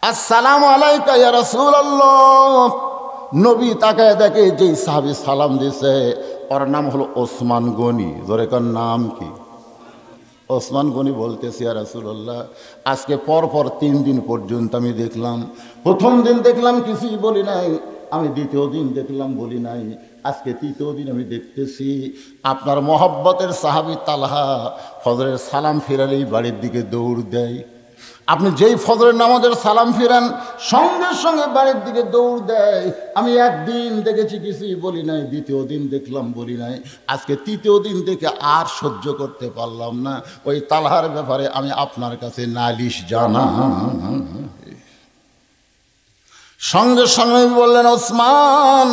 আসসালামু আলাইকা ইয়া রাসূলুল্লাহ। নবী তাকায় দেখে যেই সাহাবী সালাম দিছে ওর নাম হলো ওসমান গনি। জোরে কার নাম কি? ওসমান গনি বলতেছে, ইয়া রাসূলুল্লাহ, আজকে পরপর 3 দিন পর্যন্ত আমি দেখলাম। প্রথম দিন দেখলাম কিছুই বলি নাই, আমি দ্বিতীয় দিন দেখলাম বলি নাই, আজকে তৃতীয় দিন আমি দেখতেছি আপনার মহব্বতের সাহাবী তালহা ফজরের সালাম ফিরালেই বাড়ির দিকে দৌড় দেয়। আপনি যেই ফজরের নামাজের সালাম ফিরান সঙ্গে সঙ্গে বাড়ির দিকে দৌড় দেয়। আমি একদিন দেখেছি কিছুই বলি নাই, দ্বিতীয় দিন দেখলাম বলি নাই, আজকে তৃতীয় দিন দেখে আর সহ্য করতে পারলাম না। ওই তালহার ব্যাপারে আমি আপনার কাছে নালিশ জানা। সঙ্গে সঙ্গে বললেন, ওসমান,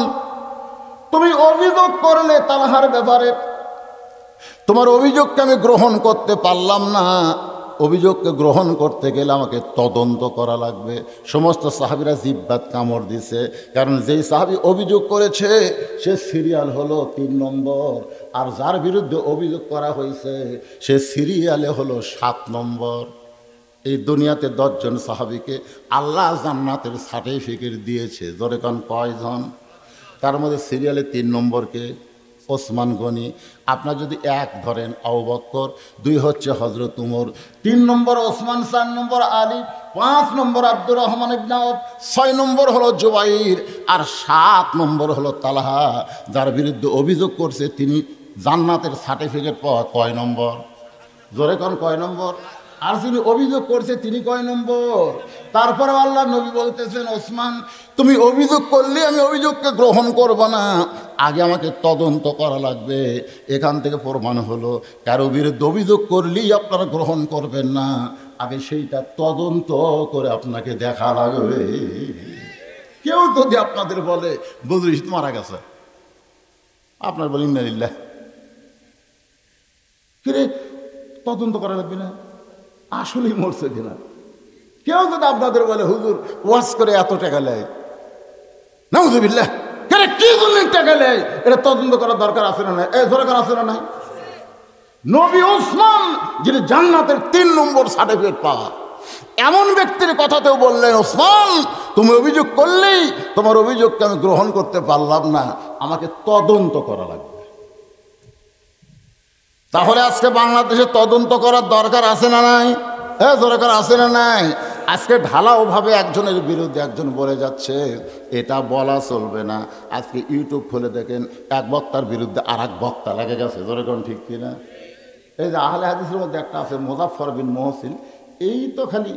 তুমি অভিযোগ করলে তালহার ব্যাপারে, তোমার অভিযোগকে আমি গ্রহণ করতে পারলাম না। অভিযোগকে গ্রহণ করতে গেলে আমাকে তদন্ত করা লাগবে। সমস্ত সাহাবীরা জিহ্বাত কামড় দিছে, কারণ যেই সাহাবী অভিযোগ করেছে সে সিরিয়াল হলো 3 নম্বর, আর যার বিরুদ্ধে অভিযোগ করা হয়েছে সে সিরিয়ালে হলো 7 নম্বর। এই দুনিয়াতে 10 জন সাহাবীকে আল্লাহ জান্নাতের সার্টিফিকেট দিয়েছে। জোরে কান কয়জন? তার মধ্যে সিরিয়ালে 3 নম্বরকে ওসমান গনি। আপনার যদি 1 ধরেন আবু বকর, 2 হচ্ছে হযরত উমর, 3 নম্বর ওসমান, 4 নম্বর আলী, 5 নম্বর আব্দুর রহমান ইবনে আওফ, 6 নম্বর হলো জুবাইর, আর 7 নম্বর হলো তালহা। যার বিরুদ্ধে অভিযোগ করছে তিনি জান্নাতের সার্টিফিকেট পাওয়া কয় নম্বর? জোরে কোন কয় নম্বর? আর যিনি অভিযোগ করছে তিনি কয় নম্বর? তারপরে আল্লাহ নবী বলতেছেন, ওসমান, তুমি অভিযোগ করলে আমি অভিযোগকে গ্রহণ করব না, আগে আমাকে তদন্ত করা লাগবে। এখান থেকে প্রমাণ হলো কারো বিরুদ্ধে অভিযোগ করলেই আপনারা গ্রহণ করবেন না, আগে সেইটা তদন্ত করে আপনাকে দেখা লাগবে। কেউ যদি আপনাদের বলে বদরুল ইসলাম মারা গেছে, আপনার বলেন ইন্না লিল্লাহ, কিরে তদন্ত করা লাগবে না, আসলেই মরছে কিনা? কেউ যদি আপনাদের বলে হুজুর ওয়াজ করে এত টাকা নেয়, নাউযুবিল্লাহ, কি জন্য টাকা নেয়, এটা তদন্ত করার দরকার আছে না নাই? দরকার আছে না নাই? নবী ওসমান যিনি জান্নাতের 3 নম্বর সার্টিফিকেট পাওয়া, এমন ব্যক্তির কথাতেও বললেন, ওসমান, তুমি অভিযোগ করলেই তোমার অভিযোগকে আমি গ্রহণ করতে পারলাম না, আমাকে তদন্ত করা লাগবে। তাহলে আজকে বাংলাদেশে তদন্ত করার দরকার আছে না নাই? দরকার আছে না নাই? আজকে ঢালাওভাবে একজনের বিরুদ্ধে একজন বলে যাচ্ছে, এটা বলা চলবে না। আজকে ইউটিউব খুলে দেখেন, এক বক্তার বিরুদ্ধে আর এক বক্তা লেগে গেছে। যেরকম ঠিক কিনা? এই যে আহলে হাদিসের মধ্যে একটা আছে মুজাফফর বিন মহসিন, এই তো খালি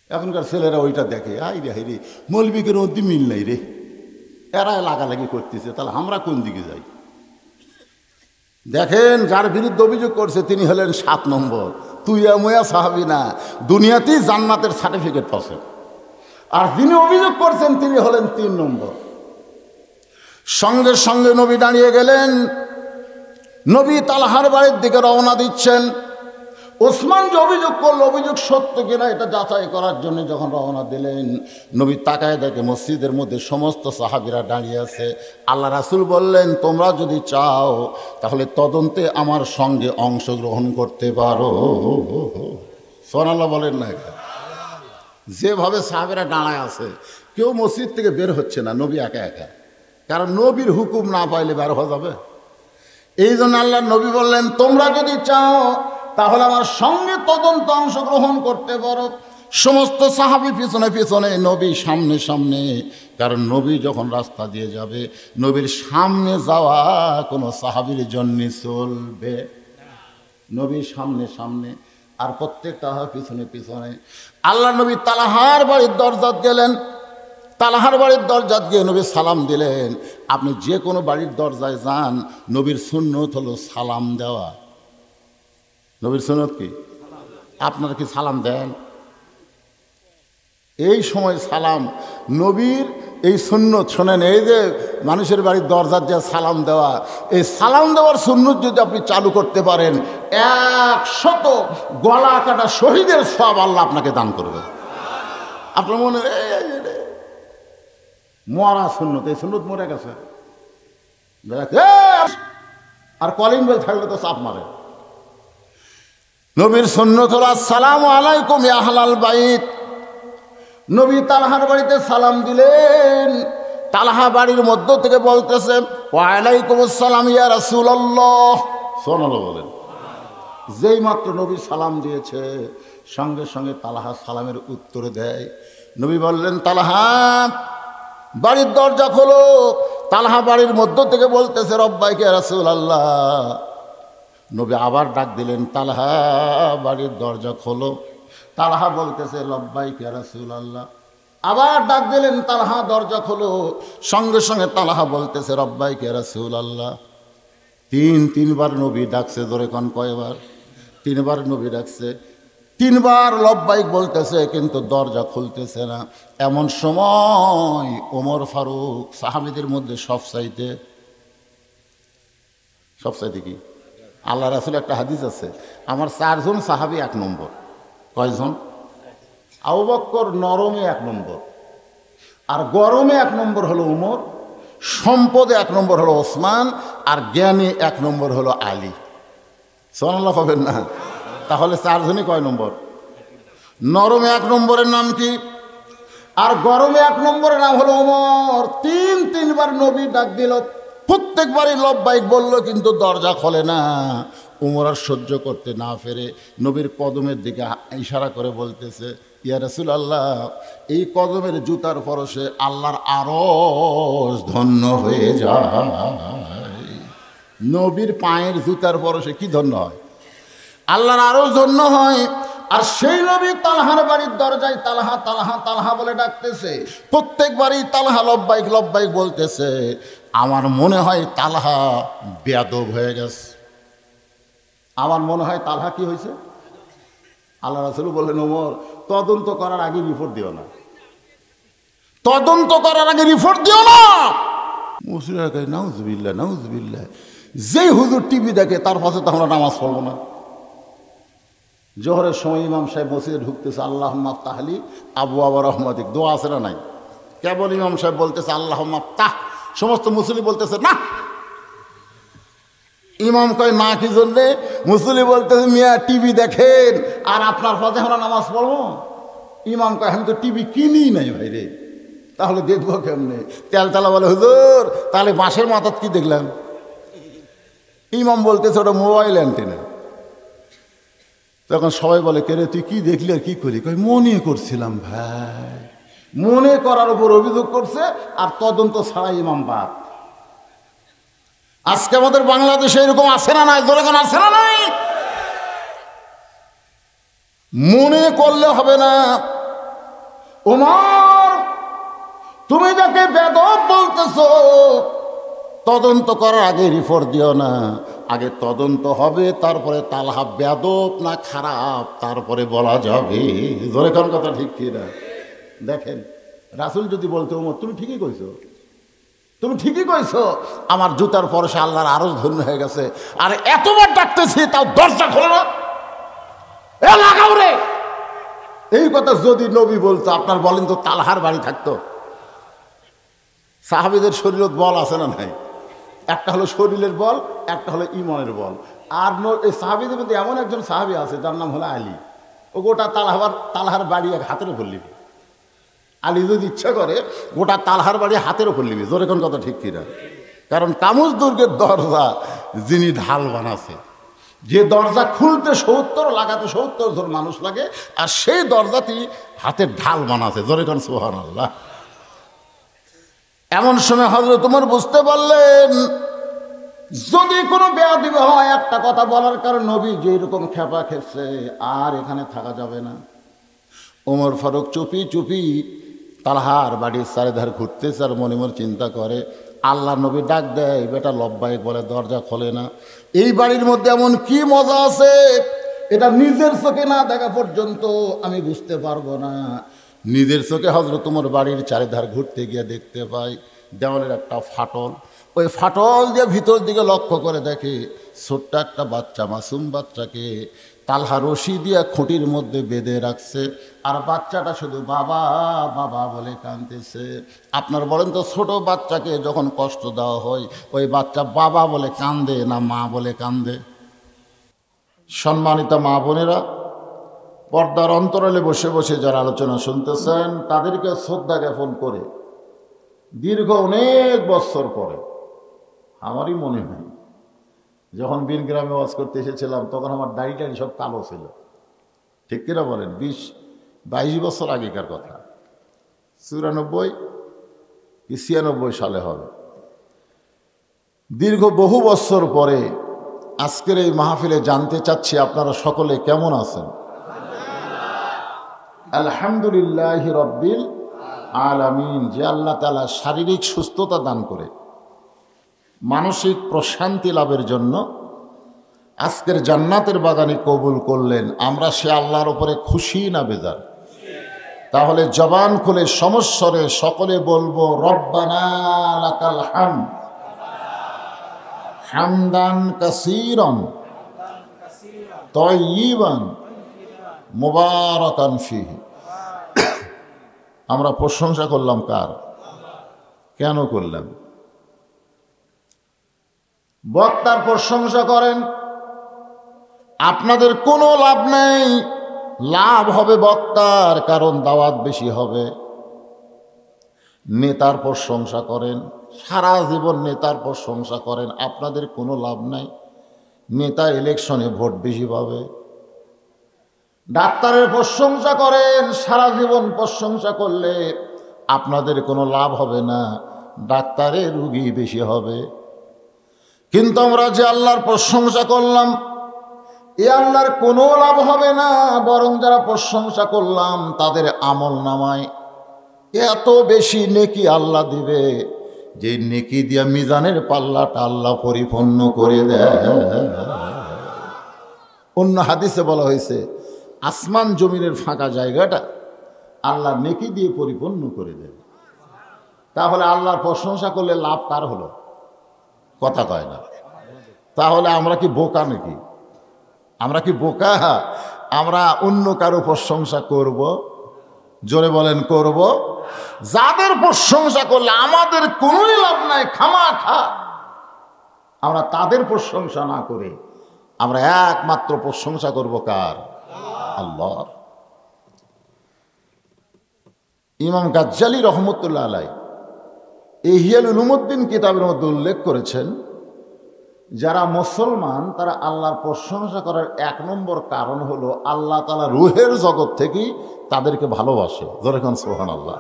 এখনকার ছেলেরা ওইটা দেখে, আই রে হাই রে, মৌলবীকের মধ্যে মিল নাই রে, এরা লাগালাগি করতেছে, তাহলে আমরা কোন দিকে যাই? দেখেন, যার বিরুদ্ধে অভিযোগ করছে তিনি হলেন 7 নম্বর। তুই মুয়া সাহাবী না, দুনিয়াতেই জান্নাতের সার্টিফিকেট পাচ্ছেন। আর যিনি অভিযোগ করছেন তিনি হলেন 3 নম্বর। সঙ্গে সঙ্গে নবী দাঁড়িয়ে গেলেন। নবী তালহার বাড়ির দিকে রওনা দিচ্ছেন। ওসমান যে অভিযোগ করলো, অভিযোগ সত্য কিনা এটা যাচাই করার জন্য যখন রওনা দিলেন, নবী তাকায় দেখে মসজিদের মধ্যে সমস্ত সাহাবীরা দাঁড়িয়ে আছে। আল্লাহ রাসূল বললেন, তোমরা যদি চাও তাহলে তদন্তে আমার সঙ্গে অংশগ্রহণ করতে পারো। সুবহানাল্লাহ বলেন না? যেভাবে সাহাবীরা দাঁড়ায় আছে, কেউ মসজিদ থেকে বের হচ্ছে না, নবী একা একা, কারণ নবীর হুকুম না পাইলে বের হওয়া যাবে। এই জন্য আল্লাহ নবী বললেন, তোমরা যদি চাও তাহলে আমার সঙ্গে তদন্ত অংশগ্রহণ করতে পারো। সমস্ত সাহাবী পিছনে পিছনে, নবী সামনে সামনে, কারণ নবী যখন রাস্তা দিয়ে যাবে, নবীর সামনে যাওয়া কোনো সাহাবীর জন্য চলবে। নবী সামনে সামনে আর প্রত্যেকটা পিছনে পিছনে। আল্লাহ নবী তালহার বাড়ির দরজাত গেলেন। তালহার বাড়ির দরজাত গিয়ে নবী সালাম দিলেন। আপনি যে কোনো বাড়ির দরজায় যান, নবীর সুন্নত হলো সালাম দেওয়া। নবীর সুন্নত কি? আপনারা কি সালাম দেন? এই সময় সালাম নবীর এই সুন্নত শোনেন। এই যে মানুষের বাড়ির দরজার যে সালাম দেওয়া, এই সালাম দেওয়ার সুন্নত যদি আপনি চালু করতে পারেন, 100 গলা কাটা শহীদের সওয়াব আল্লাহ আপনাকে দান করবে। আপনার মনে মরা সুন্নত, এই সুন্নত মরে গেছে। আর কলিং বেল থাকলে তো চাপ মারে। নবীর সুন্নত হলো আসসালামু আলাইকুম ইয়া আহলাল বাইত, নবী তালহার বাড়িতে সালাম দিলেন। তালহা বাড়ির মধ্য থেকে বলতেছে, ওয়ালাইকুম আসসালাম ইয়া রাসূলুল্লাহ। সুবহানাল্লাহ বলেন। যেই মাত্র নবী সালাম দিয়েছে, সঙ্গে সঙ্গে তালহা সালামের উত্তর দেয়। নবী বললেন, তালহা বাড়ির দরজা খোলো। তালহা বাড়ির মধ্য থেকে বলতেছে, রব্বাইকা ইয়া রাসূলুল্লাহ। নবী আবার ডাক দিলেন, তালহা বাড়ির দরজা খোলো। তালহা বলতেছে, লব্বাইকা ইয়া রাসূলুল্লাহ। আবার ডাক দিলেন, তালহা দরজা খোলো। সঙ্গে সঙ্গে তালহা বলতেছে, রব্বাইকা ইয়া রাসূলুল্লাহ। তিনবার নবী ডাকছে। ধরে কোন কয়বার? তিনবার নবী ডাকছে, তিনবার লব্বাইক বলতেছে, কিন্তু দরজা খুলতেছে না। এমন সময় ওমর ফারুক সাহাবীদের মধ্যে সবচাইতে কি আল্লাহ রাসূল একটা হাদিস আছে, আমার 4 জন সাহাবী 1 নম্বর। কয়জন? আবু বকর নরমে 1 নম্বর, আর গরমে 1 নম্বর হলো উমর, সম্পদে 1 নম্বর হলো ওসমান, আর জ্ঞানে 1 নম্বর হলো আলী। সুবহানাল্লাহ পাবেন না? তাহলে 4 জনই কয় নম্বর? নরমে 1 নম্বরের নাম কি, আর গরমে 1 নম্বরের নাম হলো ওমর। তিনবার নবী ডাক দিল, প্রত্যেকবারই লব্বাইক বলল, কিন্তু দরজা খোলে না। ওমর আর সহ্য করতে না ফেরে নবীর কদমের দিকে ইশারা করে বলতেছে, ইয়া রাসূলুল্লাহ, এই কদমের জুতার পরশে আল্লাহর আরশ ধন্য হয়ে যায়। নবীর পায়ের জুতার পরশে কি ধন্য হয়? আল্লাহর আরশ ধন্য হয়। আর সেই নবী তালহার বাড়ির দরজায় তালহা তালহা তালহা বলে ডাকতেছে। প্রত্যেকবারই তালহা লব্বাইক লব্বাইক বলতেছে। আমার মনে হয় তালহা বেয়াদব হয়ে গেছে। আমার মনে হয় তালহা কি হয়েছে? আল্লাহ রাসূল বললেন, ওমর, তদন্ত করার আগে রিপোর্ট দিও না, তদন্ত করার আগে রিপোর্ট দিও না। মুসলিমরা কয়, নাউজুবিল্লাহ নাউজুবিল্লাহ। যেই হুজুর টিভি দেখে তার পাশে তো আমরা নামাজ পড়বো না। জোহরের সময় ইমাম সাহেব মসজিদে ঢুকতেছে, আল্লাহুম্মা আফতাহলি আবওয়াবা রাহমাতিক, দোয়া আছে না নাই? কেবল ইমাম সাহেব বলতেছে আল্লাহুম্মা আফতাহ, সমস্ত মুসল্লি বলতেছে না। ইমাম কয় না, কি জন্যে? মুসল্লি বলতেছে, মিয়া টিভি দেখেন আর আপনার পাশে আমরা নামাজ পড়বো। ইমাম কয়, আমি তো টিভি কিনি নাই ভাই রে, তাহলে দেখবো কেমনে? তেলতলা বলে, হুজুর তাহলে বাঁশের মাথাত কি দেখলাম? ইমাম বলতেছে, ওটা মোবাইল অ্যান্টেনা। তখন সবাই বলে, কে রে তুই কি দেখলি আর কি করি? কই, মনে করছিলাম ভাই। মনে করার উপর অভিযোগ করছে, আর তদন্ত ছাড়াই ইমাম বাদ। আজকে আমাদের বাংলাদেশে এরকম আছে না নাই? যখন আছে না নাই? মনে করলে হবে না। ওমর, তুমি যাকে বেদব বলতেছো, তদন্ত করার আগে রিপোর্ট দিও না। আগে তদন্ত হবে, তারপরে তালহা বেদব না খারাপ তারপরে বলা যাবে। জোরে কোন কথা ঠিক কি না? দেখেন, রাসূল যদি বলতো, ওমর তুমি ঠিকই কইছো, তুমি ঠিকই কইছো, আমার জুতার পরশে আল্লাহর আরশ ধন্য হয়ে গেছে, আর এতবার ডাকতেছি তাও দরজা খোলে না, এ লাগাও রে। এই কথা যদি নবী বলতো, আপনার বলেন তো তালহার বাড়ি থাকতো? সাহাবীদের শরীরত বল আছে না নাই? একটা হলো শরীরের বল, একটা হলো ইমানের বল। আর এই সাহাবীদের মধ্যে এমন একজন সাহাবী আছে যার নাম হলো আলী। ও গোটা তালহার বাড়ি এক হাতের উপর লিবি। আলী যদি ইচ্ছা করে গোটা তালহার বাড়ি হাতের উপর লিবি। জোরে কোন কথা ঠিক কিনা? কারণ কামুজ দুর্গের দরজা যিনি ঢাল বানাছে, যে দরজা খুলতে 70 লাগাতে 70 জন মানুষ লাগে, আর সেই দরজাটি হাতের ঢাল বানাছে। জোরে কোন সুবহানাল্লাহ। এমন সময় হযরত ওমর বুঝতে পারলেন, যদি কোনো বেয়াদবি হয়, একটা কথা বলার কারণে নবী যেরকম খেপা খেপছে, আর এখানে থাকা যাবে না। ওমর ফারুক চুপি চুপি তালহার বাড়ির চারিধার ঘুরতেছে, আর মনে মনে চিন্তা করে, আল্লাহ নবী ডাক দেয়, বেটা লব্বাইক বলে, দরজা খোলে না। এই বাড়ির মধ্যে এমন কি মজা আছে, এটা নিজের চোখে না দেখা পর্যন্ত আমি বুঝতে পারবো না। নিজের চোখে হযরত ওমর বাড়ির চারিধার ঘুরতে গিয়ে দেখতে পাই দেওয়ালের একটা ফাটল। ওই ফাটল দিয়ে ভিতর দিকে লক্ষ্য করে দেখে ছোট্ট একটা বাচ্চা, মাসুম বাচ্চাকে তালহা রশি দিয়ে খুঁটির মধ্যে বেঁধে রাখছে, আর বাচ্চাটা শুধু বাবা বাবা বলে কাঁদতেছে। আপনার বলেন তো, ছোট বাচ্চাকে যখন কষ্ট দেওয়া হয়, ওই বাচ্চা বাবা বলে কান্দে না মা বলে কান্দে? সম্মানিত মা বোনেরা, পর্দার অন্তরালে বসে বসে যারা আলোচনা শুনতেছেন তাদেরকে শ্রদ্ধা জ্ঞাপন করে দীর্ঘ অনেক বছর পরে আমারই মনে হয় যখন বীরগ্রামে ওয়াজ করতে এসেছিলাম তখন আমার দাড়ি সব কালো ছিল, ঠিক কিনা বলেন? 20-22 বছর আগেকার কথা, 94 কি 96 সালে হবে। দীর্ঘ বহু বছর পরে আজকের এই মাহফিলে জানতে চাচ্ছি আপনারা সকলে কেমন আছেন। আলহামদুলিল্লাহ রব্বিল আলামিন। যে আল্লাহ তাআলা শারীরিক সুস্থতা দান করে মানসিক প্রশান্তি লাভের জন্য আজকের জান্নাতের বাগানে কবুল করলেন, আমরা সে আল্লাহর উপরে খুশি না বেজার? তাহলে জবান খুলে সমস্বরে সকলে বলবো রব্বানা লাকাল হামদ হামদান কাসীরান তাইয়িবান মুবারাকান ফীহি। আমরা প্রশংসা করলাম কার? কেন করলাম? বক্তার প্রশংসা করেন, আপনাদের কোনো লাভ নেই। লাভ হবে বক্তার, কারণ দাওয়াত বেশি হবে। নেতার প্রশংসা করেন, সারা জীবন নেতার প্রশংসা করেন, আপনাদের কোনো লাভ নাই। নেতা ইলেকশনে ভোট বেশি পাবে। ডাক্তারের প্রশংসা করেন, সারা জীবন প্রশংসা করলে আপনাদের কোনো লাভ হবে না, ডাক্তারের রুগী বেশি হবে। কিন্তু আমরা যে আল্লাহর প্রশংসা করলাম এ আল্লাহর কোনো লাভ হবে না, বরং যারা প্রশংসা করলাম তাদের আমল নামায় এত বেশি নেকি আল্লাহ দিবে যে নেকি দিয়া মিজানের পাল্লাটা আল্লাহ পরিপূর্ণ করে দেয়। অন্য হাদিসে বলা হয়েছে আসমান জমিনের ফাঁকা জায়গাটা আল্লাহ নেকি দিয়ে পরিপূর্ণ করে দেয়। তাহলে আল্লাহর প্রশংসা করলে লাভ কার হলো? কথা কয় না। তাহলে আমরা কি বোকা নাকি? আমরা কি বোকা? আমরা অন্য কারো প্রশংসা করব? জোরে বলেন করব? যাদের প্রশংসা করলে আমাদের কোনোই লাভ নাই, খামাখা আমরা তাদের প্রশংসা না করে আমরা একমাত্র প্রশংসা করব কার? আল্লাহর। ইমাম গাজ্জালী রহমতুল্লাহ আলাইহি ইহইয়া উলুমুদ্দিন কিতাবের মধ্যে উল্লেখ করেছেন, যারা মুসলমান তারা আল্লাহর প্রশংসা করার 1 নম্বর কারণ হলো আল্লাহ তাআলা রূহের জগৎ থেকেই তাদেরকে ভালোবাসে। জোরে কোন সুবহানাল্লাহ।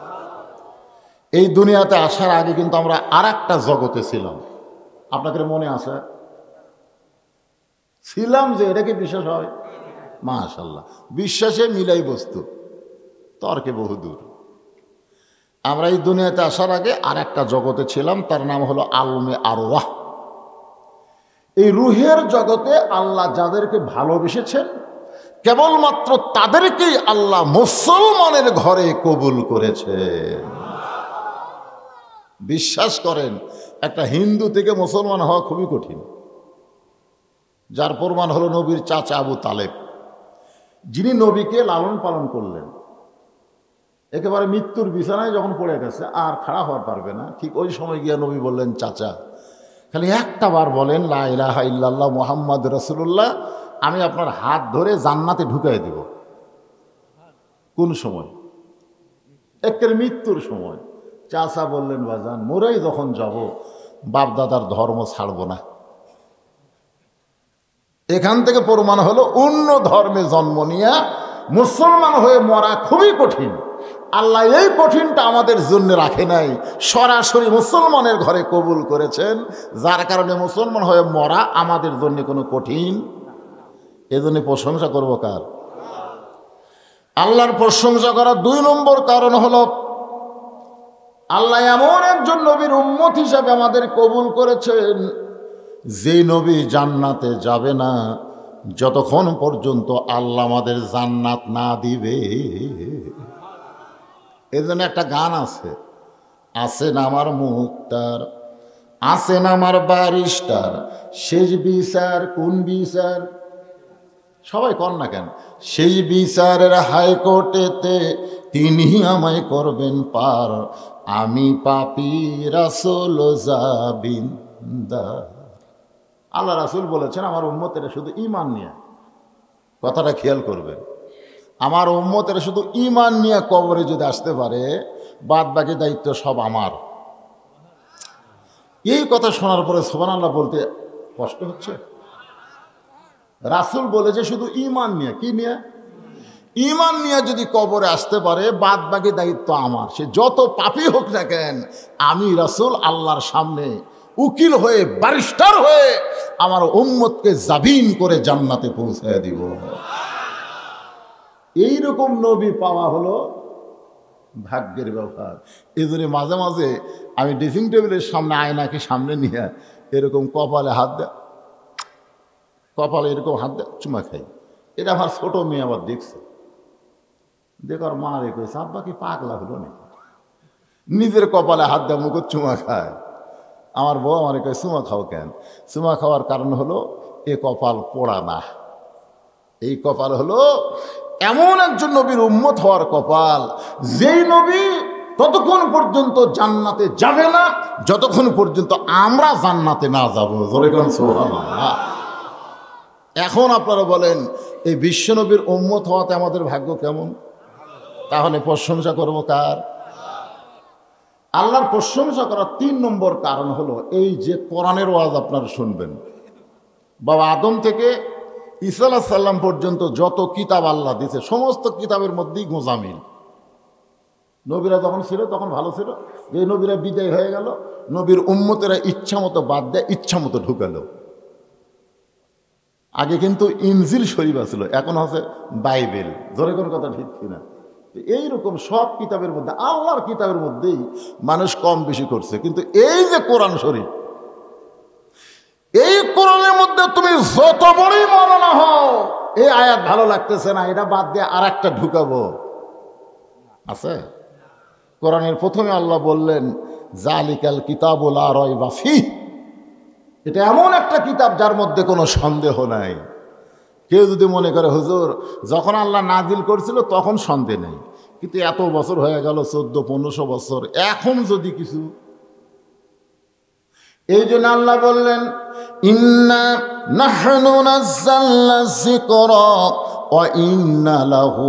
এই দুনিয়াতে আসার আগে কিন্তু আমরা আরেকটা জগতে ছিলাম, আপনাদের মনে আছে? ছিলাম যে এটাকে বিশ্বাস হয়? মাশাআল্লাহ, বিশ্বাসে মিলাই বস্তু, তর্কে বহুদূর। আমরা এই দুনিয়াতে আসার আগে আরেকটা জগতে ছিলাম, তার নাম হলো আলমে আরওয়াহ। এই রুহের জগতে আল্লাহ যাদেরকে ভালোবেসেছেন কেবলমাত্র তাদেরকেই আল্লাহ মুসলমানের ঘরে কবুল করেছে। বিশ্বাস করেন, একটা হিন্দু থেকে মুসলমান হওয়া খুবই কঠিন। যার প্রমাণ হলো নবীর চাচা আবু তালেব, যিনি নবীকে লালন পালন করলেন। একেবারে মৃত্যুর বিছানায় যখন পড়ে গেছে আর খাড়া হওয়ার পারবে না, ঠিক ওই সময় গিয়া নবী বললেন, চাচা খালি একটা বার বলেন লা ইলাহা ইল্লাল্লাহ মুহাম্মদ রাসূলুল্লাহ, আমি আপনার হাত ধরে জান্নাতে ঢুকাই দেব। কোন সময়? একের মৃত্যুর সময়। চাচা বললেন, বাজান মোরাই যখন যাব বাপদাদার ধর্ম ছাড়ব না। এখান থেকে প্রমাণ হলো অন্য ধর্মে জন্ম নিয়ে মুসলমান হয়ে মরা খুবই কঠিন। আল্লাহ এই কঠিনটা আমাদের জন্য রাখে নাই, সরাসরি মুসলমানের ঘরে কবুল করেছেন, যার কারণে মুসলমান হয়ে মরা আমাদের জন্য কোনো কঠিন। এজন্য প্রশংসা করব কার? আল্লাহর প্রশংসা করার 2 নম্বর কারণ হলো আল্লাহ এমন একজন নবীর উম্মত হিসাবে আমাদের কবুল করেছেন যে নবী জান্নাতে যাবে না যতক্ষণ পর্যন্ত আল্লাহ আমাদের জান্নাত না দিবে। এজন্য একটা গান আছে, আছেন আমার মুক্তার, আছেন আমার ব্যারিস্টার, শেষ বিচার কোন বিচার? সবাই কর না কেন? সেই বিচারের হাইকোর্টেতে তিনি আমায় করবেন পার, আমি পাপী রাসূল জাবিনদার। আল্লাহ রাসূল বলেছেন আমার উম্মতেরা শুধু ঈমান নিয়ে, কথাটা খেয়াল করবেন। আমার উম্মতের শুধু ঈমান নিয়ে কবরে যদি আসতে পারে, বাদ বাকি দায়িত্ব সব আমার। এই কথা শোনার পরে সুবহানাল্লাহ বলতে কষ্ট হচ্ছে। রাসূল বলেছে শুধু ঈমান নিয়ে, কি নিয়ে? ঈমান নিয়ে যদি কবরে আসতে পারে, বাদ বাকি দায়িত্ব আমার। সে যত পাপী হোক না কেন, আমি রাসূল আল্লাহর সামনে উকিল হয়ে, ব্যারিস্টার হয়ে আমার উম্মতকে জামিন করে জান্নাতে পৌঁছায় দিব। এইরকম নবী পাওয়া হলো ভাগ্যের ব্যাপার। এই জন্য মাঝে মাঝে আমি ড্রেসিং টেবিলের সামনে আয়নাকে সামনে নিয়ে এরকম কপালে হাত দেয়, কপালে এরকম হাত দেয়, চুমা খাই। এটা আমার ছোট মেয়ে আবার দেখছে, দেখার মা রেখেছে, আব্বা কি পাগলা হলো নাকি? নিজের কপালে হাত দেয়, মুখ চুমা খায়। আমার বউ আমার কয় চুমা খাও কেন? চুমা খাওয়ার কারণ হলো এ কপাল পোড়া না। এই কপাল হলো এমন একজন নবীর উম্মত হওয়ার কপাল, যেই নবী ততক্ষণ পর্যন্ত জান্নাতে যাবে না যতক্ষণ পর্যন্ত আমরা জান্নাতে না যাব। জোরে কোন সুবহানাল্লাহ। এখন আপনারা বলেন, এই বিশ্ব নবীর উম্মত হওয়াতে আমাদের ভাগ্য কেমন? তাহলে প্রশংসা করবো কার? আল্লাহর প্রশংসা করার 3 নম্বর কারণ হলো এই যে কোরআনের ওয়াজ আপনারা শুনবেন। বাবা আদম থেকে ঈসা আলাইহিস সালাম পর্যন্ত যত কিতাব আল্লাহ দিয়েছে, সমস্ত কিতাবের মধ্যেই গোঁজামিল। নবীরা যখন ছিল তখন ভালো ছিল, যে নবীরা বিদায় হয়ে গেল, নবীর উম্মতেরা ইচ্ছা মতো বাদ দেয়, ইচ্ছা মতো ঢুকালো। আগে কিন্তু ইনজিল শরীফ ছিল, এখন হচ্ছে বাইবেল। ধরে কোন কথা ঠিক কিনা? এইরকম সব কিতাবের মধ্যে, আল্লাহর কিতাবের মধ্যেই মানুষ কম বেশি করছে, কিন্তু এই যে কোরআন শরীফ, এই কোরআনের মধ্যে তুমি যত বড়ই মাওলানা হও, এই আয়াত ভালো লাগতেছে না, এটা বাদ দিয়ে আর একটা ঢুকাবো আছে? কোরআনের প্রথমে আল্লাহ বললেন জালিকাল কিতাবুল লা রাইবা ফীহ, এটা এমন একটা কিতাব যার মধ্যে কোনো সন্দেহ নাই। কেউ যদি মনে করে হুজুর যখন আল্লাহ নাজিল করছিল তখন সন্দেহ নেই, কিন্তু এত বছর হয়ে গেল, 1400-1500 বছর, এখন যদি কিছু, এই জন্য আল্লাহ বললেন ইন্না নাহনু নাযালনা যিকরা ওয়া ইন্না লাহু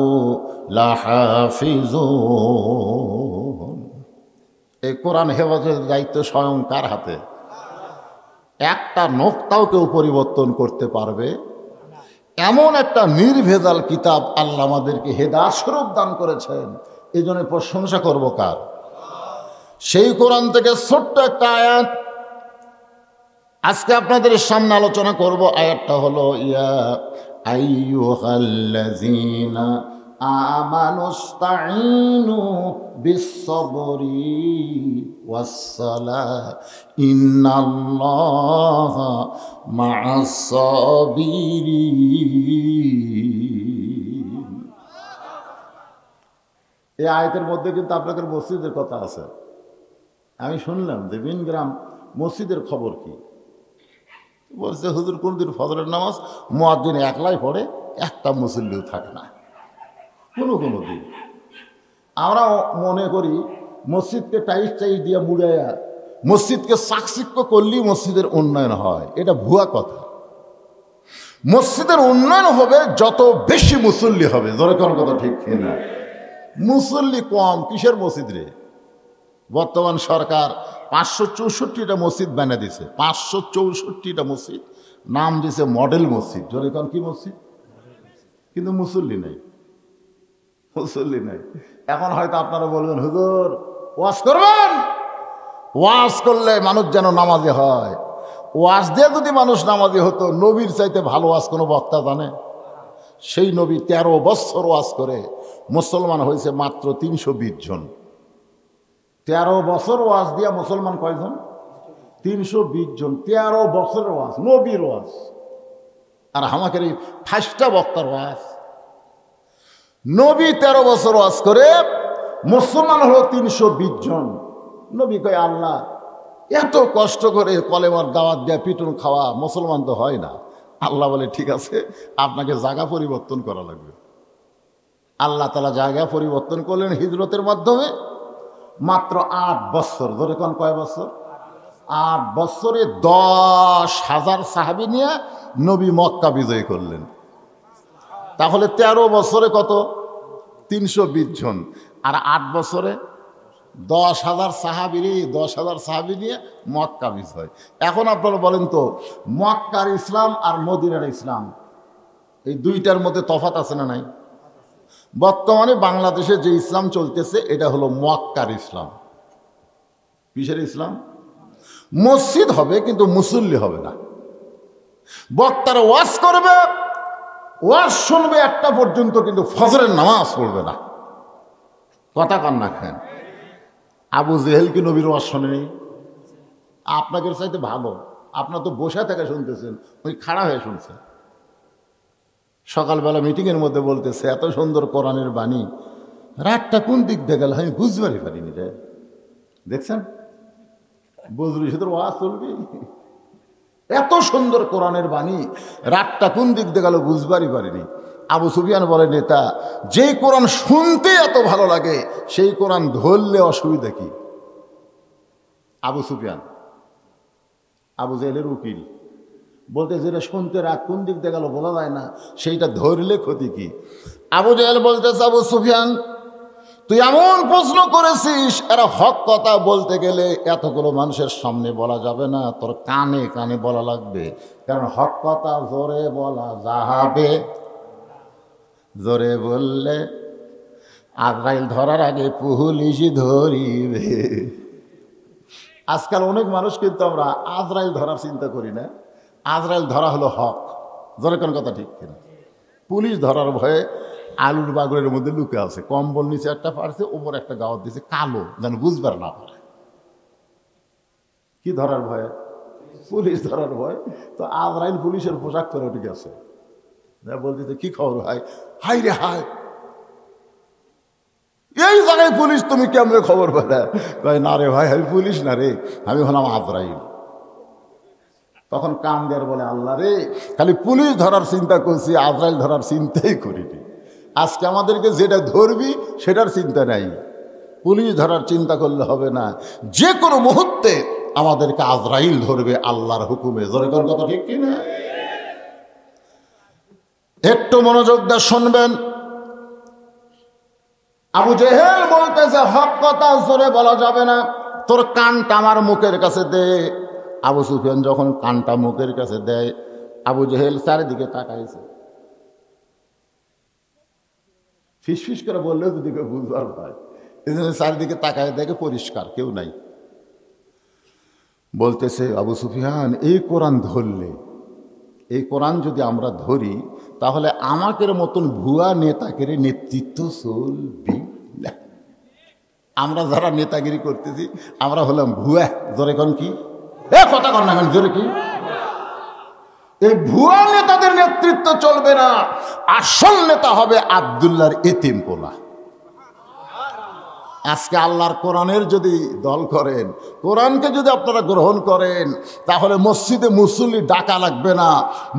লাহাফিজুন। এই কোরআন হেফাজতের দায়িত্ব স্বয়ং কার হাতে? একটা নোক্তাও কেউ পরিবর্তন করতে পারবে এমন একটা নির্ভেজাল কিতাব আল্লাহ আমাদেরকে হেদায়েত স্বরূপ দান করেছেন। এই জন্য প্রশংসা করব কার? সেই কোরআন থেকে ছোট্ট একটা আয়াত আজকে আপনাদের সামনে আলোচনা করব। আয়াতটা হলো ইয়া আইয়ুহাল্লাযীনা আমানুস্তাঈনু বিস-সাবরি ওয়াস-সালাহ ইন্নাল্লাহা মা'আস-সাবিরিন। এই আয়াতের মধ্যে কিন্তু আপনাদের মসজিদের কথা আছে। আমি শুনলাম যে বিনগ্রাম মসজিদের খবর কি, বলছে হুজুর কোনদিন ফজরের নামাজ মুয়াজ্জিন একলাই পড়ে, একটা মুসল্লিও থাকে না কোনো দিন। আমরা মনে করি মসজিদকে টাইস দিয়ে মুড়াইয়া মসজিদকে চাকচিক্য করলেই মসজিদের উন্নয়ন হয়। এটা ভুয়া কথা। মসজিদের উন্নয়ন হবে যত বেশি মুসল্লি হবে। ধরে কোন কথা ঠিক না? মুসল্লি কম, কিসের মসজিদ রে? বর্তমান সরকার 564টা মসজিদ বানিয়ে দিছে, 564টা মসজিদ নাম দিছে মডেল মসজিদ। ধরে কোন কি মসজিদ? কিন্তু মুসল্লি নাই, মুসল্লি নাই। এখন হয়তো আপনারা বলবেন হুজুর ওয়াজ করবেন, ওয়াজ করলে মানুষ যেন নামাজি হয়। ওয়াজ দিয়ে যদি মানুষ নামাজি হতো, নবীর চাইতে ভালো ওয়াজ কোনো বক্তা জানে? সেই নবী 13 বছর ওয়াজ করে মুসলমান হয়েছে মাত্র 320 জন। 13 বছর ওয়াজ দিয়া মুসলমান কয়জন? 320 জন। 13 বছরের ওয়াজ, নবীর ওয়াজ। আর আমাদের এই 5টা বক্তার ওয়াজ। নবী 13 বছর ওয়াজ করে মুসলমান হলো 320 জন। নবী কয় আল্লাহ এত কষ্ট করে কলেমার দাওয়াত দেয়া পিটন খাওয়া মুসলমান তো হয় না। আল্লাহ বলে ঠিক আছে, আপনাকে জায়গা পরিবর্তন করা লাগবে। আল্লাহ তাআলা জায়গা পরিবর্তন করলেন হিজরতের মাধ্যমে। মাত্র 8 বছর, ধরে কোন কয় বছর? 8 বছরে 10,000 সাহাবী নিয়ে নবী মক্কা বিজয় করলেন। তাহলে 13 বছরে কত? 320 জন। আর 8 বছরে 10,000 সাহাবী, 10,000 সাহাবী নিয়ে মক্কা বিজয়। এখন আপনারা বলেন তো, মক্কার ইসলাম আর মদিনার ইসলাম এই দুইটার মধ্যে তফাৎ আছে না নাই? বর্তমানে বাংলাদেশে যে ইসলাম চলতেছে এটা হলো মক্কার ইসলাম। কিসের ইসলাম? মসজিদ হবে কিন্তু মুসল্লি হবে না। বক্তারা ওয়াজ করবে, ওয়াজ শুনবে একটা পর্যন্ত, কিন্তু ফজরের নামাজ পড়বে না। কথা কান্না খান। আবু জেহেল কি নবীর ওয়াজ শোনেনি? আপনাদের চাইতে ভালো, আপনার তো বসে থেকে শুনতেছেন, ওই খাড়া হয়ে শুনছেন। সকালবেলা মিটিংয়ের মধ্যে বলতেছে এত সুন্দর কোরআনের বাণী, রাতটা কোন দিক দিয়ে গেল আমি বুঝবারই পারিনি রে। দেখছেন, বুঝলি শুধু ওয়াজ চলবি, এত সুন্দর কোরআনের বাণী, রাতটা কোন দিক দিয়ে গেল বুঝবারই পারিনি। আবু সুফিয়ান বলে, নেতা যেই কোরআন শুনতে এত ভালো লাগে সেই কোরআন ধরলে অসুবিধা কি? আবু সুফিয়ান আবু জেহেলের উকিল, বলতে যেটা শুনতে রাত কোন দিক দিয়ে গেল বলা যায় না, সেইটা ধরলে ক্ষতি কি? আবু জেহেল বলতেছে, আবু সুফিয়ান তুই এমন প্রশ্ন করেছিস, এরা হক কথা বলতে গেলে এতগুলো মানুষের সামনে বলা যাবে না, তোর কানে কানে বলা লাগবে। কারণ হক কথা জোরে বলা যাবে, জোরে বললে আজরাইল ধরার আগে পুলিশ ধরিবে। আজকাল অনেক মানুষ কিন্তু আমরা আজরাইল ধরার চিন্তা করি না। আজরাইল ধরা হলো হক, জোরে কোন কথা ঠিক কিনা? পুলিশ ধরার ভয়ে আলুর বাগরের মধ্যে লুকে আছে, কম্বল নিচে একটা পারছে, ওপর একটা গাওয়াত দিয়েছে কালো, যেন বুঝবার না পারে। কি ধরার ভয়ে? পুলিশ ধরার ভয়। তো আজরাইল পুলিশের পোশাক করে উঠে গেছে, বলতেছে কি খবর ভাই? হাই রে হাই, এই জায়গায় পুলিশ, তুমি কেমনে খবর পেলে? কয় না রে ভাই, আমি পুলিশ না রে, আমি হলাম আজরাইল। তখন কান দেয়ার বলে, আল্লাহ রে, খালি পুলিশ ধরার চিন্তা করছি, আজরাইল ধরার চিন্তাই করিনি। আজকে আমাদেরকে যেটা ধরবি সেটার চিন্তা নাই, পুলিশ ধরার চিন্তা করলে হবে না। যে কোনো মুহূর্তে আমাদেরকে আজরাইল ধরবে আল্লাহর হুকুমে। জোরে কোন কথা ঠিক কিনা? একটু মনোযোগ দিয়ে শুনবেন। আবু জেহেল বলতেছে হক কথা জোরে বলা যাবে না, তোর কানটা আমার মুখের কাছে দে। আবু সুফিয়ান যখন কানটা মুখের কাছে দেয়, আবু জেহেল চারিদিকে তাকাইছে, ফিসফিস করে বললেও যদি কেউ বুঝবার পায়, এই জন্য চারিদিকে তাকায় দেখে পরিষ্কার কেউ নাই। বলতেছে আবু সুফিয়ান, এই কোরআন ধরলে, এই কোরআন যদি আমরা ধরি তাহলে আমাদের মতন ভুয়া নেতাকে নেতৃত্ব চলবে না। আমরা যারা নেতাগিরি করতেছি আমরা হলাম ভুয়া। জোরে কোন কি? কথা কর না, জোরে কি? এই ভুয়া নেতাদের নেতৃত্ব চলবে না, আসল নেতা হবে আব্দুল্লাহর এতিম পোলা। আজকে আল্লাহর কোরআনের যদি দল করেন, কোরআনকে যদি আপনারা গ্রহণ করেন, তাহলে মসজিদে মুসল্লি ডাকা লাগবে না,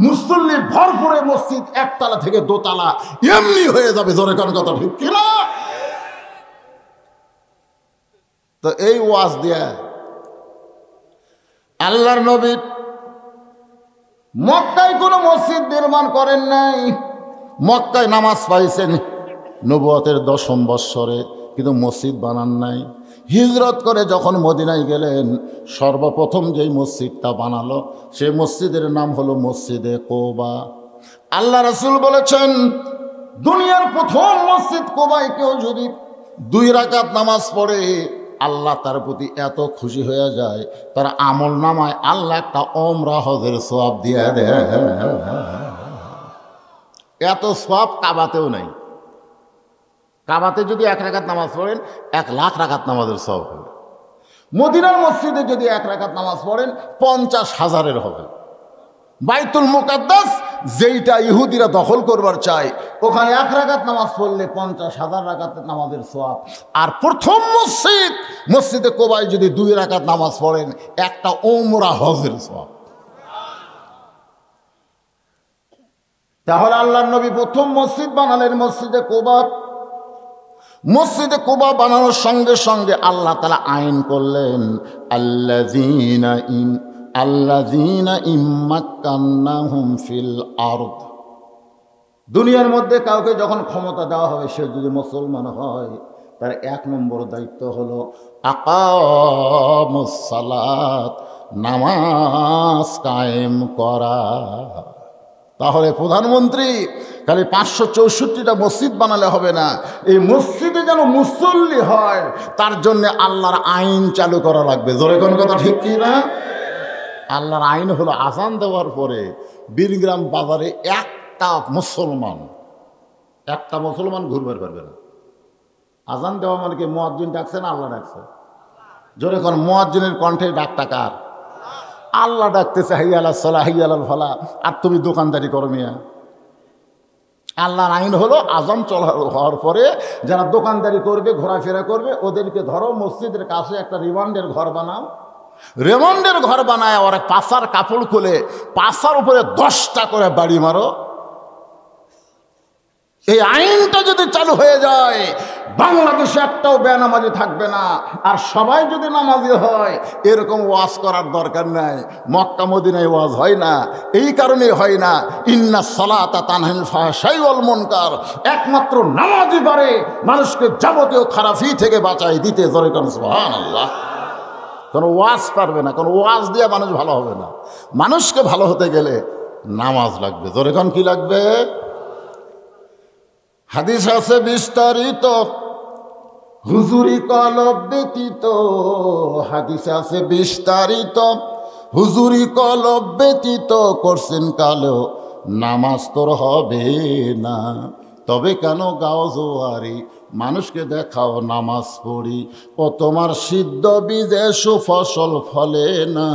মুসল্লি ভরপুরে মসজিদ একতলা থেকে দোতলা এমনি হয়ে যাবে। জোরে কোন কথা ঠিক কিনা? তো এই ওয়াজ দিয়া আল্লাহর নবী মক্কায় কোনো মসজিদ নির্মাণ করেন নাই। মক্কায় নামাজ পাইছেন নবুয়তের 10ম বৎসরে, কিন্তু মসজিদ বানান নাই। হিজরত করে যখন মদিনায় গেলেন, সর্বপ্রথম যেই মসজিদটা বানালো সেই মসজিদের নাম হলো মসজিদে কোবা। আল্লাহ রাসূল বলেছেন, দুনিয়ার প্রথম মসজিদ কোবায় কেউ যদি 2 রাকাত নামাজ পড়ে, আল্লাহ তার প্রতি এত খুশি হয়ে যায়, তার আমল নামায় আল্লাহ একটা ওমরা হজের সওয়াব দিয়ে দেয়। এত সওয়াব কাবাতেও নাই। কাবাতে যদি 1 রাকাত নামাজ পড়েন 1 লাখ রাকাত নামাজের সওয়াব হবে। মদিনার মসজিদে যদি 1 রাকাত নামাজ পড়েন 50,000-এর হবে। বাইতুল মুকাদ্দাস যেইটা ইহুদিরা দখল করবার চায়, ওখানে 1 রাকাত নামাজ পড়লে 50,000 রাকাত নামাজের সওয়াব। আর প্রথম মসজিদ মসজিদে কোবায় যদি 2 রাকাত নামাজ পড়েন, একটা ওমরা হজের সওয়াব। তাহলে আল্লাহর নবী প্রথম মসজিদ বানালেন মসজিদে কোবা। মসজিদে কোবা বানানোর সঙ্গে সঙ্গে আল্লাহ তাআলা আইন করলেন, আল্লাযীনা ইম্মাক্কান্নাহুম ফিল আরদ, দুনিয়ার মধ্যে কাউকে যখন ক্ষমতা দেওয়া হবে, সে যদি মুসলমান হয়, তার 1 নম্বর দায়িত্ব হলো আকামুস সালাত, নামাজ কায়েম করা। তাহলে প্রধানমন্ত্রী খালি 564টা মসজিদ বানালে হবে না, এই মসজিদে যেন মুসল্লি হয় তার জন্য আল্লাহর আইন চালু করা লাগবে। জোরে কোন কথা ঠিক কি না? আল্লাহর আইন হলো আজান দেওয়ার পরে বীরগ্রাম বাজারে একটা মুসলমান ঘুরবার পারবে না। আজান দেওয়া মানে কি মুয়াজ্জিন ডাকছে না আল্লাহ ডাকছে? জোরে কোন মুয়াজ্জিনের কণ্ঠে ডাকটা কার? আল্লাহ ডাকতেছে হাইয়া আলাস সালাহ হাইয়া আলাল ফালাহ, আর তুমি দোকানদারি করো মিয়া। আল্লাহর আইন হলো আজান হওয়ার পরে যারা দোকানদারি করবে, ঘোরাফেরা করবে, ওদেরকে ধরো মসজিদের কাছে একটা রিমান্ডের ঘর বানাও। রিমান্ডের ঘর বানায় ওরা পাশার কাপড় খুলে পাশার উপরে 10টা করে বাড়ি মারো। এই আইনটা যদি চালু হয়ে যায়, বাংলাদেশে একটাও বেনামাজি থাকবে না, আর সবাই যদি নামাজি হয়। এরকম ওয়াজ করার দরকার নাই, মক্কা মদিনায় ওয়াজ হয় না, এই কারণে হয় না। ইন্না সালাতা তানহিল ফাহশাই ওয়াল মুনকার, একমাত্র নামাজি পারে মানুষকে যাবতীয় খারাপি থেকে বাঁচাই দিতে। জোরে কোন সুবহানাল্লাহ। কোনো ওয়াজ পারবে না, কোনো ওয়াজ দিয়ে মানুষ ভালো হবে না। মানুষকে ভালো হতে গেলে নামাজ লাগবে। জোরে কোন কি লাগবে? হাদিস আছে বিস্তারিত, হুজুরি কলব ব্যতীত। হাদিস আছে বিস্তারিত, হুজুরি কলব ব্যতীত করছেন কালো নামাজ তোর হবে না। তবে কেন গাও জোয়ারি, মানুষকে দেখাও নামাজ পড়ি, ও তোমার সিদ্ধ বীজে সুফসল ফলে না।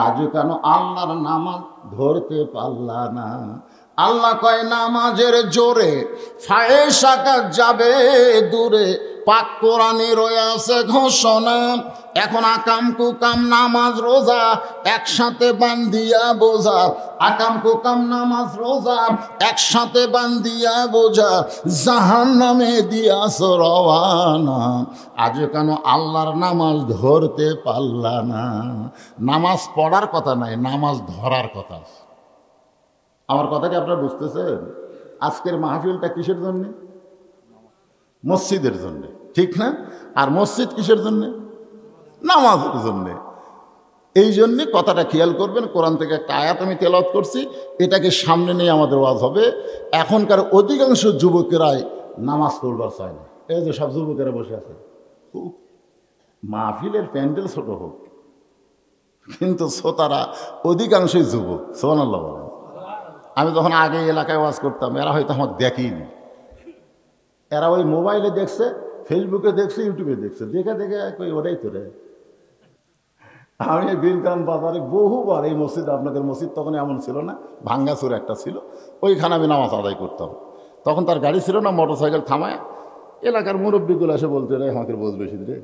আজ কেন আল্লাহর নামাজ ধরতে পারলা না? আল্লাহ কয় নামাজের জোরে ফায়েশা কাজ যাবে দূরে, পাক কোরআনে রয়েছে ঘোষণা। এখন আকাম কুকাম নামাজ রোজা একসাথে বান্ধিয়া বোঝা, আকাম কুকাম নামাজ রোজা একসাথে বান্ধিয়া বোঝা, জাহান্নামে দিয়াছ রওয়ানা। আজ কেন আল্লাহর নামাজ ধরতে পারলা না? নামাজ পড়ার কথা নাই, নামাজ ধরার কথা। আমার কথা কি আপনারা বুঝতেছেন? আজকের মাহফিলটা কিসের জন্যে? মসজিদের জন্যে, ঠিক না? আর মসজিদ কিসের জন্যে? নামাজের জন্যে। এই জন্যে কথাটা খেয়াল করবেন। কোরআন থেকে একটা আয়াত আমি তেলাওয়াত করছি, এটাকে সামনে নিয়ে আমাদের ওয়াজ হবে। এখনকার অধিকাংশ যুবকেরাই নামাজ পড়বার চায় না। এই যে সব যুবকেরা বসে আছে, মাহফিলের প্যান্ডেল ছোট হোক, কিন্তু শ্রোতারা অধিকাংশই যুবক। সুবহানাল্লাহ বলেন। আমি যখন আগে এলাকায় ওয়াজ করতাম, এরা হয়তো আমাকে দেখেইনি। এরা ওই মোবাইলে দেখছে, ফেসবুকে দেখছে, ইউটিউবে দেখছে, দেখে দেখে ওটাই তো রে। আমি বীরগ্রাম বাজারে বহুবার, এই মসজিদ, আপনাদের মসজিদ তখন এমন ছিল না, ভাঙ্গাচুর একটা ছিল, ওইখানে আমি নামাজ আদায় করতাম। তখন তার গাড়ি ছিল না, মোটর সাইকেল থামায় এলাকার মুরব্বীগুলো এসে বলতে রে আমাকে বোঝ বেশি রে।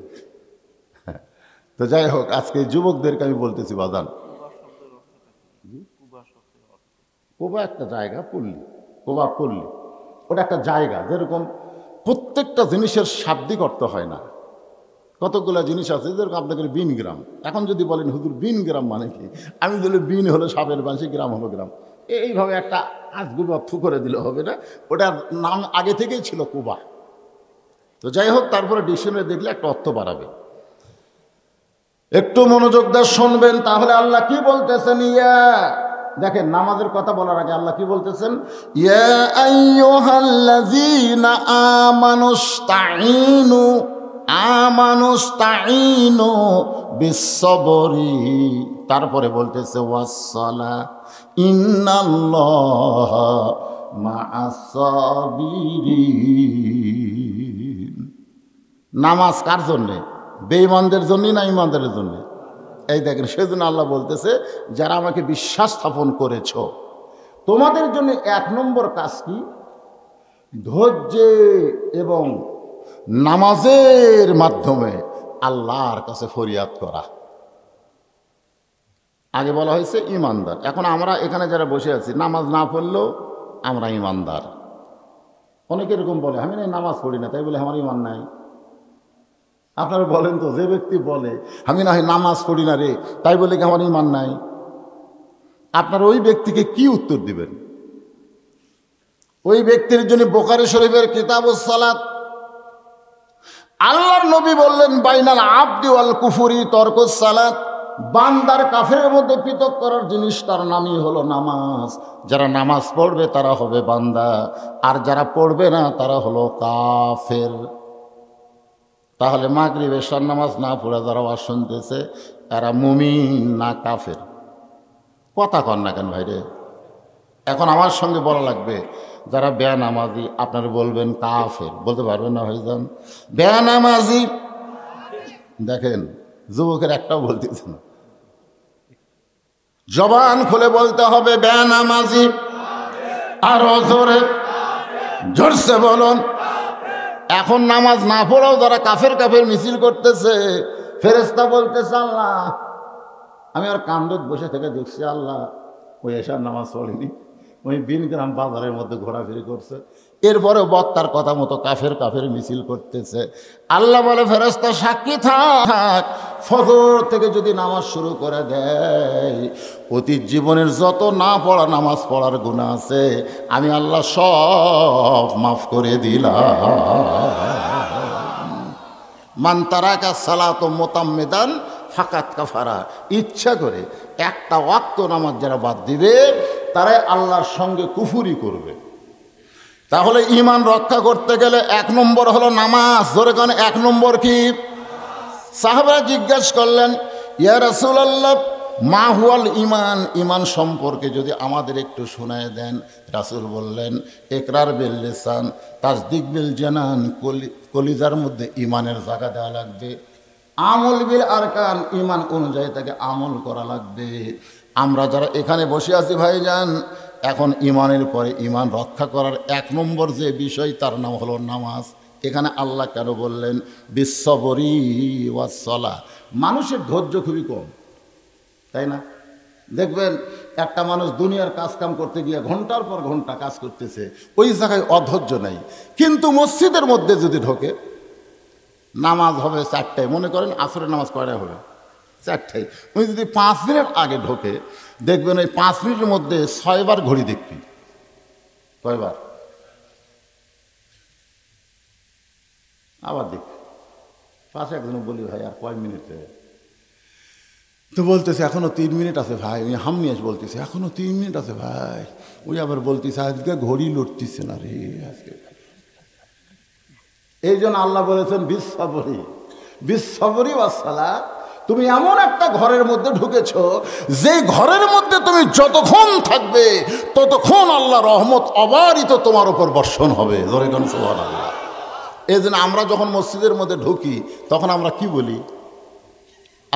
তো যাই হোক, আজকে যুবকদেরকে আমি বলতেছি বাজান, কোবা একটা জায়গা, পল্লী, কোবা পল্লী, ওটা একটা জায়গা। যেরকম প্রত্যেকটা জিনিসের শাব্দিক অর্থ হয় না, কতগুলো জিনিস আছে। যেরকম আপনাদের বিন গ্রাম, এখন যদি বলেন হুজুর বিন গ্রাম মানে কি, আমি বলি বিন হলো সাপের বাঁশি, গ্রাম হলো গ্রাম। এইভাবে একটা আজগুবি অর্থ করে দিলে হবে না, ওটার নাম আগে থেকেই ছিল কোবা। তো যাই হোক, তারপরে ডিকশনারি দেখলে একটা অর্থ বাড়াবে। একটু মনোযোগ দিয়ে শুনবেন, তাহলে আল্লাহ কি বলতেছেন। দেখেন, নামাজের কথা বলার আগে আল্লাহ কি বলতেছেন? ইয়া আইয়ুহাল্লাযীনা আমানুস্তাঈনু বিস-সাবরি। তারপরে বলতেছে ওয়াস-সালা ইন্নাল্লাহা মা'আস-সাবিরিন। নামাজ কার জন্যে? বেঈমানদের জন্য না ঈমানদারের জন্য? এই দেখেন, সেজন্য আল্লাহ বলতেছে, যারা আমাকে বিশ্বাস স্থাপন করেছ, তোমাদের জন্য 1 নম্বর কাজ কি? ধৈর্য এবং নামাজের মাধ্যমে আল্লাহর কাছে ফরিয়াদ করা। আগে বলা হয়েছে ঈমানদার। এখন আমরা এখানে যারা বসে আছি, নামাজ না পড়লেও আমরা ঈমানদার। অনেকে এরকম বলে, আমি নামাজ পড়ি না, তাই বলে আমার ঈমান নাই। আপনারা বলেন তো, যে ব্যক্তি বলে আমি না হয় নামাজ পড়ি না রে, তাই বলে কি আমার ঈমান নাই? আপনারা ওই ব্যক্তিকে কি উত্তর দিবেন? ওই ব্যক্তির জন্য বুখারী শরীফের কিতাবুস সালাত, আল্লাহর নবী বললেন বাইনাল আবদি ওয়াল কুফরি তরকুস সালাত, বান্দার কাফেরের মধ্যে পৃথক করার জিনিস তার নামই হলো নামাজ। যারা নামাজ পড়বে তারা হবে বান্দা, আর যারা পড়বে না তারা হলো কাফের। তাহলে মাগরিব এশার নামাজ না পড়ে যারা ওয়াজ শুনতেছে এরা মুমিন না কাফের? কথা কন না কেন ভাইরে? এখন আমার সঙ্গে বলা লাগবে যারা বেনামাজি, আপনারা বলবেন কাফের, বলতে পারবেন না ভাইজান? বেনামাজি দেখেন যুবকের একটাও বলতেছে না, জবান খুলে বলতে হবে বেনামাজি। আরো জোরে জোরসে বলুন। এখন নামাজ না পড়াও যারা কাফের কাফের মিছিল করতেছে, ফেরেশতা বলতেছে আল্লাহ, আমি আর কান্দত বসে থেকে দেখছি আল্লাহ ওই এশার নামাজ পড়েনি, ওই বিনগ্রাম বাজারের মধ্যে ঘোরাফিরি করছে, এরপরে বক্তার কথা মতো কাফের কাফের মিছিল করতেছে। আল্লাহ বলে ফেরেশতা সাক্ষী থাক, ফজর থেকে যদি নামাজ শুরু করে দেয়, অতীত জীবনের যত না পড়া নামাজ পড়ার গুনাহ আছে আমি আল্লাহ সব মাফ করে দিলাম। মান তারাকা সালাত মুতাম্মিদান ফাকাত কাফারা, ইচ্ছা করে একটা ওয়াক্ত নামাজ যারা বাদ দিবে তারাই আল্লাহর সঙ্গে কুফুরি করবে। তাহলে ঈমান রক্ষা করতে গেলে 1 নম্বর হলো নামাজ। ধরে কারণ 1 নম্বর কি? সাহাবারা জিজ্ঞেস করলেন ইয়া রাসূলুল্লাহ মা হুয়াল ঈমান, ঈমান সম্পর্কে যদি আমাদের একটু শোনায় দেন। রাসূল বললেন ইকরার বিল লিসান তাসদীক বিল জানান, কলিজার মধ্যে ঈমানের জায়গা দেওয়া লাগবে। আমল বিল আরকান, ঈমান অনুযায়ী তাকে আমল করা লাগবে। আমরা যারা এখানে বসে আছি ভাইজান, এখন ঈমানের পরে ঈমান রক্ষা করার 1 নম্বর যে বিষয় তার নাম হলো নামাজ। এখানে আল্লাহ কেন বললেন বিশ্ববরি ওয়াসসালাহ? মানুষের ধৈর্য খুবই কম, তাই না? দেখবেন একটা মানুষ দুনিয়ার কাজ কাম করতে গিয়ে ঘন্টার পর ঘন্টা কাজ করতেছে, ওই জায়গায় অধৈর্য নাই। কিন্তু মসজিদের মধ্যে যদি ঢোকে, নামাজ হবে 4টায়, মনে করেন আসরের নামাজ কয়টায় হবে? 4টায়। উনি যদি 5 মিনিট আগে ঢোকে, দেখবেন ওই 5 মিনিটের মধ্যে 6 বার ঘড়ি দেখবি। কয়বার? আবার দেখবি। পাশে একজন বলি ভাই আর কয় মিনিটে? তো বলতেছে এখনো 3 মিনিট আছে ভাই। উনি হাম নিয়ে বলতেছে এখনো 3 মিনিট আছে ভাই। ওই আবার বলতেছে আজকে ঘড়ি লড়তেছে না রে আজকে। এই জন্য আল্লাহ বলেছেন বিশ্ববরি ওয়াসসালাত। তুমি এমন একটা ঘরের মধ্যে ঢুকেছ, যে ঘরের মধ্যে তুমি যতক্ষণ থাকবে ততক্ষণ আল্লাহ রহমত অবারিত তোমার উপর বর্ষণ হবে। জোরে কোন সুবহানাল্লাহ। এই জন্য আমরা যখন মসজিদের মধ্যে ঢুকি তখন আমরা কি বলি?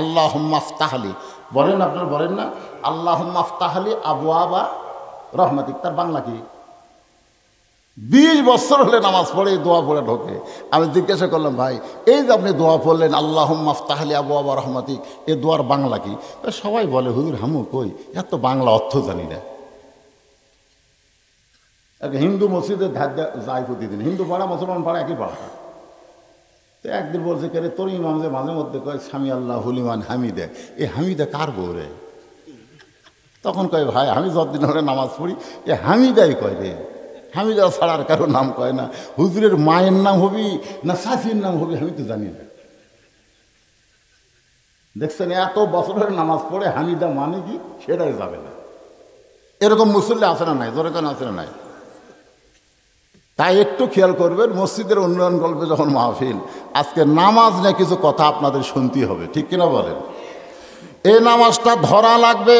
আল্লাহুম্মা আফতাহলি, বলেন আপনারা বলেন না? আল্লাহুম্মা আফতাহলি আবওয়াবা রহমাতিক। তার বাংলা কি? 20 বছর হলে নামাজ পড়ে দোয়া পড়ে ঢোকে। আমি জিজ্ঞাসা করলাম ভাই এই যে আপনি দোয়া পড়লেন আল্লাহুম্মা আফতাহলি আবওয়াবা রহমাতিক, এই দোয়ার বাংলা কি? সবাই বলে হুজুর হামু কই, এত বাংলা অর্থ জানি না। হিন্দু মসজিদের ধার যায় প্রতিদিন, হিন্দু পাড়া মুসলমান পাড়া একই পাড়া। তো একদিন বলছে কে রে তোর ইমাম যে মাঝে মধ্যে কয় স্বামী আল্লাহ হুলিমান হামিদে, এই হামিদা কার বউ রে? তখন কয় ভাই আমি যতদিন হলে নামাজ পড়ি এ হামিদাই কয় রে, হামিদা ছাড়ার কারো নাম কয় না। হুজুরের মায়ের নাম হবি না শাফির নাম হবি আমি তো জানি না। দেখছেন এত বছরের নামাজ পড়ে হামিদা মানে কি সেটাই যাবে না। এরকম মুসল্লি আছে না নাই? জোরে কেন আছে না নাই? তাই একটু খেয়াল করবেন মসজিদের উন্নয়ন গল্পে যখন মাহফিল, আজকে নামাজ নিয়ে কিছু কথা আপনাদের শুনতেই হবে, ঠিক কিনা বলেন? এই নামাজটা ধরা লাগবে।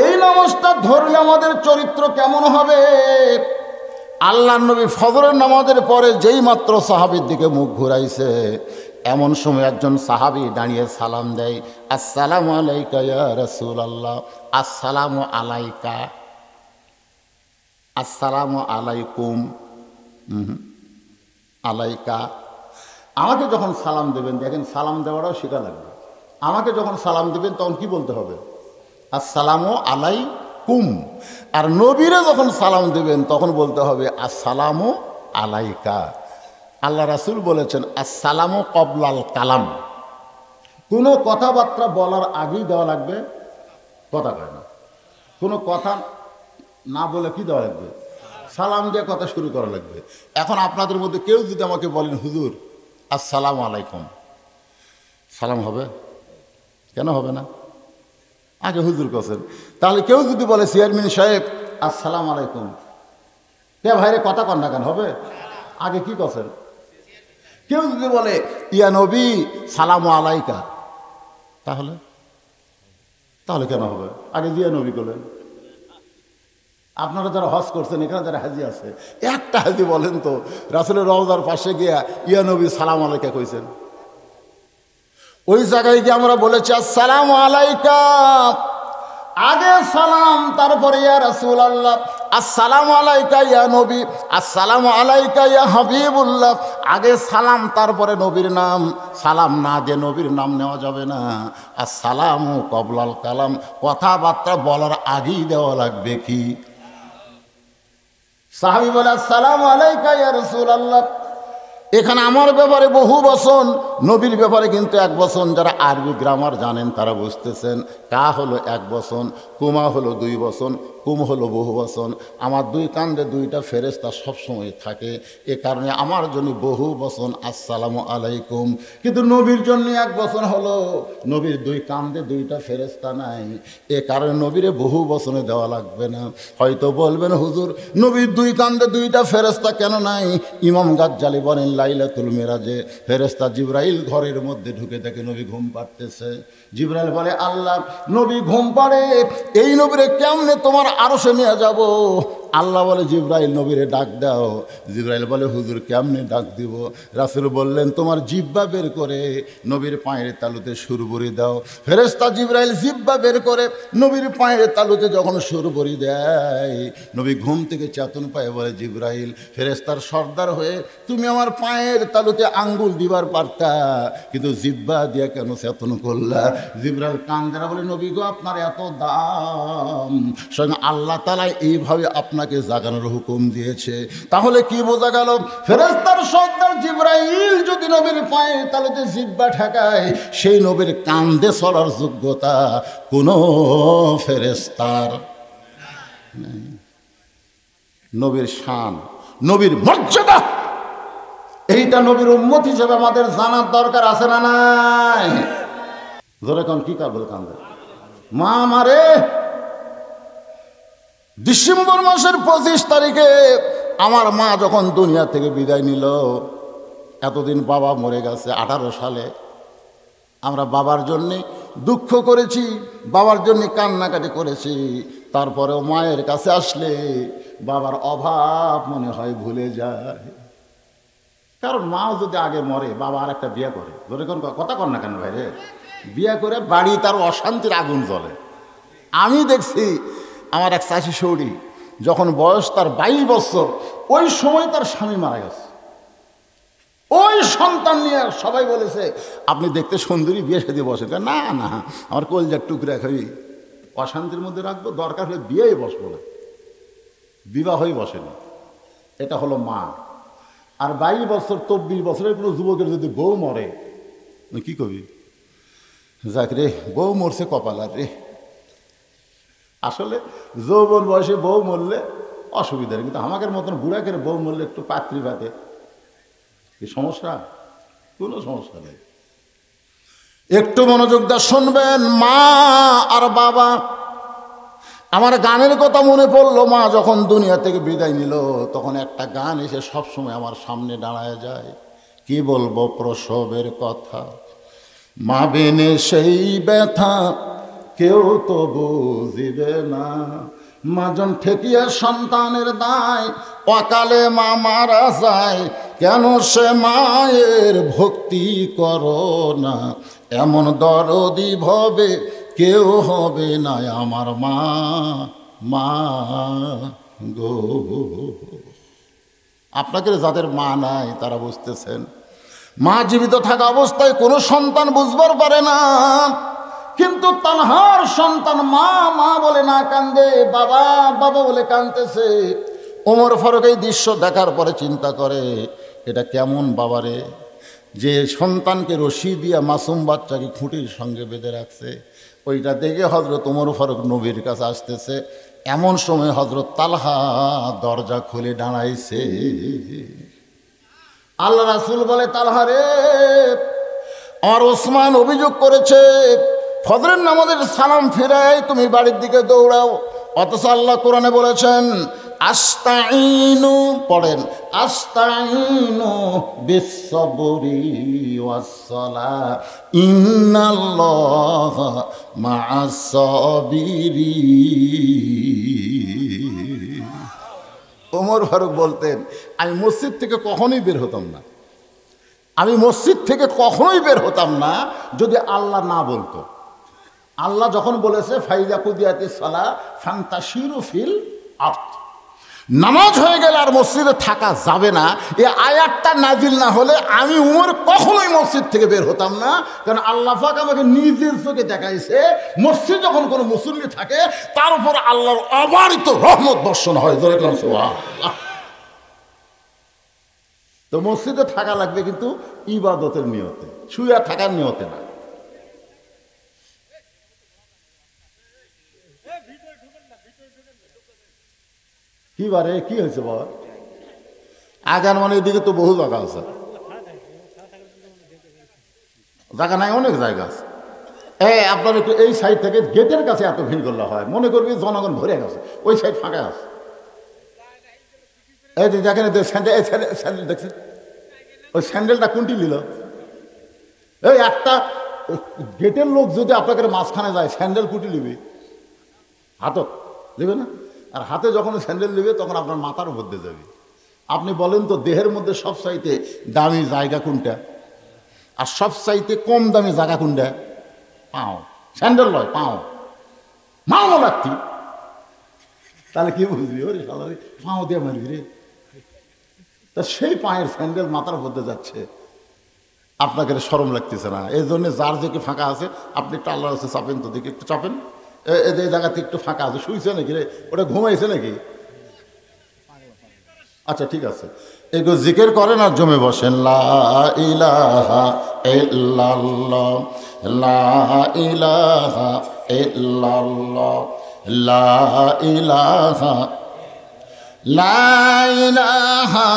এই নামাজটা ধরলে আমাদের চরিত্র কেমন হবে? আল্লাহর নবী ফজরের নামাজের পরে যেই মাত্র সাহাবীর দিকে মুখ ঘুরাইছে, এমন সময় একজন সাহাবী দাঁড়িয়ে সালাম দেয়, আসসালামু আলাইকা ইয়া রাসূলুল্লাহ। আসসালামু আলাইকা, আসসালামু আলাইকুম, আলাইকা। আমাকে যখন সালাম দেবেন, দেখেন সালাম দেওয়াটাও শেখা লাগবে। আমাকে যখন সালাম দেবেন তখন কি বলতে হবে? আসসালামু আলাইকুম। আর নবীরে যখন সালাম দেবেন তখন বলতে হবে আসসালামু আলাইকা। আল্লাহ রাসূল বলেছেন আসসালামু কবলাল কালাম। কোনো কথাবার্তা বলার আগেই দেওয়া লাগবে, কথা কয় না। কোনো কথা না বলে কি দেওয়া লাগবে? সালাম দিয়ে কথা শুরু করা লাগবে। এখন আপনাদের মধ্যে কেউ যদি আমাকে বলেন হুজুর আসসালামু আলাইকুম, সালাম হবে? কেন হবে না? আগে হুজুর করছেন। তাহলে কেউ যদি বলে চেয়ারম্যান সাহেব আসসালামু আলাইকুম, কে ভাইরে কথা কন না কেন? হবে? আগে কি করছেন? কেউ যদি বলে ইয়া নবী সালামু আলাইকা, তাহলে তাহলে কেন হবে? আগে ইয়া নবী করলেন। আপনারা যারা হজ করছেন, এখানে যারা হাজি আছে, একটা হাজি বলেন তো রাসূলের রওজার পাশে গিয়া ইয়া নবী সালাম আলাইকা কইছেন? ওই জায়গায় গিয়ে আমরা বলেছি আসসালামু আলাইকা, আগে সালাম তারপরে ইয়া রাসূলুল্লাহ, আসসালামু আলাইকা ইয়া নবী, আসসালামু আলাইকা ইয়া হাবিবুল্লাহ। আগে সালাম তারপরে নবীর নাম। সালাম না দিয়ে নবীর নাম নেওয়া যাবে না। আসসালামু কবলাল কালাম, কথাবার্তা বলার আগেই দেওয়া লাগবে কি? সাহাবী বলে আসসালামু আলাইকা ইয়া রাসূলুল্লাহ। এখানে আমার ব্যাপারে বহু বচন, নবীর ব্যাপারে কিন্তু এক বচন। যারা আরবি গ্রামার জানেন তারা বুঝতেছেন, কা হলো এক বচন, কুমা হলো দুই বচন, কুম হলো বহু বচন। আমার দুই কান্দে দুইটা ফেরেশতা সবসময় থাকে, এ কারণে আমার জন্য বহু বচন আসসালামু আলাইকুম। কিন্তু নবীর জন্য এক বচন হলো, নবীর দুই কান্দে দুইটা ফেরেশতা নাই, এ কারণে নবীরে বহু বচনে দেওয়া লাগবে না। হয়তো বলবেন হুজুর নবীর দুই কান্দে দুইটা ফেরেশতা কেন নাই? ইমাম গাজ্জালী বলেন লাইলাতুল মিরাজে ফেরেশতা জিবরাইল ঘরের মধ্যে ঢুকে দেখে নবী ঘুম পাড়তেছে। জিবরাইল বলে আল্লাহ নবী ঘুম পাড়ে, এই নবীরে কেমনে তোমার আরশে নিয়ে যাব? আল্লাহ বলে জিবরাইল নবীরে ডাক দাও। জিবরাইল বলে হুজুর কেমনে ডাক দিব? রাসূল বললেন তোমার জিহ্বা বের করে নবীর পায়ের তালুতে সুরবুরি দাও। ফেরেশতা জিবরাইল জিহ্বা বের করে নবীর পায়ের তালুতে যখন সুরবুরি দেয়, নবী ঘুম থেকে চেতন পায়, বলে জিবরাইল ফেরেশতার সর্দার হয়ে তুমি আমার পায়ের তালুতে আঙ্গুল দিবার পারতা, কিন্তু জিহ্বা দিয়ে কেন চেতন করলা? জিবরাইল কান্দেরা বলে নবী গো আপনার এত দাম, স্বয়ং আল্লাহ তাআলা এইভাবে আপনাকে জাগানোর হুকুম দিয়েছে। তাহলে কি বোঝা গেল? ফেরেশতার সর্দার জিবরাইল যদি নবীর পায়ের তালুতে জিহ্বা ঠেকায়, সেই নবীর কান্দে চলার যোগ্যতা কোনো ফেরেশতার নেই। নবীর শান, নবীর মর্যাদা, এইটা নবীর উম্মত হিসেবে আমাদের জানার দরকার আছে না নাই? ধরে কোন কি কাবল কান্দে মা মারে। ডিসেম্বর মাসের 25 তারিখে আমার মা যখন দুনিয়া থেকে বিদায় নিল, এতদিন বাবা মরে গেছে 18 সালে। আমরা বাবার জন্যে দুঃখ করেছি, বাবার জন্য কান্নাকাটি করেছি। তারপরেও মায়ের কাছে আসলে বাবার অভাব মনে হয় ভুলে যায়। কারণ মাও যদি আগে মরে, বাবা আর একটা বিয়ে করে, ধরে কোন কথা কর না কেন ভাই রে, বিয়ে করে বাড়ি তার অশান্তির আগুন জ্বলে। আমি দেখছি আমার এক চাষি সৌরি যখন বয়স তার 22 বছর, ওই সময় তার স্বামী মারা গেছে। ওই সন্তান নিয়ে সবাই বলেছে আপনি দেখতে সুন্দরী, বিয়ে সাথে বসেন। না না, আমার কলজার টুকরা খাবি, অশান্তির মধ্যে রাখবো, দরকার হলে বিয়েই বসবো না, বিবাহই বসেনি। এটা হলো মা। আর 22 বছর 24 বছরের কোনো যুবকের যদি বউ মরে, কি কবি? যাক রে, বউ মরছে কপালার রে। আসলে যৌবন বয়সে বউ মরলে অসুবিধা নেই, কিন্তু আমাদের মতন বুড়াকের বউ মরলে একটু পাত্রী পাতে, কি সমস্যা? কোনো সমস্যা নেই। একটু মনোযোগ দিয়ে শুনবেন। মা আর বাবা, আমার গানের কথা মনে পড়লো। মা যখন দুনিয়া থেকে বিদায় নিল, তখন একটা গান এসে সবসময় আমার সামনে দাঁড়ায় যায়। কি বলবো প্রসবের কথা, মা বিনে সেই ব্যথা কেউ তো বুঝিবে না। মাজন ঠেকিয়া সন্তানের দায়, অকালে মা মারা যায়, কেন সে মায়ের ভক্তি করো না। এমন দরদি ভবে কেউ হবে না আমার মা, মা গো। আপনাদের যাদের মা নাই তারা বুঝতেছেন। মা জীবিত থাকা অবস্থায় কোনো সন্তান বুঝবার পারে না, কিন্তু তালহার সন্তান মা মা বলে না কান্দে, বাবা বাবা বলে কাঁদতেছে। ওমর ফারুক এই দৃশ্য দেখার পরে চিন্তা করে, এটা কেমন বাবারে, যে সন্তানকে রশি দিয়া মাসুম বাচ্চাকে খুঁটির সঙ্গে বেঁধে রাখছে। ওইটা দেখে হযরত ওমর ফারুক নবীর কাছে আসতেছে। এমন সময় হযরত তালহা দরজা খুলে দাঁড়াইছে। আল্লাহ রাসূল বলে, তালহা রে, আর ওসমান অভিযোগ করেছে ফজরের নামাজের সালাম ফিরাই তুমি বাড়ির দিকে দৌড়াও। অথচ আল্লাহ কোরআনে বলেছেন আস্তাইনু, পড়েন, আস্তাইনু বিসসবরি ওয়াসসালাহ ইন্নাল্লাহা মাআস সাবিরিন। ওমর ফারুক বলতেন, আমি মসজিদ থেকে কখনোই বের হতাম না, আমি মসজিদ থেকে কখনোই বের হতাম না যদি আল্লাহ না বলতো। আল্লাহ যখন বলেছে ফাইজা কুদিয়াতিস সালাহ ফান্তাশিরু ফিল আরদ, নামাজ হয়ে গেলে আর মসজিদে থাকা যাবে না, এই আয়াতটা নাজিল না হলে আমি উমর কখনোই মসজিদ থেকে বের হতাম না। কারণ আল্লাহ পাক আমাকে নিজের চোখে দেখাইছে মসজিদ যখন কোনো মুসল্লি থাকে তার উপর আল্লাহর অবারিত রহমত বর্ষণ হয়। সুবহানাল্লাহ। তো মসজিদে থাকা লাগবে কিন্তু ইবাদতের নিয়তে, শুয়ে থাকার নিয়তে না। কি বারে কি হয়েছে বাবা? আগান মানে এদিকে তো বহু জায়গা আছে, জায়গা নাই, অনেক জায়গা আছে। আপনার একটু এই সাইড থেকে গেটের কাছে এত ভিড় করলে হয়, মনে করবি জনগণ ভরে গেছে, ওই সাইড ফাঁকা আছে। এই যে দেখেন স্যান্ডেল দেখছেন, ওই স্যান্ডেলটা কোনটি নিল? এই একটা গেটের লোক যদি আপনাকে মাঝখানে যায় স্যান্ডেল কুটি নিবে, হাতত নেবে না? আর হাতে যখন স্যান্ডেল নেবে তখন আপনার মাথার উপর দিয়ে যাবে। আপনি বলেন তো দেহের মধ্যে সবচাইতে দামি জায়গা কোনটা আর সবচাইতে কম দামি জায়গা কোনটা? পাও। স্যান্ডেল লয়, পাও। মাও লাগতি, তাহলে কি বুঝবি? ওরে সালারে পাও দিয়ে মারবি রে। তা সেই পায়ের স্যান্ডেল মাথার উপর দিয়ে যাচ্ছে, আপনাকে শরম লাগতেছে না? এই জন্য যার দিকে ফাঁকা আছে আপনি একটু আল্লাহর কাছে চাপেন, তো দিকে একটু চাপেন। এই জায়গাতে একটু ফাঁকা আছে, শুইছে নাকি রে? ওটা ঘুমাইছে নাকি? আচ্ছা ঠিক আছে, একটু জিকির করেন আর জমে বসেন। লা ইলাহা ইল্লাল্লাহ, লা ইলাহা ইল্লাল্লাহ, লা ইলাহা, লা ইলাহা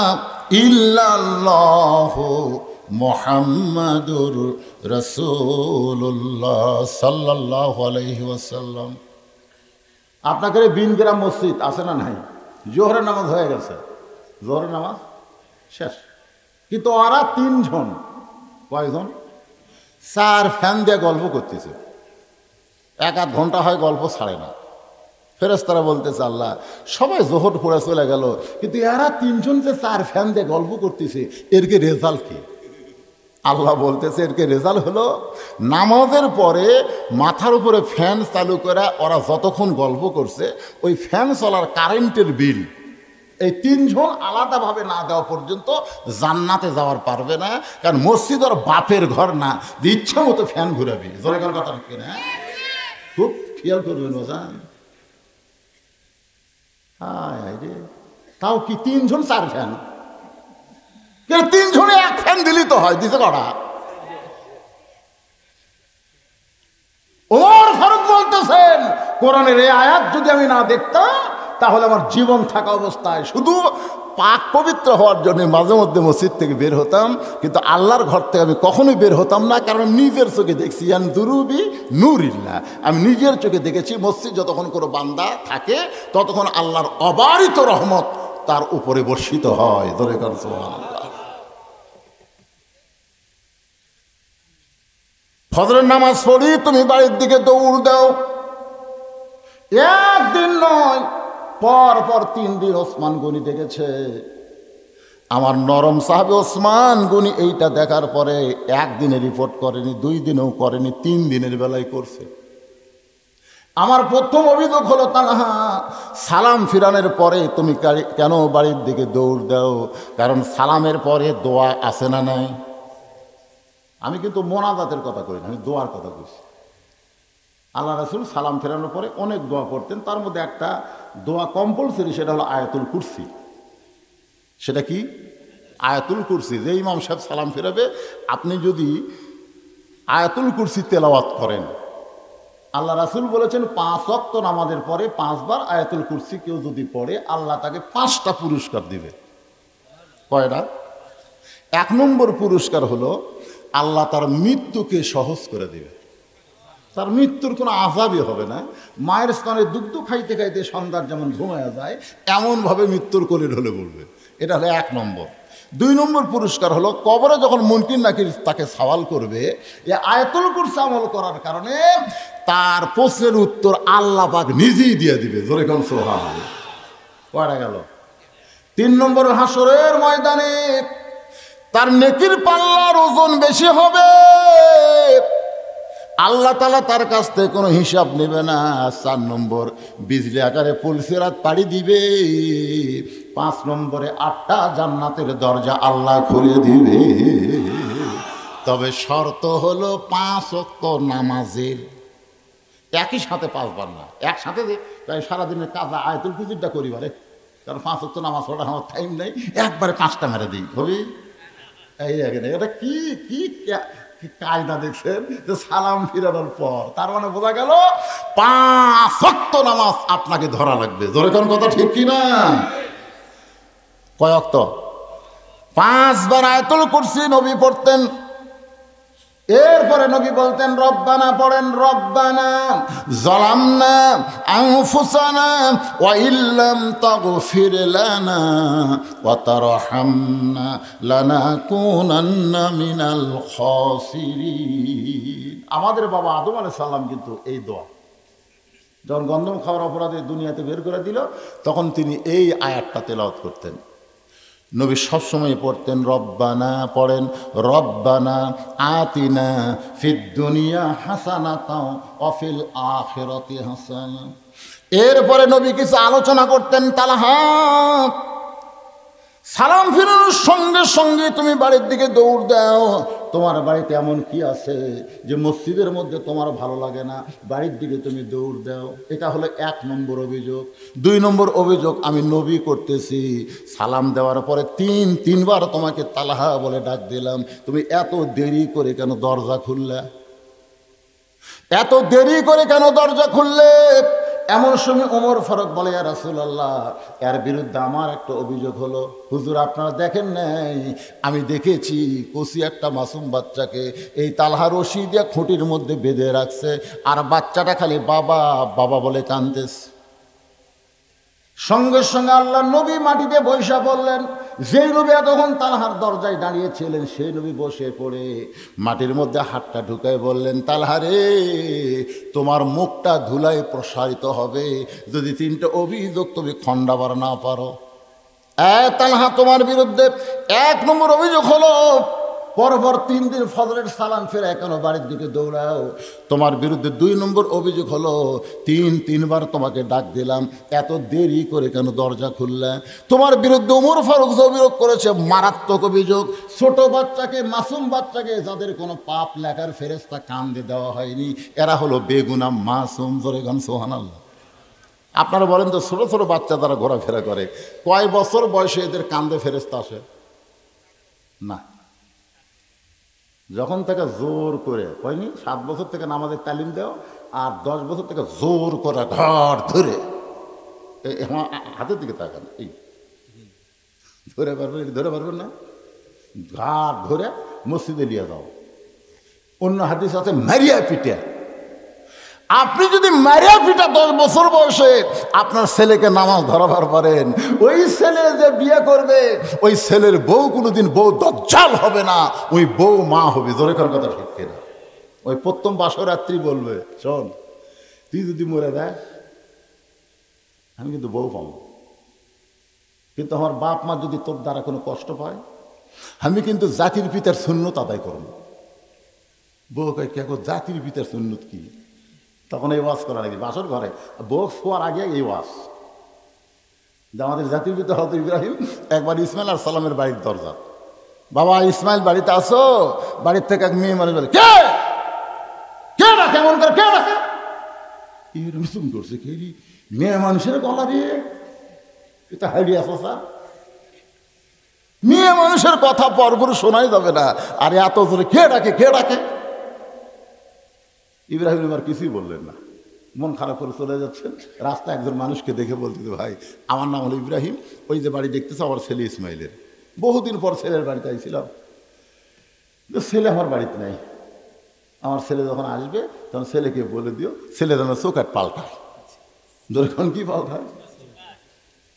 ইল্লাল্লাহ মুহাম্মাদুর রাসূলুল্লাহ সাল্লাল্লাহু আলাইহি ওয়াসাল্লাম। আপনাদের বিনগ্রাম মসজিদ আছে না নাই? জোহরের নামাজ হয়ে গেছে, জোহরের নামাজ শেষ, কিন্তু ওরা তিনজন, কয়জন? 4 ফ্যান দিয়ে গল্প করতেছে, 1-8 ঘন্টা হয় গল্প ছাড়ে না। ফেরেশতারা বলতেছে আল্লাহ সবাই জোহর পড়ে চলে গেল, কিন্তু এরা তিনজন যে 4 ফ্যান দিয়ে গল্প করতেছে, এর কি রেজাল্ট কি? আল্লাহ বলতেছে এর কি রেজাল্ট হলো, নামাজের পরে মাথার উপরে ফ্যান চালু করে ওরা যতক্ষণ গল্প করছে ওই ফ্যান চলার কারেন্টের বিল এই তিনজন আলাদাভাবে না দেওয়া পর্যন্ত জান্নাতে যাওয়ার পারবে না। কারণ মসজিদ ওর বাপের ঘর না, ইচ্ছা মতো ফ্যান ঘুরাবি। জনগণ কথা রাখবে না, খুব খেয়াল করবেন ওজান। হায় রে, তাও কি 3 জন 4 ফ্যান? 3 জনে 1 ফ্যান দিলি তো হয়, দিছে কটা? ওমর ফারুক বলতেছেন কোরআনের এই আয়াত যদি আমি না দেখতাম তাহলে আমার জীবন থাকা অবস্থায় শুধু পাক পবিত্র হওয়ার জন্য মাঝে মধ্যে মসজিদ থেকে বের হতাম, কিন্তু আল্লাহর ঘর থেকে আমি কখনোই বের হতাম না। কারণ নিজের চোখে দেখছি, ইয়ানজুরুবি নূরিল্লাহ, আমি নিজের চোখে দেখেছি মসজিদ যতক্ষণ কোনো বান্দা থাকে ততক্ষণ আল্লাহর অবারিত রহমত তার উপরে বর্ষিত হয়। ধরে কর সুবহানাল্লাহ। ফজরের নামাজ পড়ি তুমি বাড়ির দিকে দৌড় দাও, একদিন নয় পর পর 3 দিন ওসমান গনি দেখেছে। আমার নরম সাহাবী ওসমান গনি এইটা দেখার পরে একদিনে রিপোর্ট করেনি, 2 দিনেও করেনি, 3 দিনের বেলায় করছে। আমার প্রথম অভিযোগ হলো তালহা, সালাম ফিরানোর পরে তুমি কেন বাড়ির দিকে দৌড় দাও? কারণ সালামের পরে দোয়া আছে না নাই? আমি কিন্তু মোনাজাতের কথা কই না, আমি দোয়ার কথা কইছি। আল্লাহ রাসূল সালাম ফেরানোর পরে অনেক দোয়া করতেন, তার মধ্যে একটা দোয়া কম্পালসরি, সেটা হলো আয়াতুল কুরসি। সেটা কি? আয়াতুল কুরসি। যে ইমাম সাহেব সালাম ফেরাবে, আপনি যদি আয়াতুল কুরসি তেলাওয়াত করেন আল্লাহ রাসূল বলেছেন 5 ওয়াক্ত নামাজের পরে 5 বার আয়াতুল কুরসি কেউ যদি পড়ে আল্লাহ তাকে 5টা পুরস্কার দিবে। কয়টা? 1 নম্বর পুরস্কার হলো আল্লাহ তার মৃত্যুকে সহজ করে দিবে। তার মৃত্যুর কোনো আযাবই হবে না। মায়ের স্তনে দুগ্ধ খাইতে খাইতে সন্তান যেমন ঘুমায়া যায় এমনভাবে মৃত্যুর কোলে ঢলে পড়বে। এটা হলো 1 নম্বর। 2 নম্বর পুরস্কার হলো কবরে যখন মুনকির নাকির তাকে সওয়াল করবে, এই আয়াতুল কুরসি আমল করার কারণে তার প্রশ্নের উত্তর আল্লাহ পাক নিজেই দিয়ে দিবে। জোরে কোন সুবহানাল্লাহ। কয়টা গেল? 3 নম্বর, হাসরের ময়দানে তার নেকির পাল্লার ওজন বেশি হবে, আল্লাহ তাআলা তার কাছ থেকে কোনো হিসাব নেবে না। 4 নম্বর, বিজলি আকারে পুলসিরাত পাড়ি দিবে। 5 নম্বরে 8টা জান্নাতের দরজা আল্লাহ খুলে দিবে। তবে শর্ত হলো 5 ওয়াক্ত নামাজের একই সাথে 5 বার না, একসাথে তাই সারাদিনের কাজা আয়াতুল কুরসিটা করিবারে, কারণ 5 ওয়াক্ত নামাজ পড়ার আমার টাইম নেই, একবারে 5টা মেরে দিই হবে। এই এটা কি কি কায়দা দেখছেন যে সালাম ফিরানোর পর, তার মানে বোঝা গেল 5 ওয়াক্ত নামাজ আপনাকে ধরা লাগবে। জোরে কোন কথা ঠিক কি না? কয় ওয়াক্ত? 5 বার আয়াতুল কুরসি নবী পড়তেন। এরপরে নবী বলতেন রব্বানা, পড়েন রব্বানা যালামনা আনফুসানা ওয়া ইল্লাম তাগফির লানা ওয়া তারহামনা লানাকুনান্না মিনাল খাসিরিন। আমাদের বাবা আদম আলাইহিস সালাম কিন্তু এই দোয়া যখন গন্ধম খাওয়ার অপরাধে দুনিয়াতে বের করে দিল তখন তিনি এই আয়াতটা তেলাওয়াত করতেন। নবী সবসময় পড়তেন রব্বানা, পড়েন রব্বানা আতিনা ফিদ দুনিয়া হাসানাতাও ওয়া ফিল আখিরাতি হাসানা। এরপরে নবী কিছু আলোচনা করতেন। তালহা, সালাম ফিরানোর সঙ্গে সঙ্গে তুমি বাড়ির দিকে দৌড় দাও। তোমার বাড়িতে এমন কি আছে যে মসজিদের মধ্যে তোমার ভালো লাগে না, বাড়ির দিকে তুমি দৌড় দাও। এটা হলো 1 নম্বর অভিযোগ। 2 নম্বর অভিযোগ, আমি নবী করতেছি, সালাম দেওয়ার পরে 3 বার তোমাকে তালহা বলে ডাক দিলাম, তুমি এত দেরি করে কেন দরজা খুললে? এত দেরি করে কেন দরজা খুললে? এমন সময় ওমর ফারুক বলে, ইয়া রাসূলুল্লাহ, এর বিরুদ্ধে আমার একটা অভিযোগ হলো। হুজুর, আপনারা দেখেন নাই, আমি দেখেছি কচি একটা মাসুম বাচ্চাকে এই তালহা রশি দিয়ে খুঁটির মধ্যে বেঁধে রাখছে, আর বাচ্চাটা খালি বাবা বাবা বলে কাঁদতেছে। সঙ্গে সঙ্গে আল্লাহ নবী মাটিতে বৈশা বললেন। যেই নবী এতক্ষণ তালহার দরজায় দাঁড়িয়েছিলেন সেই নবী বসে পড়ে মাটির মধ্যে হাতটা ঢুকায় বললেন, তালহা রে, তোমার মুখটা ধুলায় প্রসারিত হবে যদি 3টে অভিযোগ তুমি খণ্ডাবার না পারো। তালহা, তোমার বিরুদ্ধে 1 নম্বর অভিযোগ হলো পরপর 3 দিন ফজরের সালাম ফেরা কেন বাড়ির দিকে দৌড়াও। তোমার বিরুদ্ধে 2 নম্বর অভিযোগ হলো 3 বার তোমাকে ডাক দিলাম, এত দেরি করে কেন দরজা খুললে। তোমার বিরুদ্ধে ওমর ফারুক অভিযোগ করেছে মারাত্মক অভিযোগ, ছোট বাচ্চাকে, মাসুম বাচ্চাকে যাদের কোনো পাপ লেখার ফেরেশতা কান্দে দেওয়া হয়নি, এরা হলো বেগুনাহ মাসুম। জোরে গান সুবহানাল্লাহ। আপনারা বলেন তো, ছোট ছোট বাচ্চা যারা ঘোরাফেরা করে, কয় বছর বয়সে এদের কান্দে ফেরেশতা আসে না? যখন থেকে জোর করে হয়নি, 7 বছর থেকে নামাজের তালিম দেও, আর 10 বছর থেকে জোর করে ঘর ধরে হাতের দিকে তাকান, এই ধরে পারবেন না, ঘাট ধরে মসজিদে নিয়ে যাও। অন্য হাদিস আছে মারিয়া পিটিয়া। আপনি যদি মারিয়া পিটা 10 বছর বয়সে আপনার ছেলেকে নামাজ ধরাবার পারেন, ওই ছেলে যে বিয়ে করবে ওই ছেলের বউ কোনোদিন বউ দজ্জাল হবে না, ওই বউ মা হবে। জোরে করার কথা ঠিক কিনা? ওই প্রথম বাসরাত্রি বলবে, শোন, তুই যদি মরে দেয় আমি কিন্তু বউ পাবো, কিন্তু আমার বাপ মা যদি তোর দ্বারা কোনো কষ্ট পায় আমি কিন্তু জাতির পিতার সুন্নত আদায় করব। বউ কয়, কে জাতির পিতার সুন্নত কি? তখন এই ওয়াজ করা লাগে বাসর ঘরে, বউ শোয়ার আগে এই ওয়াজ। আমাদের জাতির পিতা হযরত ইব্রাহিম একবার ইসমাইল আলাইহিস সালামের বাড়ির দরজা, বাবা ইসমাইল বাড়িতে আসো, বাড়ির থেকে এক মেয়ে মানুষ বলে, কে কে ডাকে, এমন করে কে ডাকে? এরকম করছে, কে মেয়ে মানুষের গলা দিয়ে এটা হারিয়ে আসো স্যার, মেয়ে মানুষের কথা পরপর শোনাই যাবে না, আর এত জোরে কে ডাকে কে ডাকে? ইব্রাহিম এবার কিছুই বললেন না, মন খারাপ করে চলে যাচ্ছেন। রাস্তায় একজন মানুষকে দেখে বলতে, ভাই আমার নাম হলো ইব্রাহিম, ওই যে বাড়ি দেখতেছে আমার ছেলে ইসমাইলের, বহুদিন পর ছেলের বাড়িতে আইছিলাম, ছেলে আমার বাড়িতে নাই, আমার ছেলে যখন আসবে তখন ছেলেকে বলে দিও ছেলে যেন চৌকাট পাল্টায়। যখন কি পাল্টায়?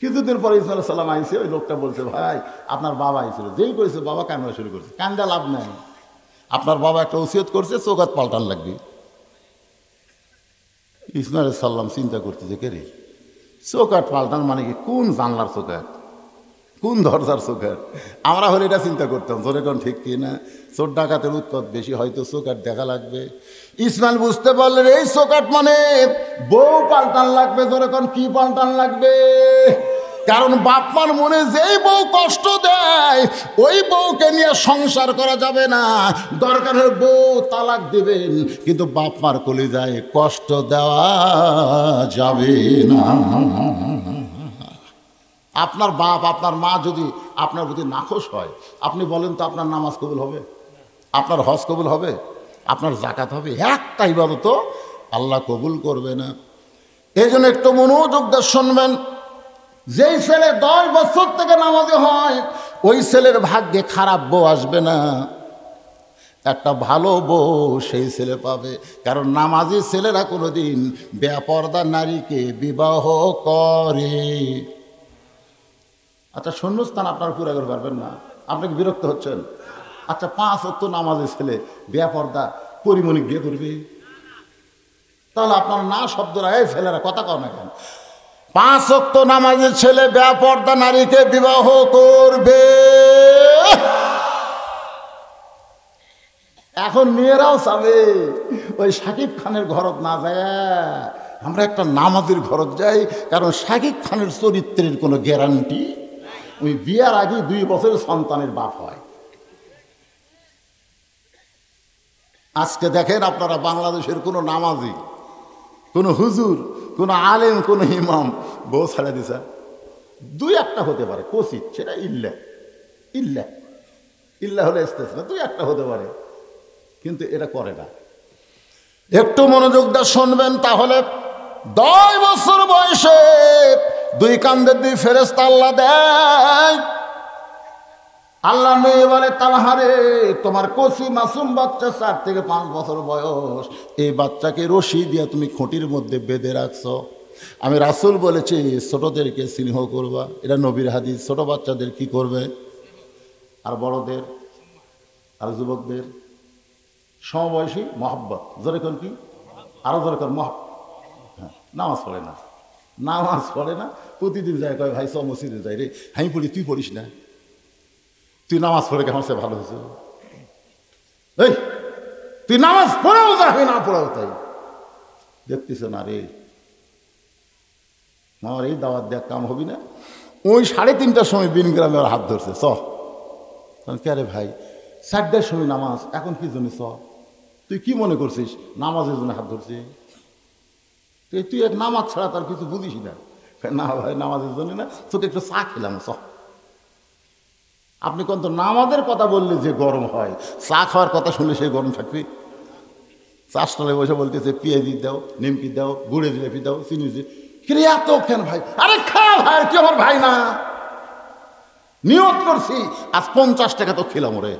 কিছুদিন পরে ইসমাইল সাল্লাম আইসে, ওই লোকটা বলছে, ভাই আপনার বাবা আইছিল, যেই করেছে বাবা কান্না শুরু করছে, কান্দা লাভ নাই, আপনার বাবা একটা ওসিয়ত করছে চৌকাট পাল্টান লাগবে। ইসমাইল সাল্লাম চিন্তা করতেছে, কে রে চৌকাট পাল্টান মানে কি, কোন জানলার চৌকাট, কোন দরজার চৌকাট? আমরা হলে এটা চিন্তা করতাম, তোর এখন ঠিক কি না, চোর ডাকাতের উৎপাত বেশি, হয়তো চৌকাট দেখা লাগবে। ইসমাইল বুঝতে পারলেন এই চৌকাট মানে বউ পাল্টান লাগবে। যেরকম কি পাল্টান লাগবে? কারণ বাপমার মনে যেই বউ কষ্ট দেয় ওই বউকে নিয়ে সংসার করা যাবে না, দরকার হলে বউ তালাক দিবেন, কিন্তু বাপমার কলিজায় কষ্ট দেওয়া যাবে না। আপনার বাপ আপনার মা যদি আপনার প্রতি নাখোশ হয়, আপনি বলেন তো আপনার নামাজ কবুল হবে, আপনার হজ কবুল হবে, আপনার জাকাত হবে? একটা ইবাদত আল্লাহ কবুল করবে না। এই জন্য একটু মনোযোগ দিয়ে শুনবেন, যেই ছেলে 10 বছর থেকে নামাজি হয় ওই ছেলের ভাগ্যে খারাপ বউ আসবে না, একটা ভালো বউ সেই ছেলে পাবে। কারণ নামাজি ছেলেরা কোনোদিন বেপরদা নারীকে বিবাহ করে। আচ্ছা, শূন্যস্থান আপনার পুরো করে পারবেন না, আপনি কি বিরক্ত হচ্ছেন? আচ্ছা, 5 ওয়াক্ত নামাজের ছেলে বেপরদা পরিমণিক বিয়ে করবে? তাহলে আপনার না শব্দরা, এই ছেলেরা কথা কও না কেন? 5 ওয়াক্ত নামাজের ছেলে বেপরদা নারীকে বিবাহ করবে। এখন মেয়েরাও চাবে ওই শাকিব খানের ঘরত না যায়, আমরা একটা নামাজের ঘরত যাই, কারণ শাকিব খানের চরিত্রের কোনো গ্যারান্টি, ওই বিয়ার আগে 2 বছরের সন্তানের বাপ হয়। আজকে দেখেন আপনারা, বাংলাদেশের কোনো নামাজি, কোনো হুজুর, কোনো আলেম, কোনো ইমাম বউ ছাড়া দিছে 2-1টা হতে পারে কোচিত, সেটা ইল্লা ইল্লা ইল্লা হলে এসতেছে না, 2-1টা হতে পারে, কিন্তু এটা করে না। একটু মনোযোগ দিয়ে শুনবেন তাহলে। 10 বছর বয়সে 2 কান্দের 2 ফেরেশতা আল্লাহ দেয়। আল্লাহ মেয়ে বলে, তালহারে তোমার কচি মাসুম বাচ্চা 4 থেকে 5 বছর বয়স, এই বাচ্চাকে রশি দিয়ে তুমি খুঁটির মধ্যে বেঁধে রাখছো। আমি রাসূল বলেছি ছোটদেরকে স্নেহ করবা, এটা নবীর হাদিস। ছোট বাচ্চাদের কি করবে? আর বড়দের আর যুবকদের সমবয়সী মহব্বত, যেরকম কি আরো যেরকম হ্যাঁ, নামাজ পড়ে না, নামাজ পড়ে না, প্রতিদিন যায়, কয় ভাই সব মসজিদে যাই রে, আমি পড়ি, তুই পড়িস না, তুই নামাজ পড়ে কেমন সে ভালো হয়েছে, এই তুই নামাজ পড়েও যাবি না পড়েও তাই দেখতেছ না রে, আমার এই দাওয়াত দেখ কাম হবি না। ওই 3:30টার সময় বিন গ্রামে ওর হাত ধরছে, চ কে রে ভাই 4টার সময় নামাজ, এখন কি জন্য চ, তুই কি মনে করছিস নামাজের জন্য হাত ধরছি? তুই এক নামাজ ছাড়া তার কিছু বুঝিস না। না ভাই নামাজের জন্য না, তোকে একটু চা খেলাম চ। আপনি কোন তো নামাজের কথা বললে যে গরম হয়, চা খাওয়ার কথা শুনলে সে গরম থাকবে? চাষটালে বসে বলতেছে পেঁয়াজি দাও, নিমকি দাও, গুড়ে জিলেপি দাও, চিনি কিরে এত কেন ভাই? আরে খা ভাই, কি আমার ভাই না, নিয়ত করছি আজ 50 টাকা তো খেলাম রে,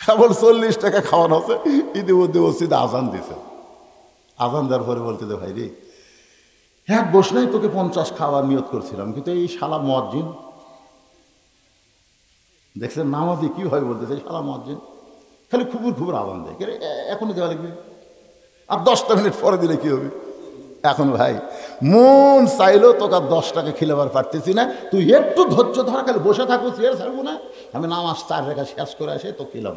কেবল 40 টাকা খাওয়ানো হচ্ছে। ইতিমধ্যে মসজিদে আজান দিছে, আজান দেওয়ার পরে বলতে দে ভাই রে, এক বস নাই তোকে 50 খাওয়ার নিয়ত করছিলাম, কিন্তু এই শালা মুয়াজ্জিন দেখছেন নামাজি কি হয় বলতেছে, এই শালা মুয়াজ্জিন খালি খুবুর খুবুর আজান দেয়, এখনই দেওয়া লাগবে, আর 10টা মিনিট পরে দিলে কি হবে? এখন ভাই মন চাইলেও তোকে আর 10 টাকা খিলাবার পারতেছি না, তুই একটু ধৈর্য ধরা, খালি বসে থাকবো, চেয়ার ছাড়বো না, আমি নামাজ 4 রেখা শেষ করে আসে তো খিলাম।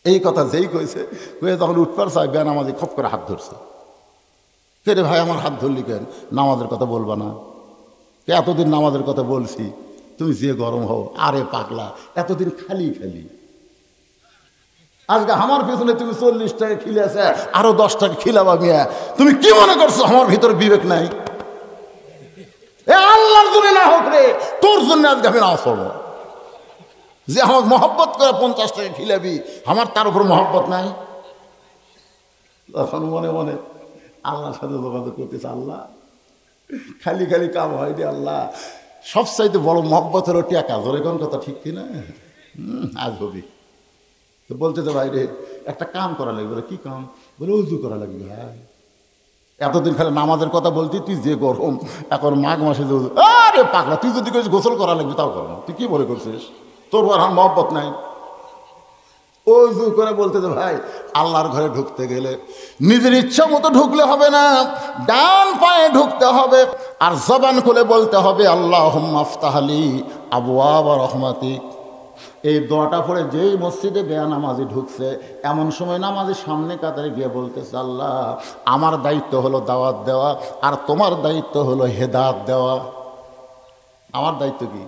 এই কথা যেই কইছে, কয়ে তখন উঠবার চাই বেনামাজি খপ করে হাত ধরছে। কে রে ভাই আমার হাত ধরলি কেন? নামাজের কথা বলবা না? এতদিন নামাজের কথা বলছি, তুমি যে গরম হও, আরে পাগলা এতদিন খালি খালি, আজকে আমার পিছনে তুমি 40 টাকা খিলেছে, আরো 10 টাকা খিলাবা মিয়া, তুমি কি মনে করছো আমার ভিতরে বিবেক নাই? এ আল্লাহর জন্য না হোক রে, তোর জন্য আজকে আমি নামাজ পড়বো। যে আমার মহব্বত করে 50 টাকা খিলাবি, আমার তার উপর মহব্বত নাই? তখন মনে মনে আল্লাহর সাথে যোগাযোগ করতেছে, আল্লাহ খালি খালি কাম হয়নি, আল্লাহ সবচাইতে বড় মহব্বতেরও টেকা, ধরে কোন কথা ঠিক কিনা? আজ হবি তো বলতেছে, ভাই রে একটা কাম করা লাগবে। বলে কি কাম? বলে উজু করা লাগবে। ভাই এতদিন খালি নামাজের কথা বলতি, তুই যে গরম এখন মাঘ মাসে যে আরে পাকড়া, তুই যদি করিস গোসল করা লাগবে তাও করো না। তুই কি মনে করছিস তোর আর মহব্বত নাই? ওযু করে বলতেছে, ভাই আল্লাহর ঘরে ঢুকতে গেলে নিজের ইচ্ছা মতো ঢুকলে হবে না, ডান পায়ে ঢুকতে হবে আর জবান খুলে বলতে হবে আল্লাহুম্মা আফতাহলি আবওয়াব রাহমাতিক। এই দোয়াটা পড়ে যেই মসজিদে বেনামাজি ঢুকছে এমন সময় নামাজির সামনে কাতারে গিয়ে বলতেছে, আল্লাহ আমার দায়িত্ব হলো দাওয়াত দেওয়া আর তোমার দায়িত্ব হলো হেদায়েত দেওয়া। আমার দায়িত্ব কি?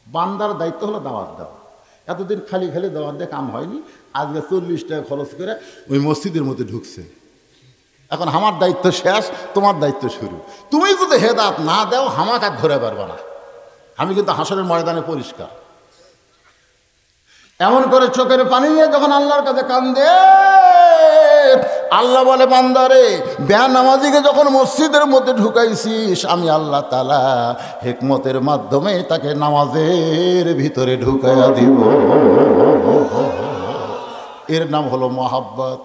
বান্দার দায়িত্ব হলো দাওয়াত দেওয়া। এতদিন খালি খালি দাওয়াত দিয়ে কাম হয়নি, আজকে 40 টাকা খরচ করে ওই মসজিদের মধ্যে ঢুকছে। এখন আমার দায়িত্ব শেষ, তোমার দায়িত্ব শুরু। তুমি যদি হেদায়েত না দাও আমাকে আর ধরে পারবে না। আমি কিন্তু হাসরের ময়দানে পরিষ্কার। এমন করে চোখের পানি নিয়ে যখন আল্লাহর কাছে কান্দে, আল্লাহ বলে, বান্দারে বেনামাজিকে যখন মসজিদের মধ্যে ঢুকাইছিস আমি আল্লাহ তাআলা হিকমতের মাধ্যমে তাকে নামাজের ভিতরে ঢুকাইয়া দিব। এর নাম হলো মহব্বত।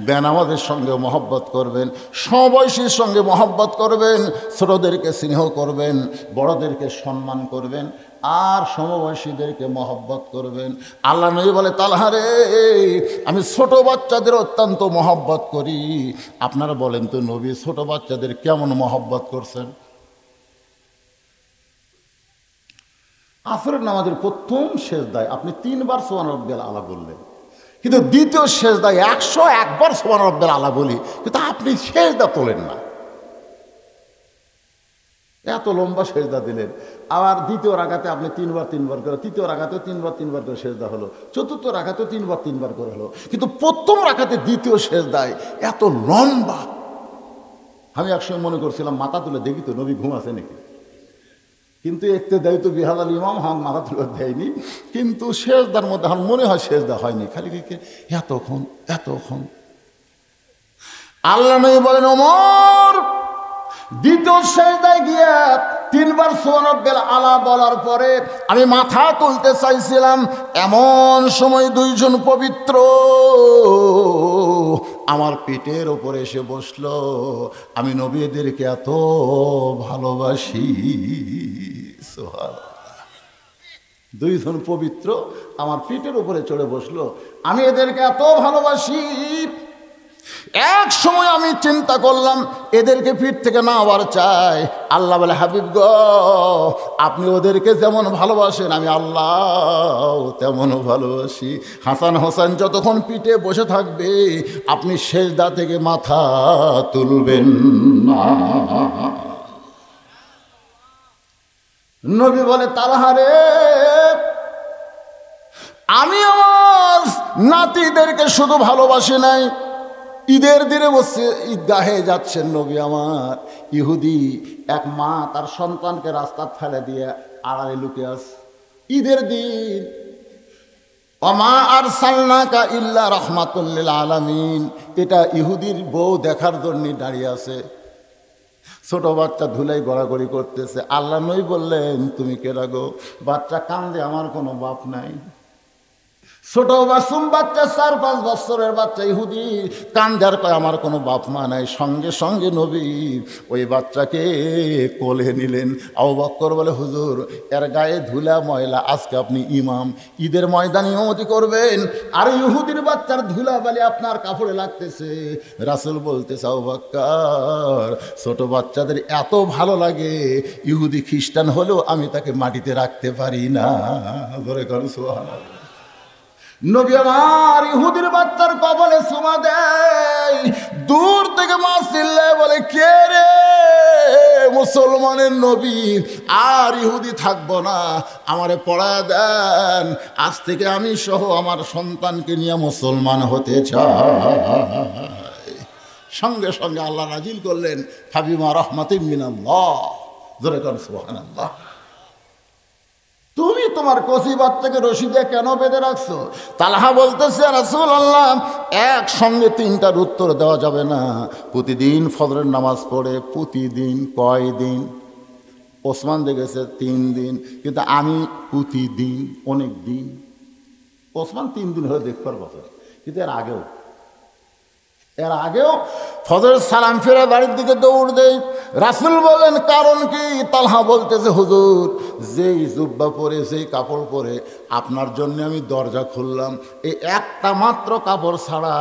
বেনামাজের সঙ্গে মহব্বত করবেন, সমবয়সীর সঙ্গে মহব্বত করবেন, ছোটদেরকে স্নেহ করবেন, বড়দেরকে সম্মান করবেন আর সমবয়সীদেরকে মহব্বত করবেন। আল্লাহ নবী বলে, তালহা রে আমি ছোট বাচ্চাদের অত্যন্ত মহব্বত করি। আপনারা বলেন তো নবী ছোট বাচ্চাদের কেমন মহব্বত করছেন? আসরের নামাজের প্রথম সেজদায় আপনি 3 বার সুবহান রাব্বিয়াল আলা বললেন, কিন্তু দ্বিতীয় সেজদায় 101 বার সুবহান রাব্বিয়াল আলা বলি, কিন্তু আপনি সেজদা তোলেন না। এত লম্বা সেজদা দিলেন। আবার দ্বিতীয় রাকাতে আপনি 3 বার করে, তৃতীয় রাকাতে 3 বার করে সেজদা হলো, চতুর্থ রাকাতে 3 বার করে হলো, কিন্তু প্রথম রাকাতে দ্বিতীয় সেজদায় এত লম্বা। আমি একসময় মনে করছিলাম মাথা তুলে দেখি তো নবী ঘুম আছে নাকি, কিন্তু একটু দেয় তো বিহাদাল ইমাম মাথা তুলে দেয়নি। কিন্তু সেজদার মধ্যে আমার মনে হয় সেজদা হয়নি, খালি এতক্ষণ। আল্লাহ নবী বলেন, ওমর দ্বিতীয় সেজদায় গিয়া 3 বার সুবহান রাব্বিয়াল আলা বলার পরে আমি মাথা তুলতে চাইছিলাম, এমন সময় 2 জন পবিত্র আমার পিঠের ওপরে এসে বসলো। আমি নবীদেরকে এত ভালোবাসি। সুবহানাল্লাহ। 2 জন পবিত্র আমার পিঠের উপরে চড়ে বসলো, আমি এদেরকে এত ভালোবাসি। এক সময় আমি চিন্তা করলাম এদেরকে পিঠ থেকে না আবার চাই। আল্লাহ বলে, হাবিব গো আপনি ওদেরকে যেমন ভালোবাসেন আমি আল্লাহ তেমনও ভালোবাসি। হাসান হোসেন যতক্ষণ পিঠে বসে থাকবে আপনি সেজদা থেকে মাথা তুলবেন না। নবী বলে, তালহা রে আমি আমার নাতিদেরকে শুধু ভালোবাসি নাই, ঈদের দিনে বসে ঈদগাহে যাচ্ছেন নবী আমার, ইহুদি এক মা তার সন্তানকে রাস্তা ফেলে দিয়ে আড়ালে লুকিয়ে আছে। ঈদের দিন, ওমা আরসালনাকা ইল্লা রাহমাতুল লিল আলামিন, এটা ইহুদির বউ দেখার জন্য দাঁড়িয়ে আছে। ছোট বাচ্চা ধুলাই গড়াগড়ি করতেছে। আল্লাহ নবী বললেন, তুমি কে রাগো? বাচ্চা কান্দে, আমার কোনো বাপ নাই। ছোট মাসুম বাচ্চা 4-5 বছরের বাচ্চা ইহুদি কান্দার কয় আমার কোনো বাপ মা নাই। সঙ্গে সঙ্গে নবী ওই বাচ্চাকে কোলে নিলেন। আবু বকর বলে, হুজুর এর গায়ে ধুলা ময়লা, আজকে আপনি ইমাম, ঈদের ময়দানে ইমামতি করবেন আর ইহুদির বাচ্চার ধুলা বালি আপনার কাপড়ে লাগতেছে। রাসূল বলতেছে, আবু বকর ছোট বাচ্চাদের এত ভালো লাগে, ইহুদি খ্রিস্টান হলেও আমি তাকে মাটিতে রাখতে পারি না। ধরে করো সুবহানাল্লাহ। নবী আমার ইহুদির বাচ্চার কবলে চুমা দেয়। দূর থেকে মা চিল্লায় বলে, কে রে? মুসলমানের নবী, আর ইহুদি থাকবো না, আমারে পড়ায় দেন। আজ থেকে আমি সহ আমার সন্তানকে নিয়ে মুসলমান হতে চাই। সঙ্গে সঙ্গে আল্লাহ নাজিল করলেন, ফাবিমা রাহমাতিন মিনাল্লাহ। জোরে কর সুবহানাল্লাহ। তুমি তো তোমার কচি বাচ্চাকে রশি দিয়ে কেন বেঁধে রাখছো? তালহা বলতেছে রাসূলুল্লাহ, একসঙ্গে তিনটার উত্তর দেওয়া যাবে না। প্রতিদিন ফজরের নামাজ পড়ে, প্রতিদিন কয় দিন? ওসমান দেখেছে 3 দিন, কিন্তু আমি প্রতিদিন, অনেক দিন। ওসমান 3 দিন হয়ে দেখবার বছর, কিন্তু এর আগেও ফজরের সালাম ফিরে বাড়ির দিকে দৌড় দেয়। রাসূল বলেন কারণ কি? তালহা বলতেছে হুজুর, যেই জুব্বা পরে, যেই কাপড় পরে আপনার জন্য আমি দরজা খুললাম, এই একটা মাত্র কাপড় ছাড়া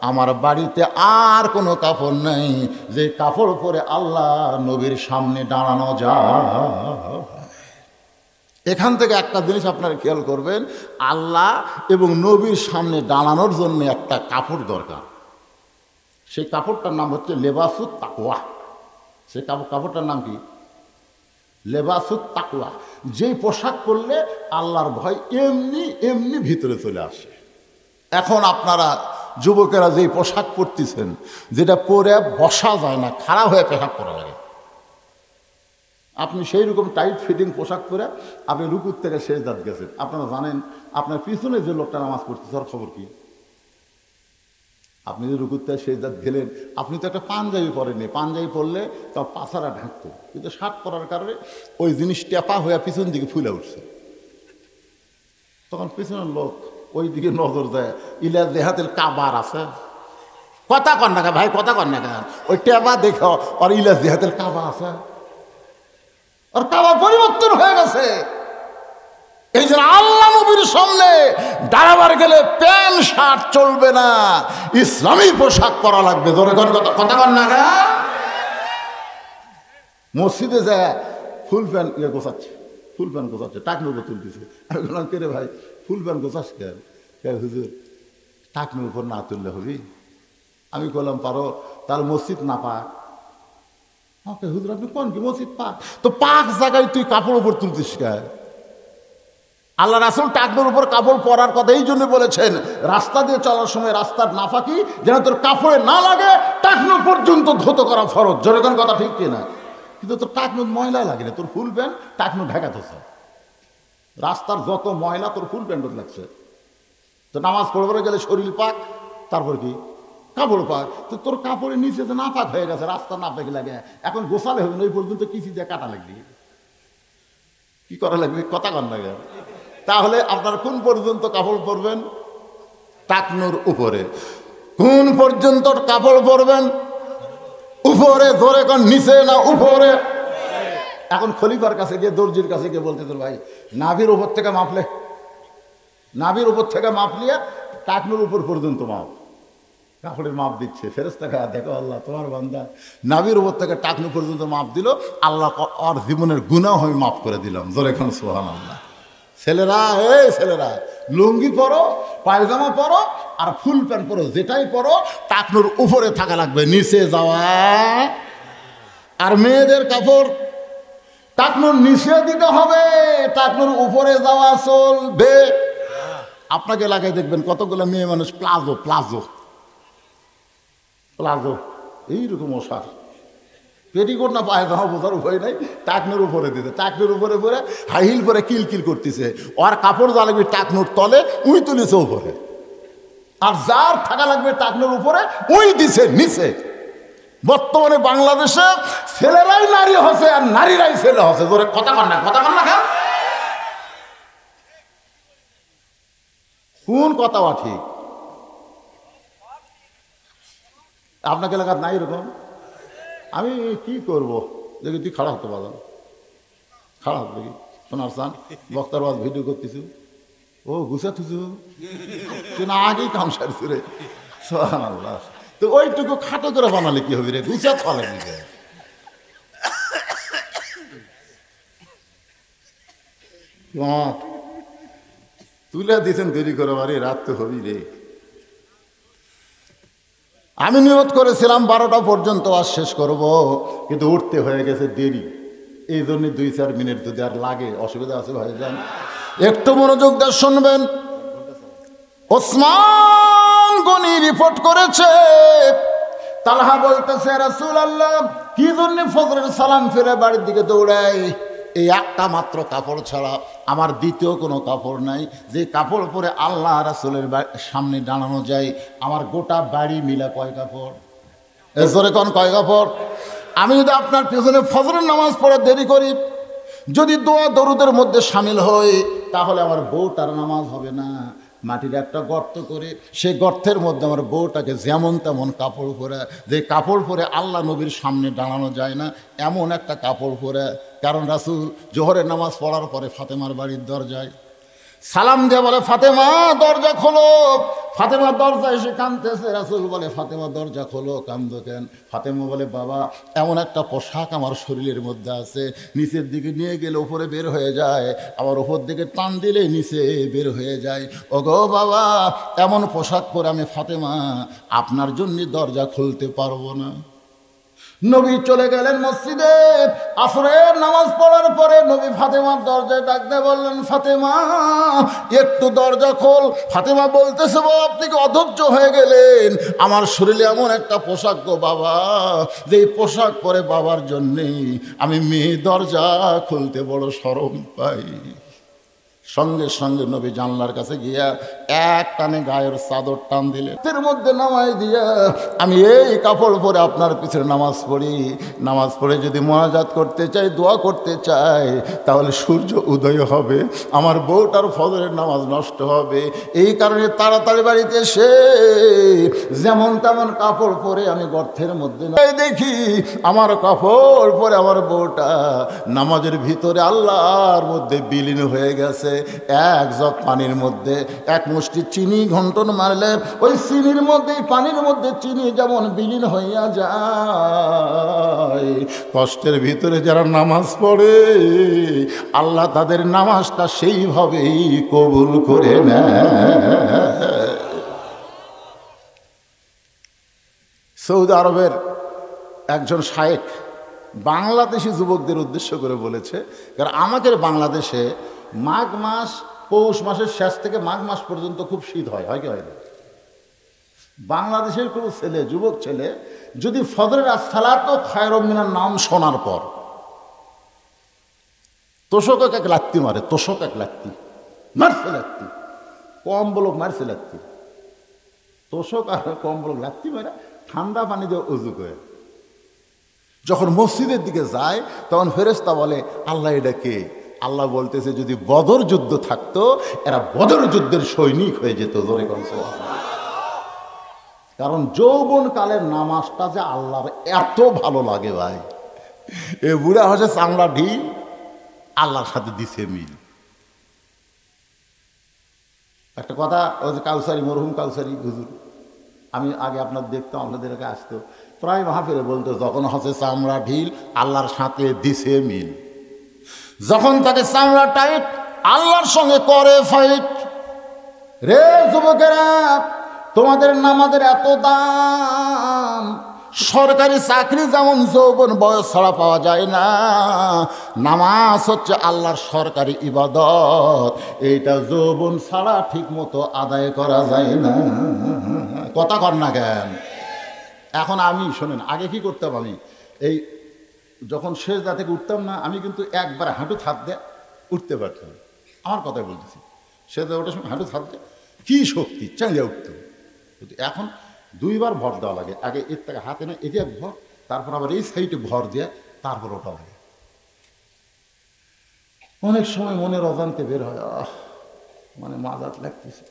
আমার বাড়িতে আর কোনো কাপড় নাই যে কাপড় পরে আল্লাহ নবীর সামনে দাঁড়ানো যায়। এখান থেকে একটা জিনিস আপনারা খেয়াল করবেন, আল্লাহ এবং নবীর সামনে দাঁড়ানোর জন্য একটা কাপড় দরকার। সেই কাপড়টার নাম হচ্ছে লেবাসুত তাকওয়া। সেই কাপড়টার নাম কি? লেবাসুত তাকওয়া। যেই পোশাক পরলে আল্লাহর ভয় এমনি এমনি ভিতরে চলে আসে। এখন আপনারা যুবকেরা যেই পোশাক পরতেছেন, যেটা পরে বসা যায় না, খাড়া হয়ে পেশাব করা লাগে। আপনি সেই রকম টাইট ফিটিং পোশাক পরে আপনি রুকুর থেকে সেজদাত গেছেন। আপনারা জানেন আপনার পিছনে যে লোকটা নামাজ পড়তেছে ওর খবর কি? আপনি যে রুকুতে সেজদাত গেলেন, আপনি তো একটা পাঞ্জাবি পরেননি। পাঞ্জাবি পরলে তা পাছারা ঢাকতো, কিন্তু শার্ট পরার কারণে ওই জিনিস টেপা হয়ে পিছন দিকে ফুলে উঠছে। তখন পিছনের লোক ওই দিকে নজর দেয়, ইলা দেহাতেল কাবার আছে, কথা কর না ভাই, কথা কর না কেন, ওই টেপা দেখো আর ইলা দেহাতেল কাবা আছে, আর কাবা পরিবর্তন হয়ে গেছে। এই জন্য আল্লাহ নবীর সামনে দাঁড়াবার গেলে প্যান্ট শার্ট চলবে না, ইসলামী পোশাক পরা লাগবে। ধরে কথা কর না। মসজিদে যায় ফুল প্যান্ট গোছাচ্ছে, ফুল প্যান্ট গোছাচ্ছে, টাকনুর উপর তুলতেছে। আমি বললাম কে রে ভাই, ফুল প্যান্ট গোছাস কেন? হুজুর টাকনুর উপর না তুললে হবি। আমি বললাম পারো, তার মসজিদ না পাক। ওকে হুজুর আপনি কোন কি মসজিদ পাক? তো পাক জায়গায় তুই কাপড় উপর তুলতিস কে? আল্লাহ রাসূল টাকনুর উপর কাপড় পরার কথা এই জন্য বলেছেন, রাস্তা দিয়ে চলার সময় রাস্তার নাফাকি যেন তোর কাপড়ে না লাগে, টাকনু পর্যন্ত ধৌত করা ফরজ। জনগণ কথা ঠিক কিনা? কিন্তু তোর টাকনু ময়লা লাগে না, তোর ফুল প্যান্ট টাকনু ঢাকা থাকছে। রাস্তার যত ময়লা তোর ফুল প্যান্ট লাগছে। তো নামাজ পড়বে গেলে শরীর পাক, তারপর কি কাপড় পাক। তো তোর কাপড়ের নিচে যে না পাক হয়ে গেছে, রাস্তা না পাক লাগে, এখন গোছালে হবে না, ওই পর্যন্ত কিছু দিয়ে কাটা লাগবে। কি করা লাগবে? কথা কন লাগে। তাহলে আপনার কোন পর্যন্ত কাপড় পরবেন? টাকনুর উপরে। কোন পর্যন্ত কাপড় পরবেন? উপরে। ধরে কোন নিচে না উপরে? এখন খলিফার কাছে গিয়ে, দর্জির কাছে গিয়ে বলতে তোর ভাই নাভির উপর থেকে মাপলে, নাভির উপর থেকে মাপলিয়া টাকনুর উপর পর্যন্ত মাপ। কাপড়ের মাপ দিচ্ছে ফেরেশতা, দেখো আল্লাহ তোমার বান্দা নাভির উপর থেকে টাকনু পর্যন্ত মাপ দিল, আল্লাহ ওর জীবনের গুনাহ আমি মাফ করে দিলাম। জোরে খান সুবহানাল্লাহ। ছেলেরা, এই ছেলেরা লুঙ্গি পরো, পায়জামা পরো আর ফুল প্যান্ট পরো, যেটাই পরো টাকনুর উপরে থাকা লাগবে, নিচে যাওয়া। আর মেয়েদের কাপড় টাকনুর নিচে দিতে হবে, টাকনুর উপরে যাওয়া চলবে। আপনাকে এলাকায় দেখবেন কতগুলো মেয়ে মানুষ প্লাজো প্লাজো প্লাজো এইরকম ওষার, পেটিকোট না পায়জামা বোঝার উপায় নাই, টাকনুর উপরে দিতে, টাকনুর উপরে পরে হাইহিল পরে কিলকিল করতেছে। ওর কাপড় যা লাগবে টাকনুর তলে, উই তুলেছে উপরে। আর যার থাকা লাগবে টাকনুর উপরে, উই দিছে নিচে। বর্তমানে বাংলাদেশে ছেলেরাই নারী হচ্ছে আর নারীরাই ছেলে হচ্ছে। ধরে কথা কর না, কথা কর না। কোন কথা ঠিক? আপনাকে এলাকার নাই এরকম? আমি কি করবো? দেখি তুই খারাপ হতে পারলাম, খারাপ দেখি শোনার চান বক্তার বাদ ভিডিও করতেছু, ও গুছা থুছু তুই না আগেই কাম সারছু রে। সুবহানাল্লাহ। তো ওইটুকু খাটো করে বানালে কি হবে রে? গুছা থলে দিকে তুলে দিয়েছেন দেরি করে, বাড়ি রাত তো হবি রে। আমি নিয়ত করেছিলাম 12টা পর্যন্ত আজ শেষ করব, কিন্তু উঠতে হয়ে গেছে দেরি। এই জন্য 2-4 মিনিট যদি আর লাগে, অসুবিধা আছে ভাইজান? একটু মনোযোগ দিয়ে শুনবেন। ওসমান গনি রিপোর্ট করেছে, তালহা বলতেছে রাসূলুল্লাহ কি জন্য ফজরের সালাম ফিরে বাড়ির দিকে দৌড়াই? এই একটা মাত্র কাপড় ছাড়া আমার দ্বিতীয় কোনো কাপড় নাই, যে কাপড় পরে আল্লাহ রাসূলের সামনে দাঁড়ানো যায়। আমার গোটা বাড়ি মিলা কয় কাপড়? এজরে কোন কয় কাপড়? আমি যদি আপনার পেছনে ফজরের নামাজ পড়ে দেরি করি, যদি দোয়া দরুদের মধ্যে সামিল হই, তাহলে আমার বউটার নামাজ হবে না। মাটির একটা গর্ত করে সেই গর্তের মধ্যে আমার বউটাকে যেমন তেমন কাপড় পরে, যে কাপড় পরে আল্লাহ নবীর সামনে দাঁড়ানো যায় না, এমন একটা কাপড় পরে। কারণ রাসূল জোহরের নামাজ পড়ার পরে ফাতেমার বাড়ির দরজায় সালাম দিয়ে বলে, ফাতেমা দরজা খোলো। ফাতেমা দরজা এসে কাঁদতেছে। রাসূল বলে, ফাতেমা দরজা খোলো, কান্দো কেন? ফাতেমা বলে, বাবা এমন একটা পোশাক আমার শরীরের মধ্যে আছে, নিচের দিকে নিয়ে গেলে উপরে বের হয়ে যায়, আবার উপর দিকে টান দিলে নিচে বের হয়ে যায়। ওগো বাবা, এমন পোশাক পরে আমি ফাতেমা আপনার জন্য দরজা খুলতে পারবো না। নবী চলে গেলেন মসজিদে। আসরের নামাজ পড়ার পরে নবী ফাতেমার দরজায় ডাক দিয়ে বললেন, ফাতেমা একটু দরজা খোল। ফাতেমা বলতেছে, বাবা আপনি কি অধৈর্য হয়ে গেলেন? আমার শরীরে এমন একটা পোশাক গো বাবা, যে পোশাক পরে বাবার জন্যে আমি মেয়ে দরজা খুলতে বড় শরম পাই। সঙ্গে সঙ্গে নবী জানলার কাছে গিয়া এক টানে গায়ের চাদর টান দিলেন, এর মধ্যে নামাই দিয়া, আমি এই কাপড় পরে আপনার পিছনে নামাজ পড়ি। নামাজ পড়ে যদি মোনাজাত করতে চাই, দোয়া করতে চাই, তাহলে সূর্য উদয় হবে, আমার বউটার ফজরের নামাজ নষ্ট হবে। এই কারণে তাড়াতাড়ি বাড়িতে এসে যেমন তেমন কাপড় পরে আমি গর্তের মধ্যে দেখি আমার কাপড় পরে আমার বউটা নামাজের ভিতরে আল্লাহর মধ্যে বিলীন হয়ে গেছে। এক জগ পানির মধ্যে এক মুষ্টি চিনি ঘন্টন মারলে ওই চিনির মধ্যে, পানির মধ্যে চিনি যেমন বিলীন হইয়া যায়, কষ্টের ভিতরে যারা নামাজ পড়ে আল্লাহ তাদের নামাজটা সেইভাবেই কবুল করে নেয়। সৌদি আরবের একজন শায়েখ বাংলাদেশি যুবকদের উদ্দেশ্য করে বলেছে, কারণ আমাদের বাংলাদেশে মাঘ মাস, পৌষ মাসের শেষ থেকে মাঘ মাস পর্যন্ত খুব শীত হয়, হয় কি হয় না? বাংলাদেশের কোনো ছেলে, যুবক ছেলে যদি ফজরের আসসালাত ও খায়রুম মিনান নাম শোনার পর তোষক এক লাত্তি মারে, তোষক এক লাত্তি মারছে, লাত্তি কম্বলক মারছে, লাত্তি তোষক আর কম্বলক লাত্তি মারে ঠান্ডা পানি দিয়ে উজু করে যখন মসজিদের দিকে যায়, তখন ফেরেশতা বলে, আল্লাহ এটা কে? আল্লাহ বলতেছে, যদি বদর যুদ্ধ থাকতো এরা বদর যুদ্ধের সৈনিক হয়ে যেত। জোরে বলেন সুবহানাল্লাহ। কারণ যৌবন কালের নামাজটা যে আল্লাহর এত ভালো লাগে ভাই, এ বুড়া হচ্ছে চামড়া ঢিল, আল্লাহর সাথে দিছে মিল। একটা কথা, ওই যে কাউসারি, মরহুম কাউসারি হুজুর, আমি আগে আপনার দেখতাম, আপনাদের কাছে আসতো, প্রায় মাহফিলে বলতো, যখন হচ্ছে চামড়া ঢিল আল্লাহর সাথে দিছে মিল, যখন তাকে চামড়া টাইট আল্লাহর সঙ্গে করে ফাইট। রে যুবকেরা, তোমাদের নামাজের এত দাম, সরকারি চাকরি যেমন যৌবন বয়স ছাড়া পাওয়া যায় না, নামাজ হচ্ছে আল্লাহর সরকারি ইবাদত, এইটা যৌবন ছাড়া ঠিক মতো আদায় করা যায় না। কথা কর না কেন? এখন আমি শোনেন, আগে কি করতাম, আমি এই যখন সেজদা থেকে উঠতাম না, আমি কিন্তু একবার হাঁটু থাপ দিয়ে উঠতে পারতাম। আমার কথাই বলতেছি, সেজদা ওঠার সময় হাঁটু থাপ দিয়ে কি শক্তি, চালিয়ে উঠতো। কিন্তু এখন দুইবার ভর দেওয়া লাগে, আগে এর থেকে হাতে না এটি এক ভর, তারপর আবার এই সাইডে ভর দিয়ে তারপর ওঠা লাগে। অনেক সময় মনের অজান্তে বের হয়, মানে মাজাত লাগতেছে,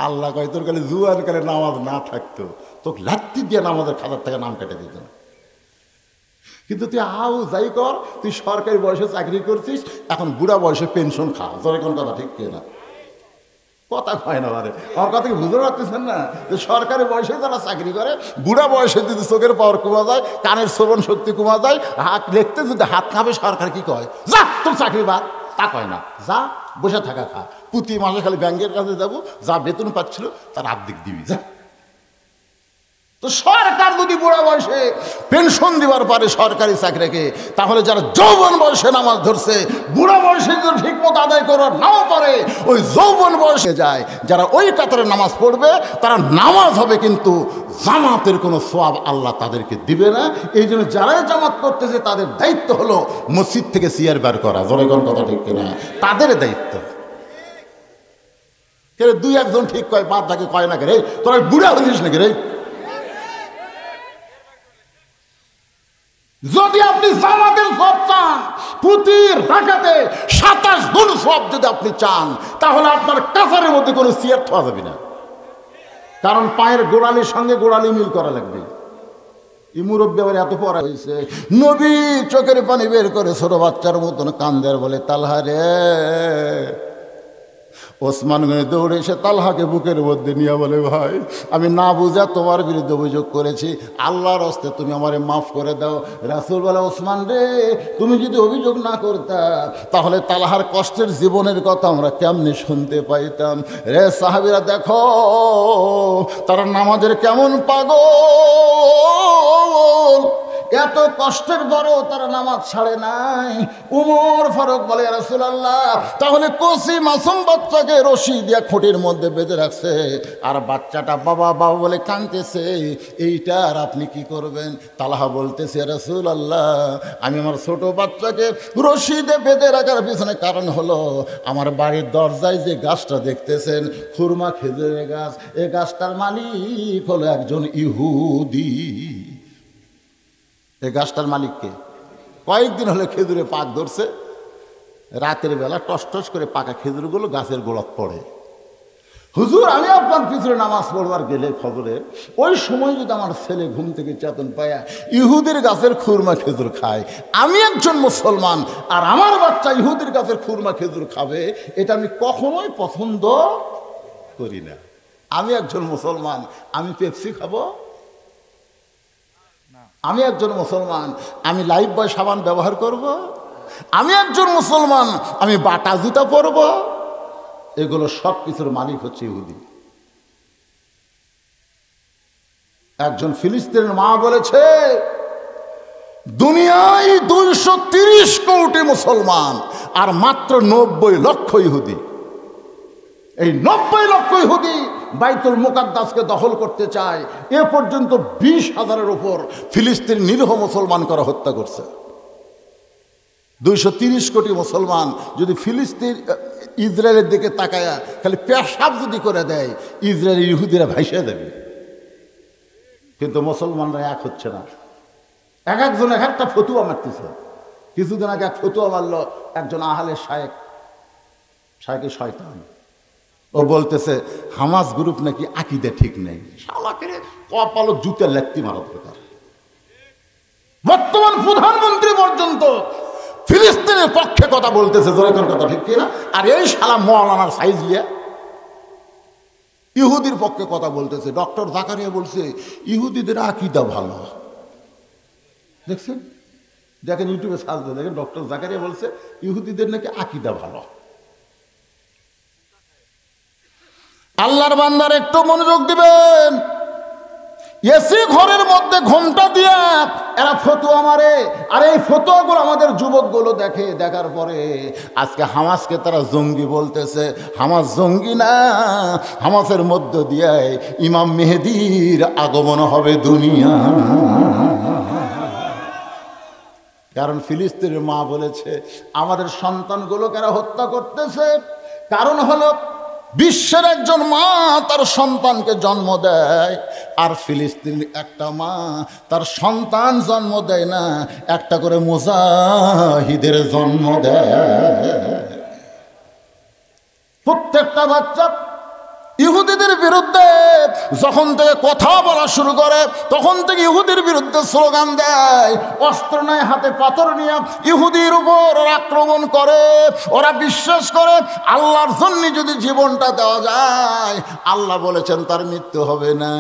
আল্লাহ কয়, তোর কালে জুয়ার কালে নামাজ না থাকতো তোকে লাত্তি দিয়ে নামাজের খাতার থেকে নাম কেটে দিত না। কিন্তু তুই আও যাই কর, তুই সরকারি বয়সে চাকরি করছিস, এখন বুড়া বয়সে পেনশন খা। তোর কোন কথা ঠিক কে না? কথা কয় না বারে, আমার কথা কি বুঝতে পারতেছেন না? যে সরকারি বয়সে যারা চাকরি করে, বুড়া বয়সে যদি চোখের পাওয়ার কমা যায়, কানের শ্রবণ শক্তি কমা যায়, হাত লিখতে যদি হাত কাঁপে, সরকার কি কয়, যা তোর চাকরি বাদ, তা কয় না, যা বসে থাকা খা, প্রতি মাসে খালি ব্যাংকের কাছে যাবো, যা বেতন পাচ্ছিল তার আর্ধেক দিবি, যা। তো সরকার যদি বুড়া বয়সে পেনশন দিবার পারে সরকারি চাকরিকে, তাহলে যারা যৌবন বয়সে নামাজ ধরছে বুড়া বয়সে যদি ঠিক মতো আদায় করার নাও পারে, ওই যৌবন বয়সে যায় যারা ওই কাতারে নামাজ পড়বে তারা নামাজ হবে, কিন্তু জামাতের কোনো সওয়াব আল্লাহ তাদেরকে দিবে না। এই জন্য যারাই জামাত করতেছে তাদের দায়িত্ব হলো মসজিদ থেকে চেয়ার বের করা। জনগণ কথা ঠিক কিনা? তাদের দায়িত্ব। দুই একজন ঠিক কয়, বাদ থাকে কয় না রে তোরা বুড়া হয়েছিস নাকি রে? যদি আপনি জামাতের সওয়াব চান, প্রতি রাকাতে 27 গুণ সওয়াব যদি আপনি চান, তাহলে আপনার কাছারের মধ্যে কোনো চেয়ার থাকা যাবে না, কারণ পায়ের গোড়ালির সঙ্গে গোড়ালি মিল করা লাগবে। এই মুরব্বী আবার এত পড়া হয়েছে, নবী চোখের পানি বের করে ছোট বাচ্চার মতন কান্দে আর বলে, তালহা রে। ওসমান গনি দৌড়ে এসে তালহাকে বুকের মধ্যে নিয়ে বলে, ভাই আমি না বুঝা তোমার বিরুদ্ধে অভিযোগ করেছি, আল্লাহর হস্তে তুমি আমারে মাফ করে দাও। রাসূল বলে, ওসমান রে, তুমি যদি অভিযোগ না করতা তাহলে তালহার কষ্টের জীবনের কথা আমরা কেমনে শুনতে পাইতাম। রে সাহাবীরা দেখো তারা নামাজের কেমন পাগল, এত কষ্টের পরও তারা নামাজ ছাড়ে নাই। উমর ফারুক বলে, রাসূলুল্লাহ, তাহলে কচি মাসুম বাচ্চাকে রশি দিয়া খুঁটির মধ্যে বেঁধে রাখছে, আর বাচ্চাটা বাবা বাবা বলে কাঁদতেছে, এইটা আর আপনি কি করবেন? তালহা বলতেছে, রাসূলুল্লাহ, আমি আমার ছোট বাচ্চাকে রশি দিয়ে বেঁধে রাখার পিছনে কারণ হলো আমার বাড়ির দরজায় যে গাছটা দেখতেছেন, খুরমা খেজুরের গাছ, এই গাছটার মালিক হলো একজন ইহুদি। এই গাছটার মালিককে কয়েকদিন হলে খেজুরে পাক ধরছে, রাতের বেলা টস টস করে পাকা খেজুরগুলো গাছের গোড়াত পড়ে। হুজুর, আমি আপনার পিছনে নামাজ পড়বার গেলে ফজরে, ওই সময় যদি আমার ছেলে ঘুম থেকে চেতন পায়া ইহুদির গাছের খুরমা খেজুর খায়, আমি একজন মুসলমান আর আমার বাচ্চা ইহুদির গাছের খুরমা খেজুর খাবে, এটা আমি কখনোই পছন্দ করি না। আমি একজন মুসলমান, আমি পেপসি খাবো? আমি একজন মুসলমান, আমি লাইফ বয় সাবান ব্যবহার করব? আমি একজন মুসলমান, আমি বাটা জুতা পরব? এগুলো সব কিছুর মালিক হচ্ছে ইহুদি। একজন ফিলিস্তিনের মা বলেছে, দুনিয়ায় 230 কোটি মুসলমান আর মাত্র 90 লক্ষ ইহুদি। এই 90 লক্ষ ইহুদি বাইতুল মুকাদ্দাসকে দখল করতে চায়। এ পর্যন্ত 20,000-এর উপর ফিলিস্তিন নিরীহ মুসলমান করা হত্যা করছে। 230 কোটি মুসলমান যদি ফিলিস্তিন ইসরায়েলের দিকে তাকায়া খালি পেশাব যদি করে দেয়, ইসরায়েলের ইহুদিরা ভাইসে দেবে। কিন্তু মুসলমানরা এক হচ্ছে না, এক একজন এক একটা ফতুয়া মারতেছে। কিছুদিন আগে এক ফতুয়া মারল একজন আহলে শায়েখ শয়তান। ও বলতেছে হামাস গ্রুপ নাকি আকীদা ঠিক নেই। শালাকে কপালক জুতের লাত্তি মারা দরকার। বর্তমান প্রধানমন্ত্রী পর্যন্ত ফিলিস্তিনের পক্ষে কথা বলতেছে, জোরের কথা ঠিক কিনা? আর এই শালা মওলানার সাইজ লিয়া ইহুদির পক্ষে কথা বলতেছে। ডক্টর জাকারিয়া বলছে ইহুদিদের আকীদা ভালো। দেখছেন, দেখেন ইউটিউবে সার্চ দিয়ে দেখেন, ডক্টর জাকারিয়া বলছে ইহুদিদের নাকি আকীদা ভালো। আল্লাহর বান্দার একটু মনোযোগ দিবেন। এসি ঘরের মধ্যে ঘোমটা দিয়া এরা ফতুয়া মারে, আর এই ফতুয়াগুলো আমাদের যুবকগুলো দেখে। দেখার পরে আজকে হামাসকে তারা জঙ্গি বলতেছে। হামাস জঙ্গি না, হামাসের মধ্য দিয়ে ইমাম মেহেদির আগমন হবে দুনিয়া। কারণ ফিলিস্তিনের মা বলেছে আমাদের সন্তানগুলোকে এরা হত্যা করতেছে। কারণ হলো বিশ্বের একজন মা তার সন্তানকে জন্ম দেয়, আর ফিলিস্তিনের একটা মা তার সন্তান জন্ম দেয় না, একটা করে মুজাহিদের জন্ম দেয়। প্রত্যেকটা বাচ্চা ইহুদিদের বিরুদ্ধে যখন থেকে কথা বলা শুরু করে তখন থেকে ইহুদির বিরুদ্ধে স্লোগান দেয়। অস্ত্র নেয় হাতে, পাথর নিয়ে ইহুদির উপর আক্রমণ করে। ওরা বিশ্বাস করে আল্লাহর জন্য যদি জীবনটা দেওয়া যায়, আল্লাহ বলেছেন তার মৃত্যু হবে না।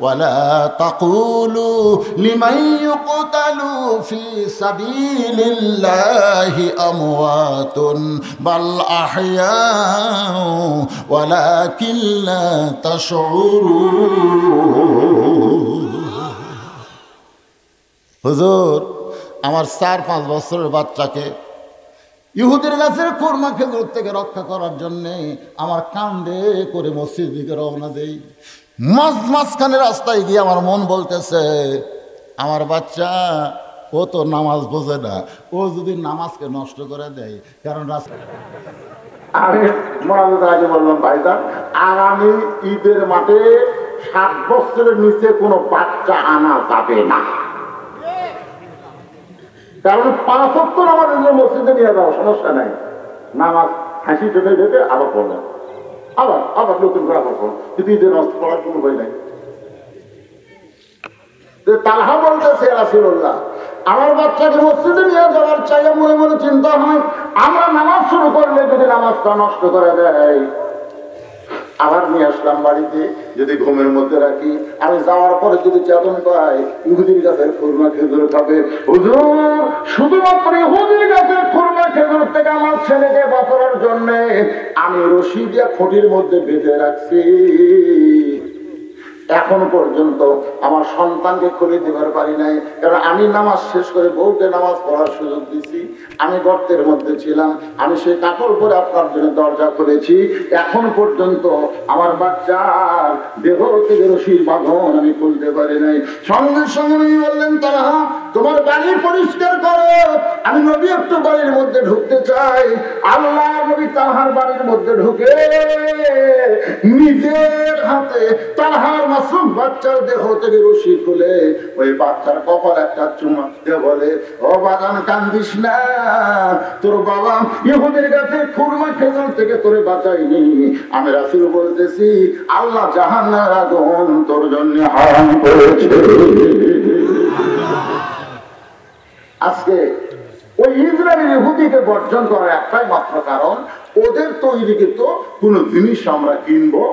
ওয়ালা তাকুলু লিমান ইউকতালু ফি সাবিলিল্লাহি আমওয়াতুন বাল আহইয়া ওয়ালাকিন লা তাশউরুন। হুজুর, আমার 4-5 বছরের বাচ্চাকে ইহুদির গাছের খুরমা খেজুর থেকে রক্ষা করার জন্যে আমার কান্দে করে মসজিদ দিকে রওনা দেই। মাঝখানে রাস্তায় গিয়ে আমার মন বলতেছে, আমার বাচ্চা ও তো নামাজ বোঝে না, ও যদি নামাজকে নষ্ট করে দেয়। কারণ আমি মোনাজাতের আগে বললাম, ভাইজান আগামী ঈদের মাঠে 7 বছরের নিচে কোনো বাচ্চা আনা যাবে না। কারণ 5 ওয়াক্ত নামাজের জন্য মসজিদে নিয়ে যাওয়া সমস্যা নাই, নামাজ হাসি ঢেকে ঢেকে আবার পড়লেন, আবার আবার নতুন করে আবার পড়ল, কিন্তু ঈদের নামাজ পড়ার কোনো ভয় নাই। তালহা বলতেছে, রাসূলুল্লাহ আমার বাচ্চাকে মসজিদে নিয়ে যাওয়ার চাইলে মনে মনে চিন্তা হয়, আমরা নামাজ শুরু করলে যদি নামাজটা নষ্ট করে দেয়, আবার নিয়ে আসলাম বাড়িতে, যদি ঘুমের মধ্যে রাখি, আমি যাওয়ার পরে যদি চেতন পাই ইহুদির গাছের খুরমা খেজুর খাবে। হুজুর, শুধুমাত্র ইহুদির গাছের খুরমা খেজুর থেকে আমার ছেলেকে বাঁচানোর জন্য আমি রশি দিয়ে খুঁটির মধ্যে বেঁধে রাখছি। এখন পর্যন্ত আমার সন্তানকে খুলে দেবার পারি নাই, কারণ আমি নামাজ শেষ করে বউকে নামাজ পড়ার সুযোগ দিছি। আমি গর্তের মধ্যে ছিলাম, আমি সেই কাপড় পরে আপনার জন্য দরজা খুলেছি। এখন পর্যন্ত আমার বাচ্চার দেহ থেকে রশির বাঁধন আমি খুলতে পারি নাই। সঙ্গে সঙ্গে নবী বললেন, তারা তোমার বাড়ি পরিষ্কার করো, আমি নবী একটু বাড়ির মধ্যে ঢুকতে চাই। আল্লাহ নবী তালহার বাড়ির মধ্যে ঢুকে নিজের হাতে তালহার মাসুম বাচ্চার দেহ থেকে রশি খুলে ওই বাচ্চার কপাল একটা চুমা দিয়ে বলে, ও বাগান কান্দিস না, তোর বাবা ইহুদির কাছে খুরমা খেজুর থেকে তোরে বাঁচাইনি। আমি রাসূল বলতেছি, আল্লাহ জাহান্নামের আগুন তোর জন্য হারাম করেছে। আজকে ওই ইসরায়েলের ইহুদিকে বর্জন করার একটাই মাত্র কারণ, ওদের তৈরিকৃত কোন জিনিস আমরা কিনবো।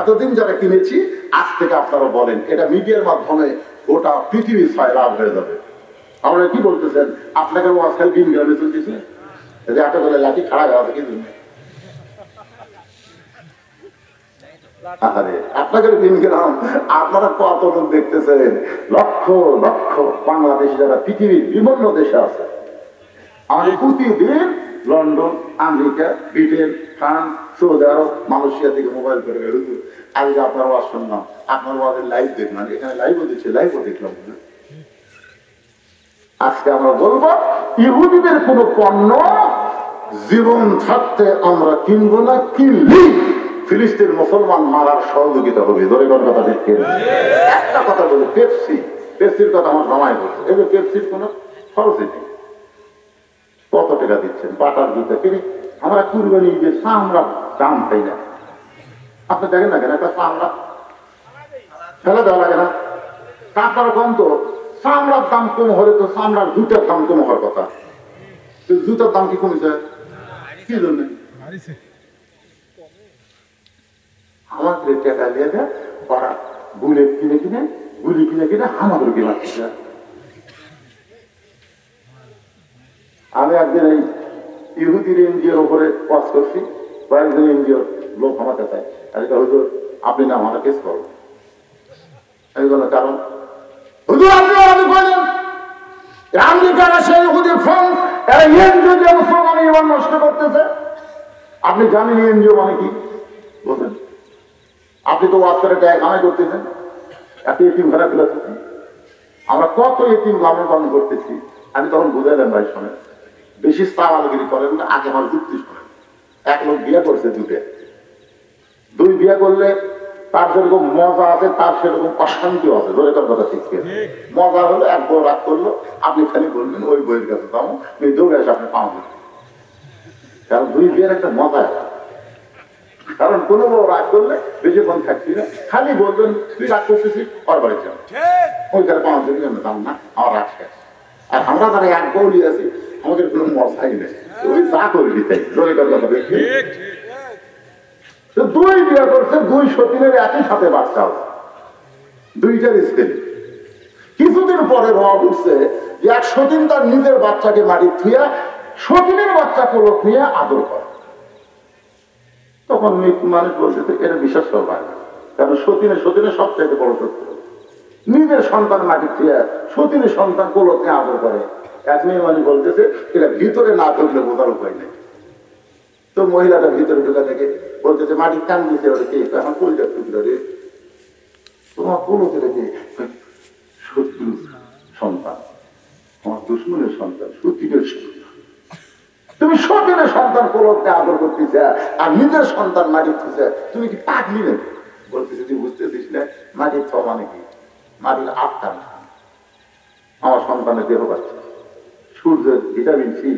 এতদিন যারা কিনেছি, আজ থেকে আপনারা বলেন, এটা মিডিয়ার মাধ্যমে গোটা পৃথিবী লাভ হয়ে যাবে। আপনারা কি বলতেছেন? আপনাকে আজকাল দিন গ্রামে চলতেছে, একটা করে লাঠি খাড়া গাওয়া থেকে আপনাদের দিনগ্রাম আপনারা কত লোক দেখতেছেন, লক্ষ লক্ষ বাংলাদেশ যারা পৃথিবীর বিভিন্ন দেশে আছে। আমাদের প্রতিদিন London, America, Britain, France, Saudi Arab, Malaysia থেকে মোবাইল করে হুজুর আজকে আপনার ওয়াজ শুনলাম, আপনার ওয়াজের লাইভ দেখলাম, এখানে লাইভও দিচ্ছে, লাইভও দেখলাম। আজকে আমরা বলবো, ইহুদিদের কোন পণ্য জীবন থাকতে আমরা কিনবো না, কিনলেই ফিলিস্তিন মুসলমান মারার সহযোগিতা হবে। ধরে কোন কথা দেখতে একটা কথা বলি, পেপসির কথা আমার জামাই বলছে, এই যে পেপসির কোন খরচই নেই। কত টাকা দিচ্ছেন বাটার জুতা কিনে, আমরা কুরবানি যে চামড়া দাম পাই না। আপনি দেখেন না কেন, একটা চামড়া ফেলে দেওয়া লাগে না? তারপর কম তো চামড়ার দাম কম হলে তো চামড়ার জুতার দাম কম হওয়ার কথা, জুতার দাম কি কমেছে? কি জন্য? আমাদের টাকা দিয়ে দেয় ওরা বুলেট কিনে কিনে, গুলি কিনে কিনে আমাদের কিনে। আমি একদিন এই ইহুদির এনজিওর উপরে কাজ করছি, কয়েকজন এনজিওর লোক আমার কাছে হুজুর আপনি না আমার কেস করবেন। এই জন্য কারণ হুজুর আপনি আমাদের বলেন আমেরিকার সেই ইহুদি ফ্রন্ট এরা এনজিও যে মুসলমান ইমান নষ্ট করতেছে। আপনি জানেন এনজিও মানে কি? বলবেন আপনি তো ওয়াজ করে টাকা কামাই করতেছেন, এত এতিম ঘরে ফেলেছেন। আমরা কত এতিম লালন পালন করতেছি। আমি তখন বুঝাইলাম, ভাই শোনেন, বেশি সাওয়ালগিরি করেন না, আগে আমার যুক্তি শোনেন। এক লোক বিয়ে করছে, দুই বিয়ে করলে তার যেরকম মজা আছে তার সেরকম অশান্তিও আছে। ধরে তার কথা ঠিক মজা হলো, এক বউ রাগ করলো, আপনি খালি বলবেন ওই বইয়ের কাছে যাবো, ওই দৌড়ে আসে আপনি পাওয়া যাবেন। কারণ দুই বিয়ের একটা মজা আছে। কারণ কোনো বউ রাগ করলে বেশিক্ষণ থাকছি না, খালি বলবেন তুই রাগ করতেছিস ওর বাড়ি যাও, ওইখানে পাওয়া যাবে দাম না, আমার রাগ শেষ। আর আমরা যারা এক বউলি আছি আমাদের কোনো মজাই নেই, ওই যা করবি তাই। ধরে কথা দুই বিয়ে করছে, দুই সতীনের একই সাথে বাচ্চা আছে, দুইটার স্ত্রী। কিছুদিন পরে রব উঠছে যে এক সতীন তার নিজের বাচ্চাকে মাটি থুয়া সতীনের বাচ্চা কোলক নিয়ে আদর করে। তখন মানুষ বলতেছে এটা বিশ্বাস করা হয় না, কারণ সতীনের সবচাইতে বড় সত্য। নিজের সন্তান মাটি খেয়ে সতীনের সন্তান কোলতে আদর করে। এক মেয়ে মানুষ বলতেছে এটা ভিতরে না ঢুকলে বোঝার উপায় নেই। তো মহিলাটা ভিতরে ঢুকা থেকে বলতেছে মাটির কান দিতে কে আমার কলিজার টুকরা রে, তোমার কোলতে রেখে শত্রু সন্তান, আমার দুশ্মনের সন্তান, সতীনের সন্তান। তুমি সতীনের সন্তান কোলতে আদর করতেছে আর নিজের সন্তান মাটির দিচ্ছে, তুমি কি পাগলি নাকি? বলতেছে তুই বুঝতেছিস না মাটির ছ মানে কি? মাটির আত্মা। আমার সন্তানের দেহ পাচ্ছে, সূর্যের ভিটামিন সি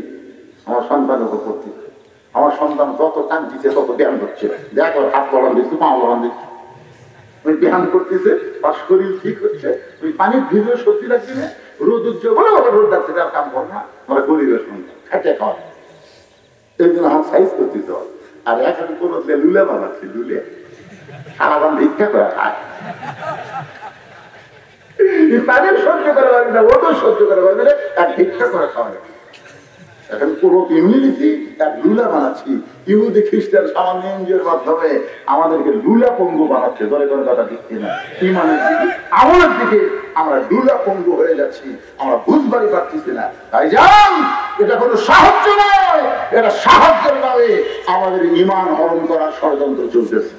আমার সন্তানের উপর পড়তেছে। আমার সন্তান যত টান দিচ্ছে তত ব্যায়াম করছে। দেখ ওর হাত বলান দিচ্ছি, পা বলান দিচ্ছি, ওই ব্যায়াম করতেছে, তার শরীর ঠিক হচ্ছে। ওই পানির ভিজে সত্যি লাগছে না, রোদ উজ্জ্বল বলে রোদ লাগছে, তার কাম কর না, আমরা গরিবের সন্তান খাইতে খাওয়া। এই জন্য আমার সাইজ করতেছে। আর এখন কোন লুলে বানাচ্ছে, লুলে সারাদান ভিক্ষা করে খায়। তাদের সহ্য করা লাগবে না, ও তো সহ্য করা লাগবে না, এক ভিক্ষা করে খাওয়া যাবে। এখন পুরো ইমিউনিটি এক লুলা বানাচ্ছি। ইহুদি খ্রিস্টান সামান্য এনজিওর মাধ্যমে আমাদেরকে লুলা পঙ্গু বানাচ্ছে। ধরে কোনো কথা ঠিক কিনা? ইমানের দিকে আমলের দিকে আমরা লুলা পঙ্গু হয়ে যাচ্ছি, আমরা বুঝবারই পারতেছি না। তাই যান, এটা কোনো সাহায্য নয়, এটা সাহায্যের নামে আমাদের ইমান হরণ করার ষড়যন্ত্র চলতেছে।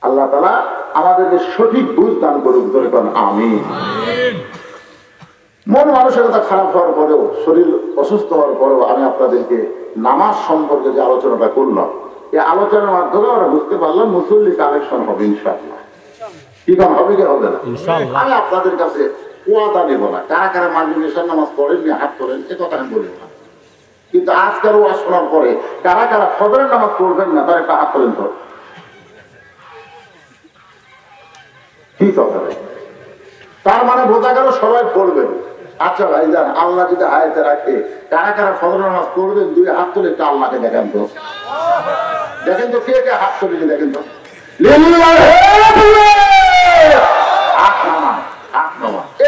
আল্লাহ তাআলা আমাদেরকে সঠিক বুঝ দান করুক। ধরে কোন আমিন। মন মানসিকতা খারাপ হওয়ার পরেও, শরীর অসুস্থ হওয়ার পরেও আমি আপনাদেরকে নামাজ সম্পর্কে যে আলোচনাটা করলাম, এই আলোচনার মাধ্যমে আমরা বুঝতে পারলাম মুসল্লি কালেকশন হবে ইনশাআল্লাহ। কি কারণ হবে কি হবে না? আমি আপনাদের কাছে ওয়াদা নেব না। কারা কারা মাগরিব এশার নামাজ পড়েননি হাত তোলেন, এ কথা আমি বলবো না। কিন্তু আজকের ওয়াজ শোনার পরে কারা কারা ফজরের নামাজ পড়বেন না, তার একটা হাত তোলেন তো। কি কথা? তার মানে বোঝা গেল সবাই পড়বেন। আচ্ছা ভাইজান, আল্লাহ যদি হায়াতে রাখে, কারা কারা ফজর নামাজ পড়বেন, দুই হাত তুলে একটু আল্লাহকে দেখেন তো। দেখেন তো কে কে হাত তুলে, দেখেন তো।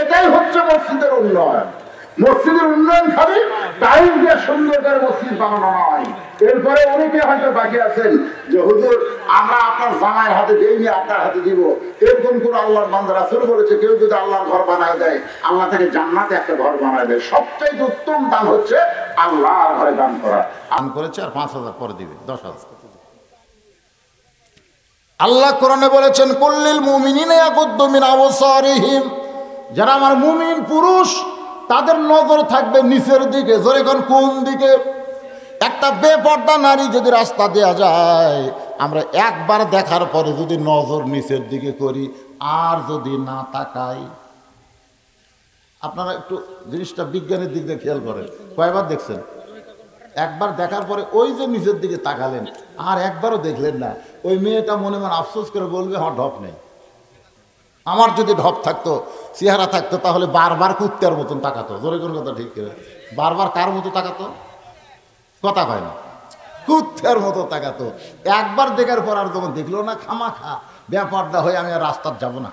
এটাই হচ্ছে মসজিদের উন্নয়ন। মসজিদের উন্নয়ন খালি টাইম দিয়ে সুন্দর করে মসজিদ বানানো নয়। এরপরে অনেকে হয়তো বাকি আছেন যে হুজুর আমরা আপনার জামাইয়ের হাতে দেইনি, আপনার হাতে দিব। এরকম করে আল্লাহর বান্দা রাসূল বলেছে, কেউ যদি আল্লাহর ঘর বানায় দেয়, আল্লাহ থেকে জান্নাতে একটা ঘর বানায় দেয়। সবচেয়ে উত্তম দান হচ্ছে আল্লাহর ঘরে দান করা। দান করেছে আর ৫,০০০ পরে দিবে, ১০,০০০। আল্লাহ কোরআনে বলেছেন, কুল্লিল মুমিনিনা ইয়াগুদ্দু মিন আবসারিহিম, যারা আমার মুমিন পুরুষ তাদের নজর থাকবে নিচের দিকে। জোরে কোন দিকে? একটা বেপর্দা নারী যদি রাস্তা দেয়া যায়, আমরা একবার দেখার পরে যদি নজর নিচের দিকে করি আর যদি না তাকাই, আপনারা একটু জিনিসটা বিজ্ঞানের দিক দিয়ে খেয়াল করেন। কয়বার দেখছেন? একবার দেখার পরে ওই যে নিচের দিকে তাকালেন আর একবারও দেখলেন না, ওই মেয়েটা মনে মনে আফসোস করে বলবে আমার ঢপ নেই। আমার যদি ঢপ থাকতো, চেহারা থাকতো, তাহলে বারবার কুত্তার মতন তাকাতো। জোরে কোন কথা ঠিক করে? বারবার কার মতো তাকাতো? কথা হয় না, কুত্তার মতো তাকাতো। একবার দেখার পর আর যখন দেখলো না, খামাখা ব্যাপারটা হয়ে আমি আর রাস্তার যাব না।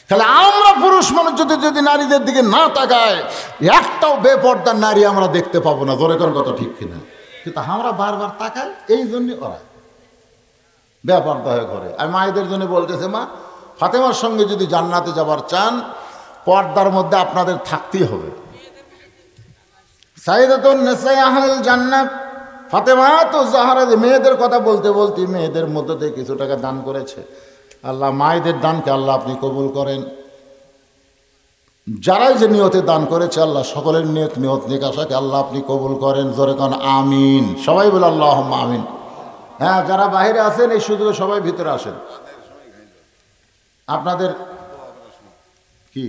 তাহলে আমরা পুরুষ মানুষ যদি নারীদের দিকে না তাকায়, একটাও বেপর্দার নারী আমরা দেখতে পাবো না। জোরে কোন কথা ঠিক কিনা? কিন্তু আমরা বারবার তাকাই, এই জন্য ওরা বেপর্দা হয়ে ঘরে। আমি মায়েদের জন্য বলতেছে, মা ফাতেমার সঙ্গে যদি জান্নাতে যাবার চান, পর্দার মধ্যে আপনাদের থাকতেই হবে। সাইয়্যিদাতুন নিসায়ে আহলিল জান্নাত ফাতেমা তো জাহরা, মেয়েদের কথা বলতে বলতে মেয়েদের মধ্যে থেকে কিছু টাকা দান করেছে। আল্লাহ মায়েদের দানকে আল্লাহ আপনি কবুল করেন। যারাই যে নিয়তে দান করেছে, আল্লাহ সকলের নিয়ত নিকাশাকে আল্লাহ আপনি কবুল করেন। জোরে কান আমিন। সবাই বলে আল্লাহুম্মা আমিন। হ্যাঁ, যারা বাইরে আছেন এই সুযোগে সবাই ভিতরে আসেন। আপনাদের কি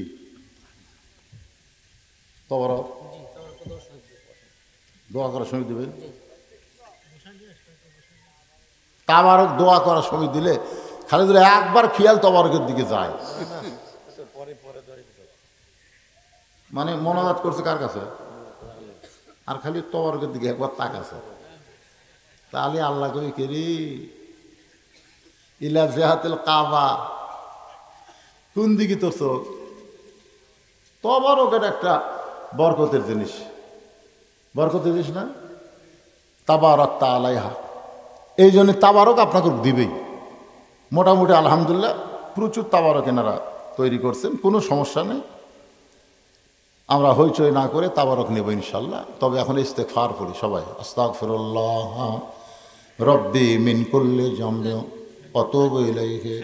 তবরক দোয়া করার সময় দেবে, তাবারক দোয়া করার সময় দিলে খালি ধরে একবার খেয়াল তবারকের দিকে যায়। মানে মনোজাত করছে কার কাছে, আর খালি তবারকের দিকে একবার তাকাছে। তাহলে আল্লাহ কবি কেরি ইলা জিহাতিল কাবা, কোন দিকে তোর চোখ? তবারকের একটা বরকতের জিনিস, বরকতের জিনিস না? তাবারাকতা আলাইহা, এই জন্য তাবারক আপনাকে দিবেই। মোটামুটি আলহামদুলিল্লাহ প্রচুর তাবারক এনারা তৈরি করছেন, কোনো সমস্যা নেই। আমরা হইচই না করে তাবারক নেব ইনশাল্লাহ। তবে এখন ইস্তেগফার করি সবাই, আস্তাগফিরুল্লাহ রব্বি মিন কুল্লি যামবি ওয়া আতুবু ইলাইহি।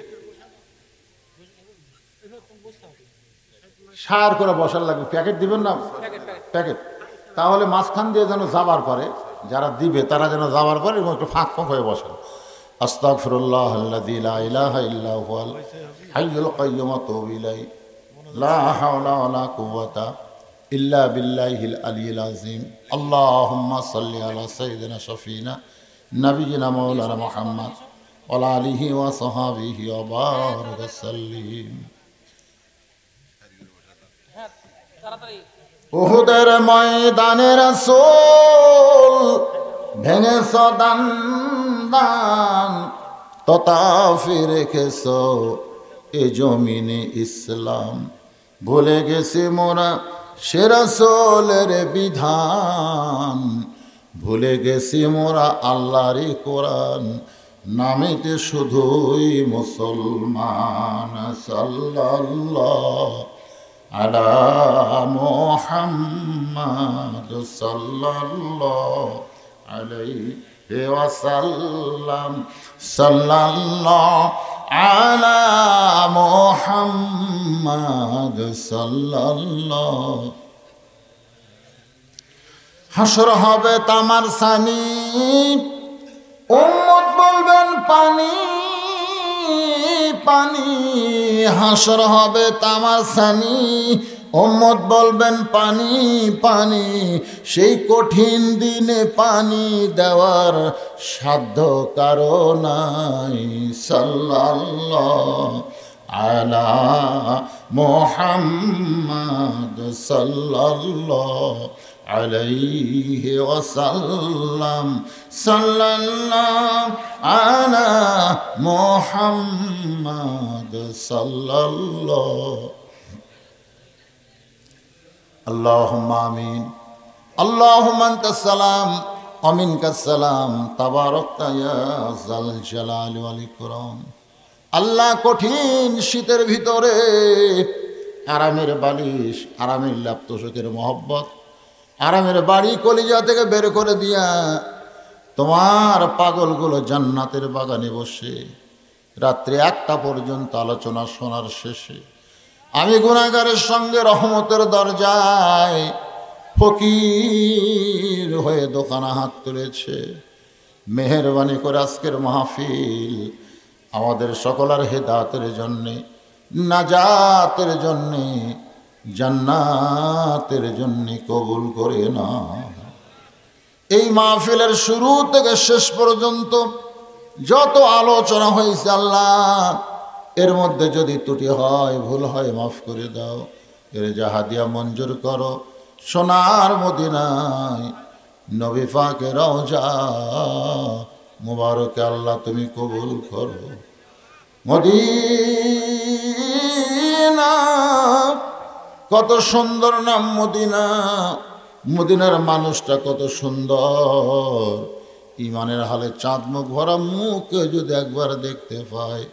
সার করে বসার লাগবে, প্যাকেট দিবেন না, প্যাকেট। তাহলে মাঝখান দিয়ে যেন যাবার পরে, যারা দিবে তারা যেন যাবার পরে এবং একটু ফাঁক ফাঁক হয়ে বসেন। আস্তাগফিরুল্লাহ আল্লাযী লা ইলাহা ইল্লা হুয়াল হাইয়ুল কাইয়্যুম ওয়া আতুবু ইলাইহি লা হাওলা ওয়া লা কুওয়াতা ইল্লা বিল্লাহিল আলিয়্যিল আযীম। আল্লাহুম্মা সাল্লি আলা সাইয়্যিদিনা শাফিনা নাবিয়িনা মাওলানা মুহাম্মদ ওয়া আলা আলিহি ওয়া সাহবিহি ওয়া বারিক ওয়া সাল্লিম। উহুদের ময়দানে রাসূল ভেঙেছ দান দান, ততাফি রেখেছ এ জমিনে ইসলাম। ভুলে গেছি মোরা সে রাসূলের বিধান, ভুলে গেছি মোরা আল্লাহরই কোরআন, নামেতে শুধুই মুসলমান। সাল্লাল্লাহু আলা মুহাম্মাদ সাল্লাল্লাহু আলাইহি ওয়াসাল্লাম। সাল্লাল্লাহু আলা মুহাম্মাদ সাল্লাল্লাহু। হাসর হবে তামার সানি, উম্মত বলবেন পানি পানি। হাসর হবে তামাশানি, উম্মত বলবেন পানি পানি। সেই কঠিন দিনে পানি দেওয়ার সাধ্য কারো নাই। সাল্লাল্লাহু আলা মুহাম্মাদ সাল্লাল্লাহু আলাইহি ওয়াসাল্লাম। সাল্লাল্লাহু আলা মুহাম্মাদ সাল্লাল্লাহু। আল্লাহুম্মা আমিন। আল্লাহুম্মা আনতাস সালাম ওয়া মিনকাস সালাম, তাবারাকতা ইয়া যাল জালালি ওয়াল ইকরাম। আল্লাহ, কঠিন শীতের ভিতরে আরামের বালিশ, আরামের ল্যাপ তোষকের মহব্বত, আরামের বাড়ি কলিজা থেকে বের করে দিয়া তোমার পাগলগুলো জান্নাতের বাগানে বসে রাত্রি 1টা পর্যন্ত আলোচনা শোনার শেষে আমি গুনাহগারের সঙ্গে রহমতের দরজায় ফকির হয়ে দোকানে হাত তুলেছে। মেহেরবানি করে আজকের মাহফিল আমাদের সকলের হেদায়েতের জন্যে, নাজাতের জন্যে, জান্নাতের জন্যে কবুল করে না। এই মাহফিলের শুরু থেকে শেষ পর্যন্ত যত আলোচনা হয়েছে আল্লাহ, এর মধ্যে যদি ত্রুটি হয়, ভুল হয়, মাফ করে দাও। এর জাহাদিয়া মঞ্জুর করো। সোনার মদিনায় নবী পাকের রওজা মুবারকে আল্লাহ তুমি কবুল করো। মদিনা কত সুন্দর নাম মদিনা, মদিনার মানুষটা কত সুন্দর। ইমানের হালে চাঁদ মুখ ভরা মুখ যদি একবার দেখতে পায়,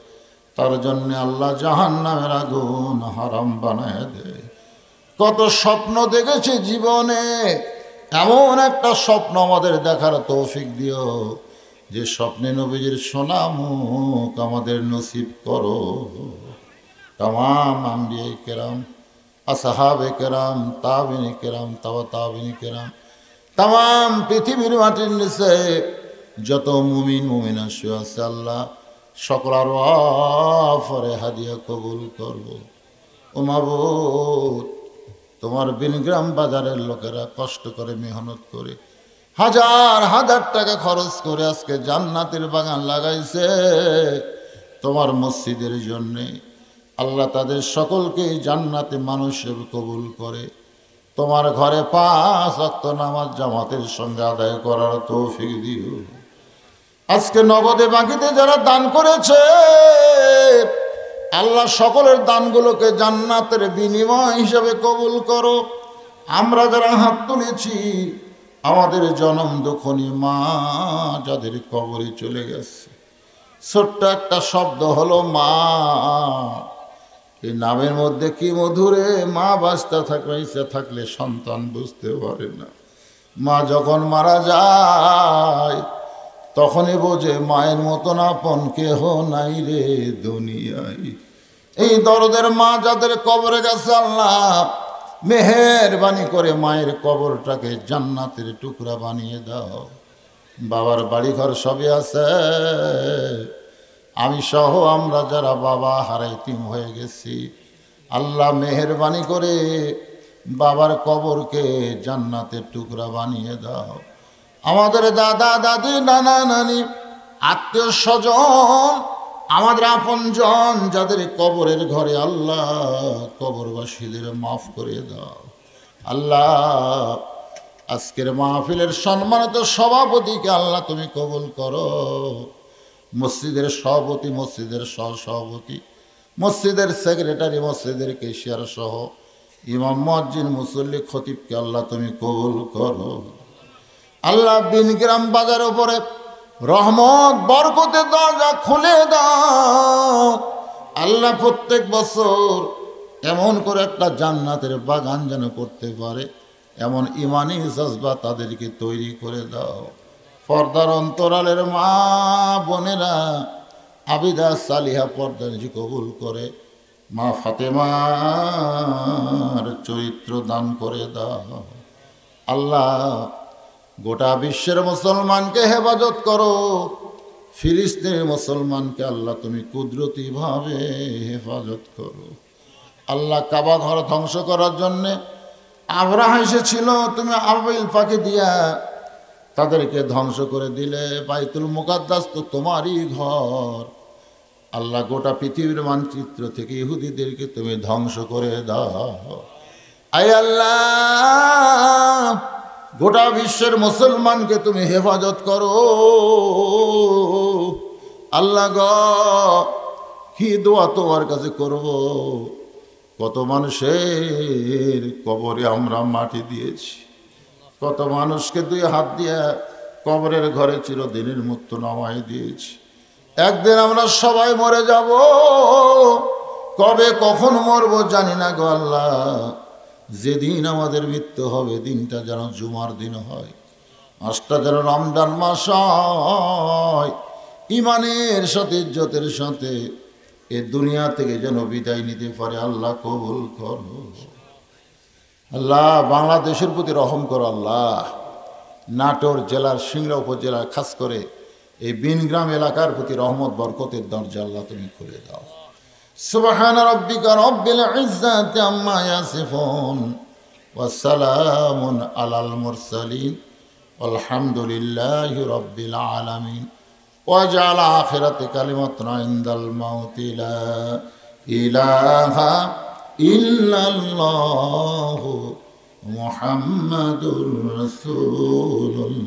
তার জন্য আল্লাহ জাহান্নামের আগুন হারাম বানায় দেয়। কত স্বপ্ন দেখেছে জীবনে, এমন একটা স্বপ্ন আমাদের দেখার তৌফিক দিও যে স্বপ্নে নবীজির সোনা মুখ আমাদের নসিব করো। তামাম আম্বিয়া কেরাম, আসহাবে কেরাম, তাবিনী কেরাম, তাবিনী কেরাম, তাম পৃথিবীর মাটির নিচে যত মুমিন মুমিনা শুয়ে আছে আল্লাহ সকলার ওয়াফরে হাদিয়া কবুল করবো। ও মাবুদ, তোমার বিনগ্রাম বাজারের লোকেরা কষ্ট করে মেহনত করে হাজার হাজার টাকা খরচ করে আজকে জান্নাতের বাগান লাগাইছে তোমার মসজিদের জন্যে। আল্লাহ তাদের সকলকে জান্নাতে মানুষের কবুল করে তোমার ঘরে 5 ওয়াক্ত নামাজ জামাতের সঙ্গে আদায় করার তৌফিক দিও। আজকে নগদে বাকিতে যারা দান করেছে আল্লাহ সকলের দানগুলোকে জান্নাতের বিনিময় হিসেবে কবুল করো। আমরা যারা হাত তুলেছি আমাদের জনম দুঃখনী মা যাদের কবরে চলে গেছে, ছোট্ট একটা শব্দ হলো মা। এই নামের মধ্যে কি মধুরে। মা বাঁচতে থাকলে, ইচ্ছা থাকলে সন্তান বুঝতে পারে না। মা যখন মারা যায় তখনই বোঝে মায়ের মতন আপন কেহ নাই রে দুনিয়ায়। এই দরদের মা যাদের কবরে গেছে, আল্লাহ মেহেরবানি করে মায়ের কবরটাকে জান্নাতের টুকরা বানিয়ে দাও। বাবার বাড়িঘর সবই আছে, আমি সহ আমরা যারা বাবা হারাইতিম হয়ে গেছি, আল্লাহ মেহেরবানি করে বাবার কবরকে জান্নাতের টুকরা বানিয়ে দাও। আমাদের দাদা দাদি নানা নানি আত্মীয় স্বজন আমাদের আপনজন যাদের কবরের ঘরে, আল্লাহ কবরবাসীদের মাফ করে দাও। আল্লাহ আজকের মাহফিলের সম্মানিত সভাপতিকে আল্লাহ তুমি কবুল করো। মসজিদের সভাপতি, মসজিদের সহসভাপতি, মসজিদের সেক্রেটারি, মসজিদের কেশিয়ার সহ ইমাম, মুয়াজ্জিন, মুসল্লি, খতিবকে আল্লাহ তুমি কবুল করো। আল্লাহ বিনগ্রাম বাজার উপরে রহমত বরকতের দরজা খুলে দাও। আল্লাহ প্রত্যেক বছর এমন করে একটা জান্নাতের বাগান যেন করতে পারে, এমন ইমানি জজবা তাদেরকে তৈরি করে দাও। পর্দার অন্তরালের মা বোনেরা আবিদা সালিহা পর্দানিজি কবুল করে। মা ফাতেমার চরিত্র দান করে দাও। আল্লাহ গোটা বিশ্বের মুসলমানকে হেফাজত করো। ফিলিস্তিনের মুসলমানকে আল্লাহ তুমি কুদরতিভাবে হেফাজত করো। আল্লাহ কাবা ঘর ধ্বংস করার জন্যে আবরাহা এসেছিল, তুমি আবাবিল পাখি দিয়া তাদেরকে ধ্বংস করে দিলে। বাইতুল মুকাদ্দাস তো তোমারই ঘর। আল্লাহ গোটা পৃথিবীর মানচিত্র থেকে ইহুদিদেরকে তুমি ধ্বংস করে দাও। আয় আল্লাহ গোটা বিশ্বের মুসলমানকে তুমি হেফাজত করো। আল্লাহ গো কি দোয়া তোমার কাছে করব। কত মানুষের কবরে আমরা মাটি দিয়েছি, কত মানুষকে দুই হাত দিয়ে কবরের ঘরে চিরদিনের মৃত্যু নামাই দিয়েছি। একদিন আমরা সবাই মরে যাব, কবে কখন মরব জানি না গো আল্লাহ। যেদিন আমাদের মৃত্যু হবে দিনটা যেন জুমার দিন হয়, মাসটা যেন রমজান মাস হয়। ইমানের সাথে ইজ্জতের সাথে এ দুনিয়া থেকে যেন বিদায় নিতে পারে। আল্লাহ কবুল করো। আল্লাহ বাংলাদেশের প্রতি রহম করো। আল্লাহ নাটোর জেলার সিংড়া উপজেলার খাস করে এই বিনগ্রাম এলাকার প্রতি রহমত বরকতের দরজা আল্লাহ তুমি খুলে দাও। সুবহান রাব্বিকা রাব্বিল ইজ্জাতি আম্মা ইয়াসিফুন ওয়া সালামুন আলাল মুরসালিন আলহামদুলিল্লাহি রাব্বিল আলামিন। ওয়াজআল আখিরাতি কালিমাতুনা ইনদাল মাউতি লা ইলাহা ইল্লাল্লাহু মুহাম্মাদুর রাসূলুল্লাহ।